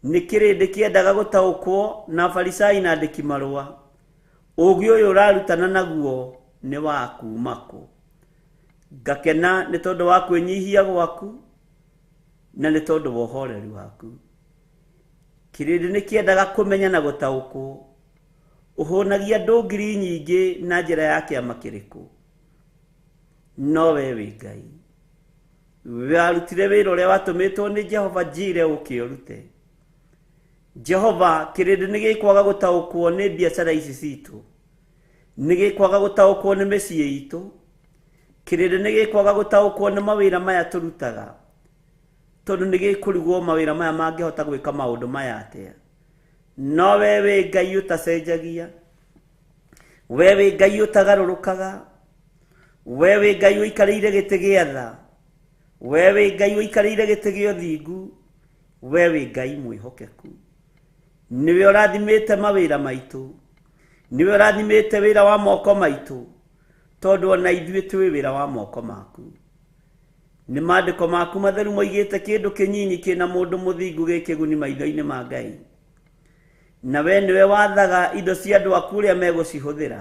Nĩ kĩrĩndĩ kĩendaga gũtaũkwo na Farisai na andĩki marũa. Ũũgĩ ũyũ ũrarutana naguo nĩ wa kuuma kũ? Ngakena nĩ tondũ wa kwĩnyihia gwaku na nĩ tondũ wa ũhoreri waku. Kĩrĩndĩ nĩ kĩendaga kũmenya na gũtaũkwo ũhũnagia andũ ngiri nyingĩ na njĩra ya kĩama kĩrĩkũ. No we wĩ Ngai, warutire wĩra ũrĩa watũmĩtwo nĩ Jehova Njire ũkĩũrute. Jehova, kĩrĩndĩ nĩ gĩkwaga gũtaũkwo nĩ biacara ici citũ, nĩ gĩkwaga gũtaũkwo nĩ mĩciĩ itũ, kĩrĩndĩ nĩ gĩkwaga gũtaũkwo nĩ mawĩra maya tũrutaga, tondũ nĩ gĩkũrigwo mawĩra maya mangĩhota gwĩka maũndũ maya atĩa. No we wĩ Ngai ũtacenjagia, we wĩ Ngai ũtagarũrũkaga, we wĩ Ngai ũikarĩire gĩtĩ gĩa tha, we wĩ Ngai ũikarĩire gĩtĩ gĩa ũthingu, we wĩ Ngai mwĩhokeku. Niwe ũrathimĩte mawĩra maitũ, niwe ũrathimĩte wĩra wa moko maitũ, tondũ ona ithuĩ tũĩ wĩra wa moko maku. Nĩ maandĩko maku matheru moigĩte kĩndũ kĩnyinyi kĩna mũndũ mũthingu gĩ kĩguni maitho-inĩ ma Ngai. Na we nĩwe wathaga indo cia andũ aku ũrĩa megũcihũthĩra.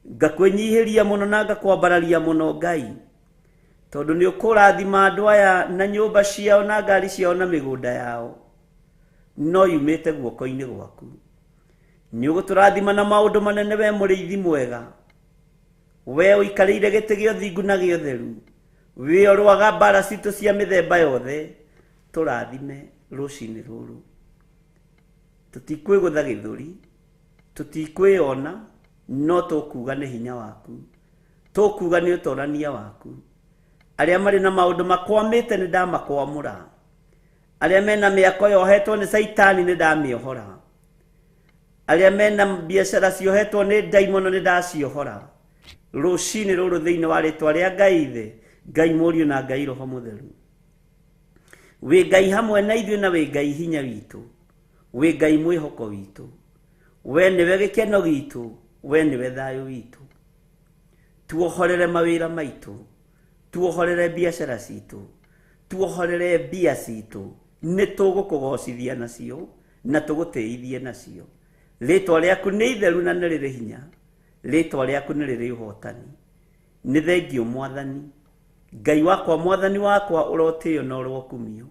Ngakwĩnyihĩria mũno na ngakwambararia mũno Ngai, tondũ nĩ ũkũrathima andũ aya na nyũmba ciao na ngari ciao na mĩgũnda yao, no yumĩte guoko-inĩ gwaku. Nĩ ũgũtũrathima na maũndũ manene, we mũrĩithi mwega, we ũikarĩire gĩtĩ gĩa ũthingu na gĩa ũtheru, we ũrũaga mbara citũ cia mĩthemba yothe. Tũrathime rũcinĩ rũrũ. Tũtikwĩgũtha gĩthũri, tũtikwĩona, no tũkuga nĩ hinya waku, tũkuga nĩ ũtorania waku. Arĩa marĩ na maũndũ makwamĩte nĩ ndamakwamũra, arĩa mena mĩako yohetwo nĩ Saitani nĩ ndamĩohora, arĩa mena biacara ciohetwo nĩ ndaimono nĩ ndaciohora. Rũcinĩ rũrũ thĩinĩ wa rĩtwa rĩa Ngai Ithe, Ngai Mũriũ na Ngai Roho Mũtheru. Wĩ Ngai hamwe na ithuĩ na wĩ Ngai hinya witũ, wĩ Ngai mwĩhoko witũ, we nĩwe gĩkeno gitũ, we nĩwe thayũ witũ. Tuohorere mawĩra maitũ, tuohorere biacara citũ, tuohorere mbia citũ, nĩ tũgũkũgocithia nacio na tũgũtĩithie nacio. Rĩtwa rĩaku nĩ itheru na nĩ rĩrĩ hinya, rĩtwa rĩaku nĩ rĩrĩ ũhotani. Nĩ thengio Mwathani, Ngai wakwa, Mwathani wakwa, ũrotĩo na ũrokumio.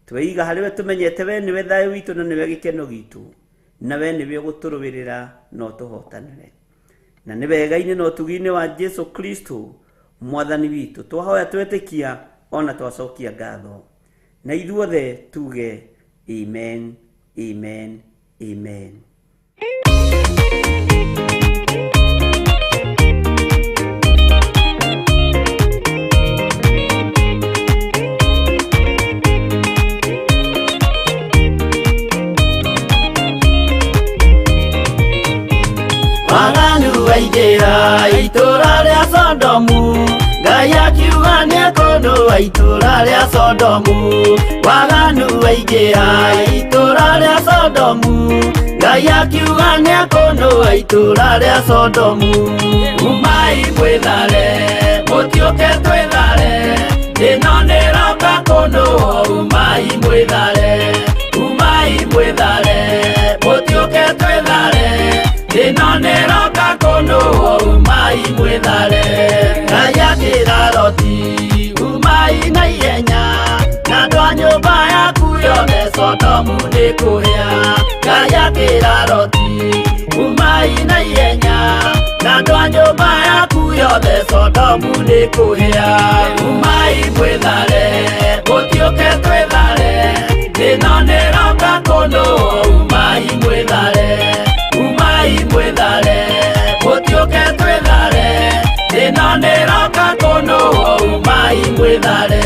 Tweiga harĩwe tũmenyete we nĩwe thayũ witũ na nĩwe gĩkeno gitũ, na we nĩwe ũgũtũrũĩrĩra na ũtũhotanĩre. Na nĩ wega-inĩ na ũtugi-inĩ wa Jesu Kristo Mwathani witũ twahoya twetĩkia ona twacokia ngatho, na ithuothe tuge amen, amen, amen. Waganu waingĩra itũũra rĩa Sodomu, Ngai akiuga nĩekũndũa itũũra rĩa Sodomu. Waganu waingĩra itũũra rĩa Sodomu, Ngai akiuga nĩekũndũa itũũra rĩa Sodomu. Umai mwĩthare, mũtiũke twĩthare, ĩno nĩroka kũndũa. Umai mwĩthare, umai mwĩthare, mũtiũke twĩthare, ĩno nĩroka kũndũa. Umai mwĩthare. Ngai akĩra Loti, umai na ihenya, na andũ a nyũmba yaku yothe Sodomu nĩkũhĩa. Ngai akĩra Loti, umai na ihenya, na andũ a nyũmba yaku yothe Sodomu nĩkũhĩa. Umai mwĩthare, mũtiũke twĩthare, ĩno nĩroka kũndũa. Umai mwĩthare, umai mwĩthare, mũtiũke twĩthare, ĩno nĩroka kũndũa. Umai mwĩthare.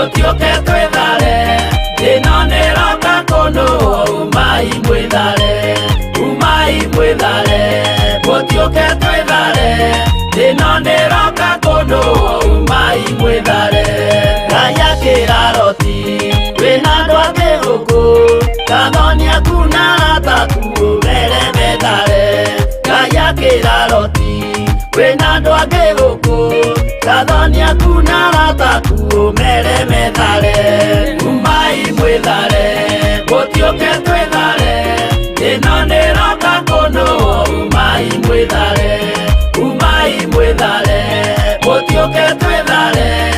Mutioke twethare ino niroka kunu umai mwithare Mutioke twethare ino niroka kunu umai mwithare Gaya kiraroti wina ndwake guku Kathonia kuna rataku mere methare Gaya kiraroti wina ndwake guku Kathonia kuna rataku mere methare Umai mwithare Mutioke twethare ino niroka kunu umai mwithare Mutioke twethare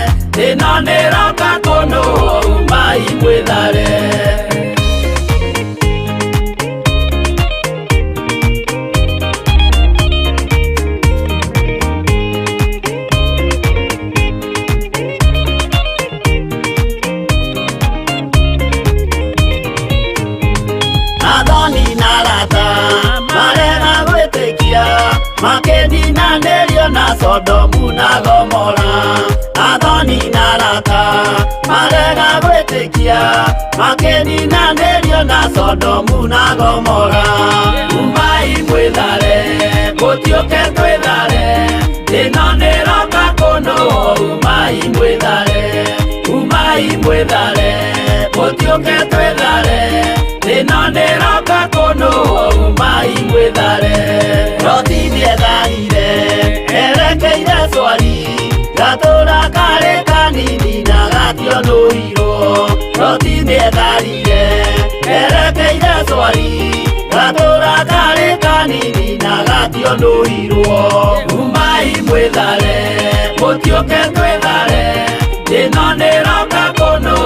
ino niroka kunu umai mwithare Athoni na rata marega gwitikia makeni na Nerio na Sodomu na Gomora Athoni na rata marega gwitikia makeni na Nerio na Sodomu na Gomora Umai mwithare Mutioke twethare ino niroka kunu umai mwithare Mutioke twethare ino niroka kunu umai mwithare Roti ndietharire erekeire swari gatura kari kanini na gationuirwo Roti ndietharire erekeire swari gatura kari kanini na gationuirwo Umai mwithare Mutioke twethare ino niroka kunu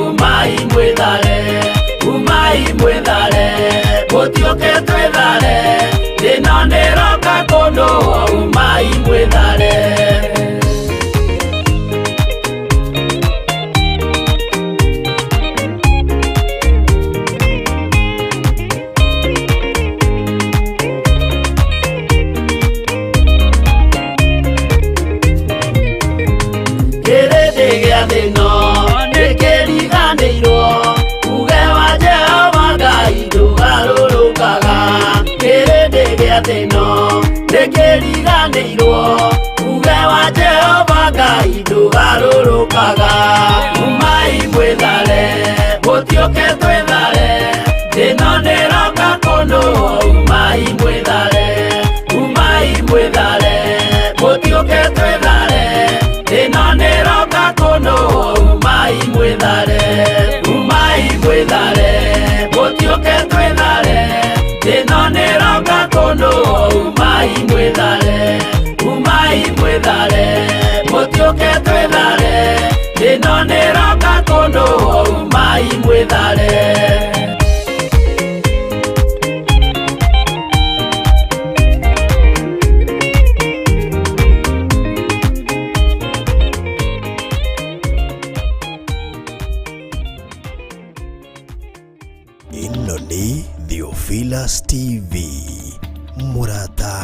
umai mwithare Mutioke twethare ino niroka kunu umai mwithare Kirindi gia thino nikiriganirwo uge wa Jehova Ngai ndugarurukaga Kirindi gia thino nikiriganirwo uge wa Jehova Ngai ndugarurukaga Umai mwithare Mutioke twethare ino niroka kunu umai mwithare Mutioke twethare ino niroka kunu umai mwithare Mutioke twethare ino niroka kunu umai mwithare Mutioke twethare ino niroka kunu umai mwithare Ino ni Theophilus TV, Murata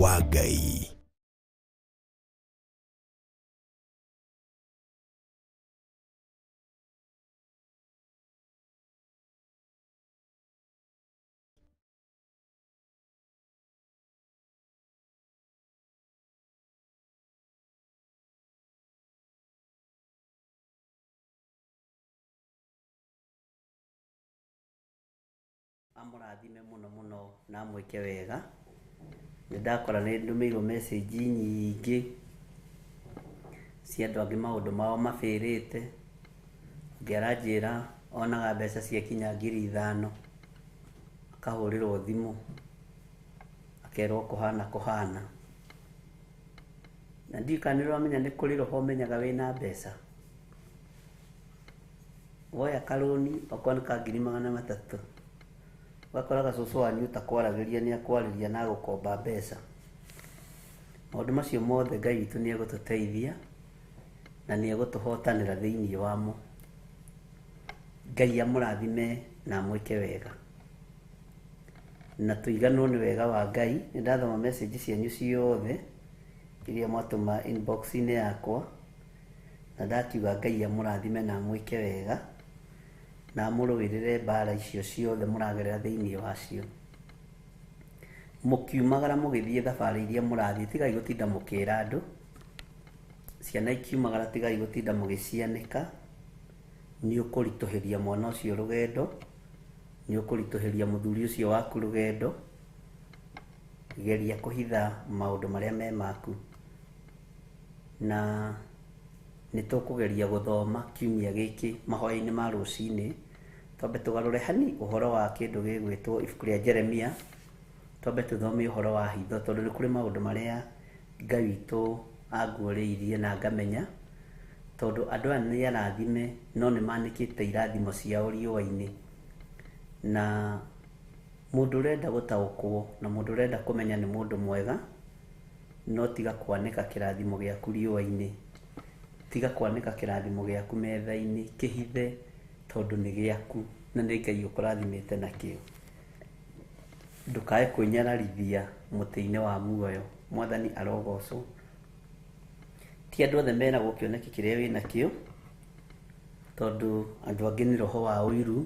wa Ngai. Amurathime muno na mwike wega ndakora ni ndumirwo message nyingi cia andu angi maundu mao mafirite ngeranjira onaga mbeca cia kinya 5,000 akahurirwo thimu akerwo kuhana na ndikanirwo amenya ni kuri roho menyaga wina mbeca woya karuni okona ka 300,000 wakoraga cucu wanyu utakwaragiria ni akwariria na gukomba mbeca maundu macio mothe Ngai witu ni egututeithia na ni egutuhotanira thiini wamo Ngai amurathime na mwike wega na tuiganwo ni wega wa Ngai ni ndathoma message cianyu ciothe iria mwatuma inbox-ini yakwa na ndakiuga Ngai amũrathime na mwĩke wega na mũrũĩrĩre mbara icio ciothe mũragerera thĩinĩ wacio. Mũkiumagara mũgĩthiĩ thabarĩ iria mũrathiĩ, tigai gũtinda mũkĩra andũ. Ciana ikiumagara tigai gũtinda mũgĩcianĩka. Nĩ ũkũritũhĩria mwana ũcio rũgendo, nĩ ũkũritũhĩria mũthuri ũcio waku rũgendo. Geria kũhitha maũndũ marĩa me maku, na nĩtũkũgeria gũthoma kiumia gĩkĩ mahoya-inĩ ma rũcinĩ. Twambe tũgarũre hani ũhoro wa kĩndũ gĩgwĩtwo ibuku rĩa Jeremia. Twambe tũthome ũhoro wa hitho, tondũ nĩ kũrĩ maũndũ marĩa Ngai witũ anguũrĩirie na ngamenya, tondũ andũ aya nĩ arathime no nĩ manĩkĩte irathimo ciao riũa-inĩ. Na mũndũ ũrenda gũtaũkwo na mũndũ ũrenda kũmenya nĩ mũndũ mwega, no tiga kwanĩka kĩrathimo gĩaku riũa-inĩ, tiga kwanĩka kĩrathimo gĩaku metha-inĩ, kĩhithe tondũ nĩ gĩaku na nĩ Ngai ũkũrathimĩte nakĩo. Ndũkae kwĩnyararithia mũtĩ-inĩ wa muoyo. Mwathani arogocwo. Ti andũ othe meragwo kĩoneki kĩrĩa wĩ nakĩo, tondũ andũ angĩ nĩ roho wa ũiru,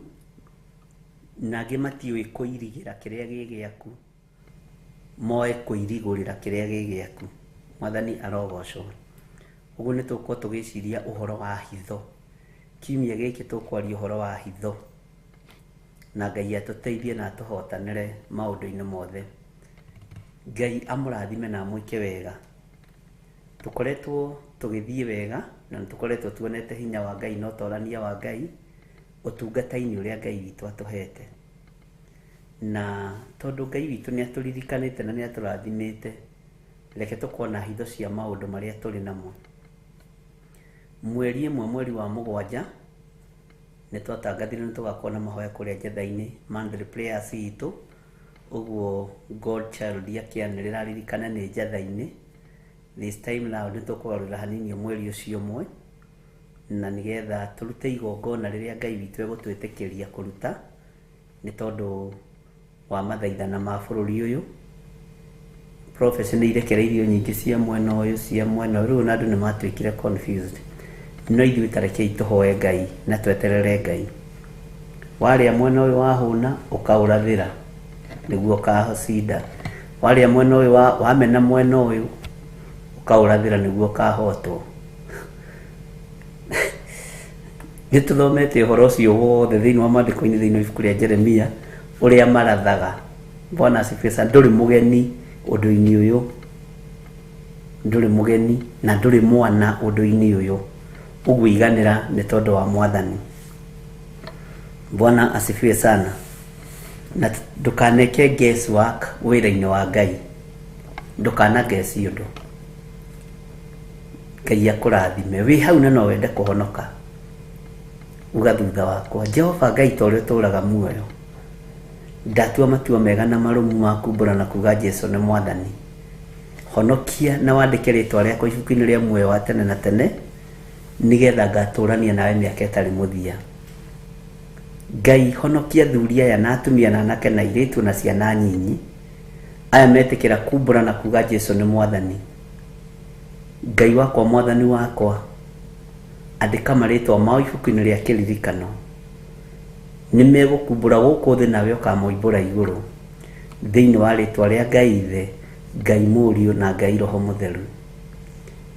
na angĩ matiũĩ kũirigĩra kĩrĩa gĩ gĩaku, moe kũirigũrĩra kĩrĩa gĩ gĩaku. Mwathani arogocwo. Ũguo nĩ tũgũkorwo tũgĩciria ũhoro wa hitho. Kiumia gĩkĩ tũkwaria ũhoro wa hitho, na Ngai atũteithie na atũhotanĩre maũndũ-inĩ mothe. Ngai amũrathime na mwĩke wega. Tũkoretwo tũgĩthiĩ wega na nĩtũkoretwo tuonete hinya wa Ngai na ũtorania wa Ngai ũtungata-inĩ ũrĩa Ngai witũ atũhete. Na tondũ Ngai witũ nĩ atũririkanĩte na nĩ atũrathimĩte, reke tũkona hitho cia maũndũ marĩa tũrĩ namo. Mweri ĩmwe mweri wa mũgwanja nĩ twatangathire nĩ tũgakorwo na mahoya kũrĩa njetha-inĩ monthly prayers itũ. Ũguo God Child akĩanĩrĩra ririkana nĩ njetha-inĩ. This time now nĩ tũkũgarũra hanini mweri ũcio ũmwe, na nĩgetha tũrute igongona rĩrĩa Ngai witũ egũtwĩtĩkĩria kũruta, nĩ tondũ wa mathaithana ma bũrũri ũyũ. Prophecy nĩ irekereirio nyingĩ cia mwena ũyũ cia mwena ũyũ, rĩu na andũ nĩ matuĩkire confused. No ithuĩ tarekei tũhoe Ngai na tweterere Ngai. Warĩa mwena ũyũ wahũna ũkaũrathĩra nĩguo ũkahocinda. Warĩa mwena ũyũ wamena mwena ũyũ ũkaũrathĩra nĩguo ũkahotwo. Nĩ tũthomete ũhoro ũcio wothe thĩinĩ wa maandĩko-inĩ thĩinĩ wa ibuku rĩa Jeremia ũrĩa marathaga. Bwana asifiwe. Ndũrĩ mũgeni ũndũ-inĩ ũyũ, ndũrĩ mũgeni na ndũrĩ mwana ũndũ-inĩ ũyũ. Ũguo iganĩra nĩ tondũ wa Mwathani. Bwana asifiwe sana. Na ndũkaneke guesswork wĩra-inĩ wa Ngai. Ndũkana guess ũndũ. Ngai akũrathime. Wĩ hau na no wende kũhonoka, uga thutha wakwa, Jehova Ngai ta ũrĩa ũtũũraga muoyo, ndatua matua mega na marũmu ma kumbũra na kuga Jesũ nĩ Mwathani. Honokia na wandĩke rĩtwa rĩakwa ibuku-inĩ rĩa muoyo wa tene na tene, nĩgetha ngatũũrania nawe mĩaka ĩtarĩ mũthia. Ngai honokia thuri aya na atumia na anake na airĩtu na ciana nyinyi aya metĩkĩra kumbũra na kuga Jesũ nĩ Mwathani. Ngai wakwa, Mwathani wakwa, andĩka marĩtwa mao ibuku-inĩ rĩa kĩririkano. Nĩ megũkumbũra gũkũ thĩ nawe ũkamoimbũra igũrũ, thĩinĩ wa rĩtwa rĩa Ngai Ithe, Ngai Mũriũ na Ngai Roho Mũtheru.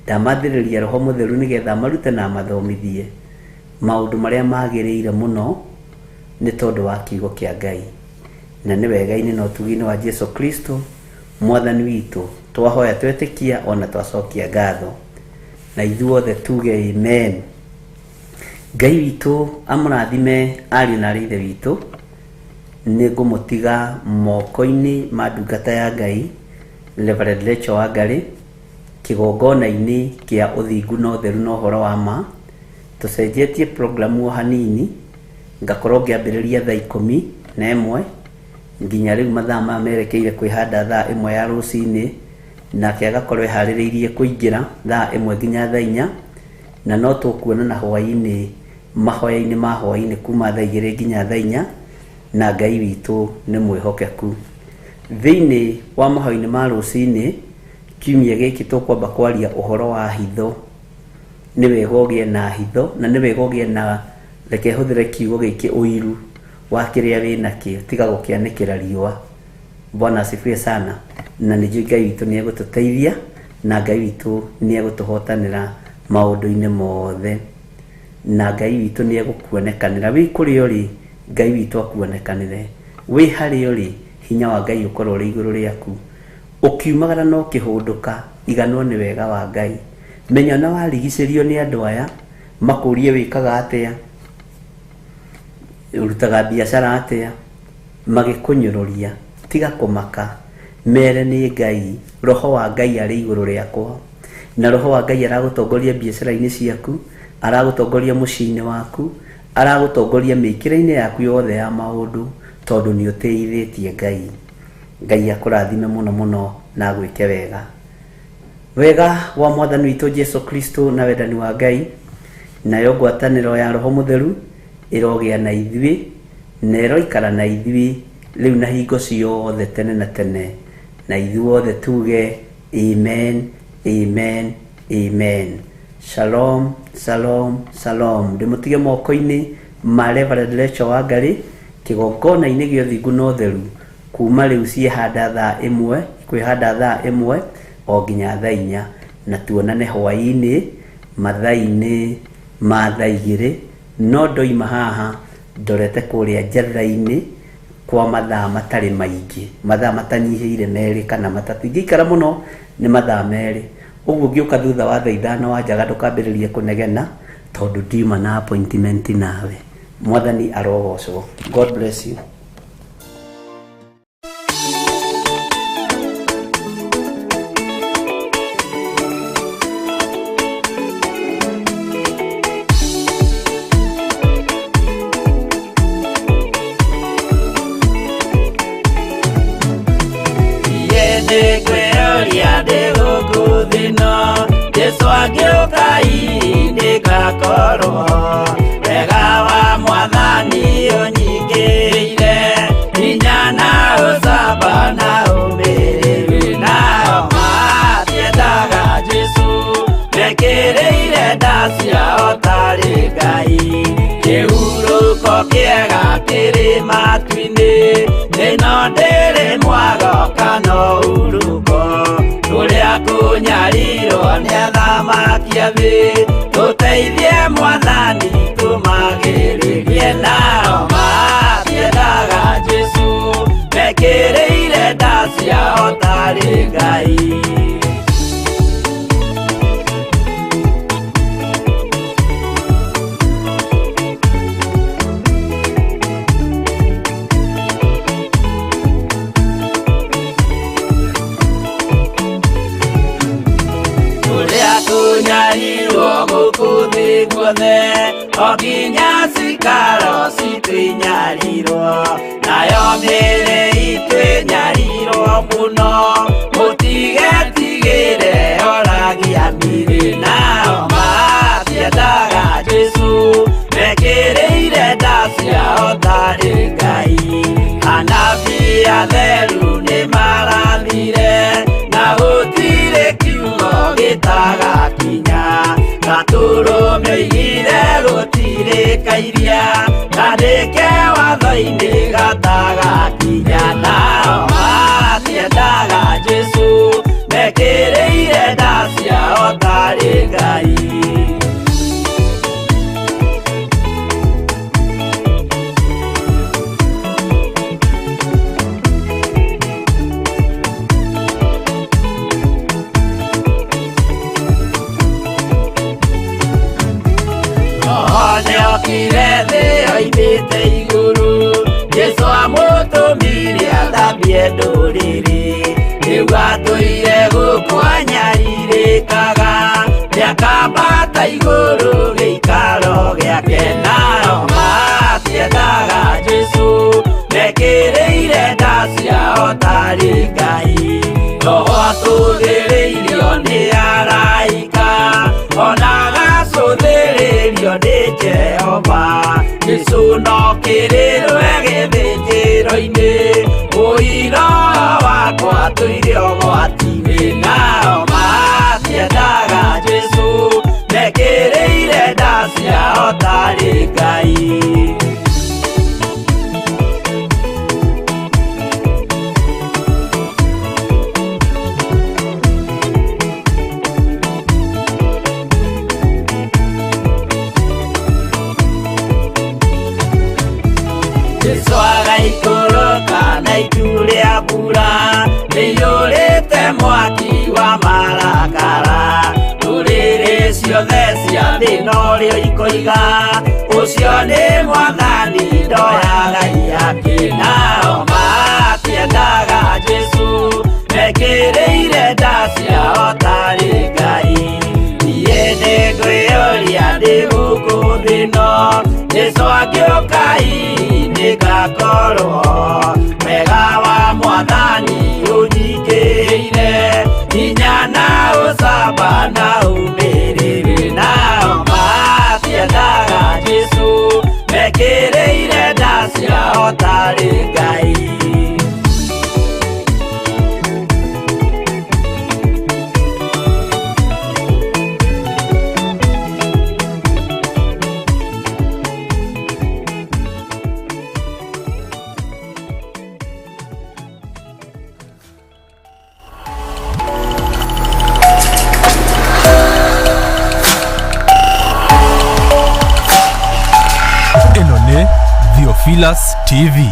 Ndamathĩrĩria Roho Mũtheru nĩgetha marute na mathomithie maũndũ marĩa magĩrĩire mũno nĩ tondũ wa kiugo kĩa Ngai. Na nĩ wega-inĩ na ũtugi-inĩ wa Jesũ Kristo Mwathani witũ twahoya twetĩkia ona twacokia ngatho, na ithuothe tuge amen. Ngai witũ amũrathime ariũ na aarĩ a Ithe witũ. Nĩ ngũmũtiga moko-inĩ ma ndungata ya Ngai Reverend Rachel Wangari kĩgongona-inĩ kĩa ũthingu na ũtheru na ũhoro wa ma. Tũcenjetie programu o hanini, ngakorwo ngĩambĩrĩria thaa 11 nginya rĩu mathaa maya merekeire kwĩhanda thaa 1 ya rũcinĩ, nake agakorwo eharĩrĩirie kũingĩra thaa 1 nginya thaa 4, na no tũkuonana hwaĩ-inĩ mahoya-inĩ ma hwaĩ-inĩ kuma thaa 2 nginya thaa 4, na Ngai witũ nĩ mwĩhokeku. Thĩinĩ wa mahoya-inĩ ma rũcinĩ kiumia gĩkĩ tũkwamba kwaria ũhoro wa hitho. nĩ wega ũgĩe na hitho na nĩ wega ũgĩe na reke hũthĩre kiugo gĩkĩ ũiru wa kĩrĩa wĩnakĩo, tiga gũkĩanĩkĩra riũa. Bwana asifiwe sana. Na nĩnjũĩ Ngai witũ nĩ egũtũteithia na Ngai witũ nĩ egũtũhotanĩra maũndũ-inĩ mothe, na Ngai witũ nĩ egũkuonekanĩra. Wĩ kũrĩa ũrĩ, Ngai witũ akuonekanĩre. Wĩ harĩa ũrĩ, hinya wa Ngai ũkorwo ũrĩ igũrũ rĩaku. Ũkiumagara no kĩhũndũka, iganwo nĩ wega wa Ngai. Menya na warigicĩrio nĩ andũ aya makũrie wĩkaga atĩa, ũrutaga biacara atĩa, magĩkũnyũrũria, tiga kũmaka, mere nĩ Ngai, roho wa Ngai arĩ igũrũ rĩakwa, na roho wa Ngai aragũtongoria biacara-inĩ ciaku, aragũtongoria mũciĩ-inĩ waku, aragũtongoria mĩkĩre-inĩ yaku yothe ya maũndũ, tondũ nĩ ũtĩithĩtie Ngai. Ngai akũrathime mũno mũno na gwĩke wega. Wega wa Mwathani witũ Jesu Kristo na wendani wa Ngai nayo ngwatanĩro ya Roho Mũtheru ĩrogĩa na ithuĩ na ĩroikara na ithuĩ rĩu na hingo ciothe tene na tene, na ithuothe tuge amen, amen, amen. Shalom, shalom, shalom. Ndĩmũtige moko-inĩ ma Reverend Rachel Wangarĩ, kĩgongona-inĩ gĩa ũthingu na ũtheru kuma rĩu ciĩhanda thaa 1 kwĩhanda thaa 1 o nginya thaa 4, na tuonane hwaĩ-inĩ mathaa-inĩ ma thaa 2. No ndoima haha ndorete kũrĩa njatha-inĩ kwa mathaa matarĩ maingĩ, mathaa matanyihĩire 2 kana 3, ingĩikara mũno nĩ mathaa 2. Ũguo ngĩũka thutha wa thaa 5 wanjaga ndũkambĩrĩrie kũnegena, tondũ ndiuma na appointment nawe. Mwathani arogocwo. God bless you. Jesu agĩũka ihinda ngakorwo, wega wa Mwathani ũnyingĩrĩire, hinya na ũcamba na ũmĩrĩru, nao matiendaga Jesu mekĩrĩire nda ciao tarĩ Ngai. Kĩhurũko kĩega kĩrĩ matu-inĩ, ĩno ndĩrĩ mwago kana ũruko, tũrĩa kũnyarirwo nĩ athamaki a thĩ, tũteithie Mwathani tũmagĩrĩrie, nao matiendaga Jesu mekĩrĩire nda ciao tarĩ Ngai. Kunyarirwo gũkũ thĩ guothe, o nginya cikaro citwĩnyarirwo, nayo mĩĩrĩ itwĩnyarirwo mũno, mũtigetigĩre oragia mĩĩrĩ, nao matiendaga Jesu mekĩrĩire nda ciao tarĩ Ngai. Anabii atheru nĩ marathire, na gũtirĩ kiugo gĩtagakinya, gatũrũmĩire gũtirĩkairia, gandĩke watho-inĩ gatagakinya, nao matiendaga Jesu mekĩrĩire nda ciao tarĩ Ngai. Nĩokire thĩ oimĩte igũrũ, Jesu amũtũmire athambie ndũrĩrĩ, rĩu atũire gũkũ anyarirĩkaga, nĩakambata igũrũ gĩikaro gĩake, nao matiendaga Jesu mekĩrĩire nda ciao tarĩ Ngai. Roho atũthĩrĩirio nĩ araika, ona gacũthĩrĩrio nĩ Jehova, Jesu no kĩrĩrwe gĩthĩnjĩro-inĩ, ũira wakwa tũire ũgwati-inĩ, nao matiendaga Jesu mekĩrĩire ikoiga ucio nĩ mwathani ndoyaga iake nao matiendaga Jesu mekĩrĩire nda ciao tarĩ Ngai niĩ nĩngwĩyũria ndĩ gũkũ thĩ ĩno Jesu angĩũka nĩngakorwo wega wa mwathani ũnyingĩrĩire hinya na ũcamba na umĩrĩru nao matiendaga Jesu mekĩrĩire nda ciao tarĩ Ngai Theophilus TV.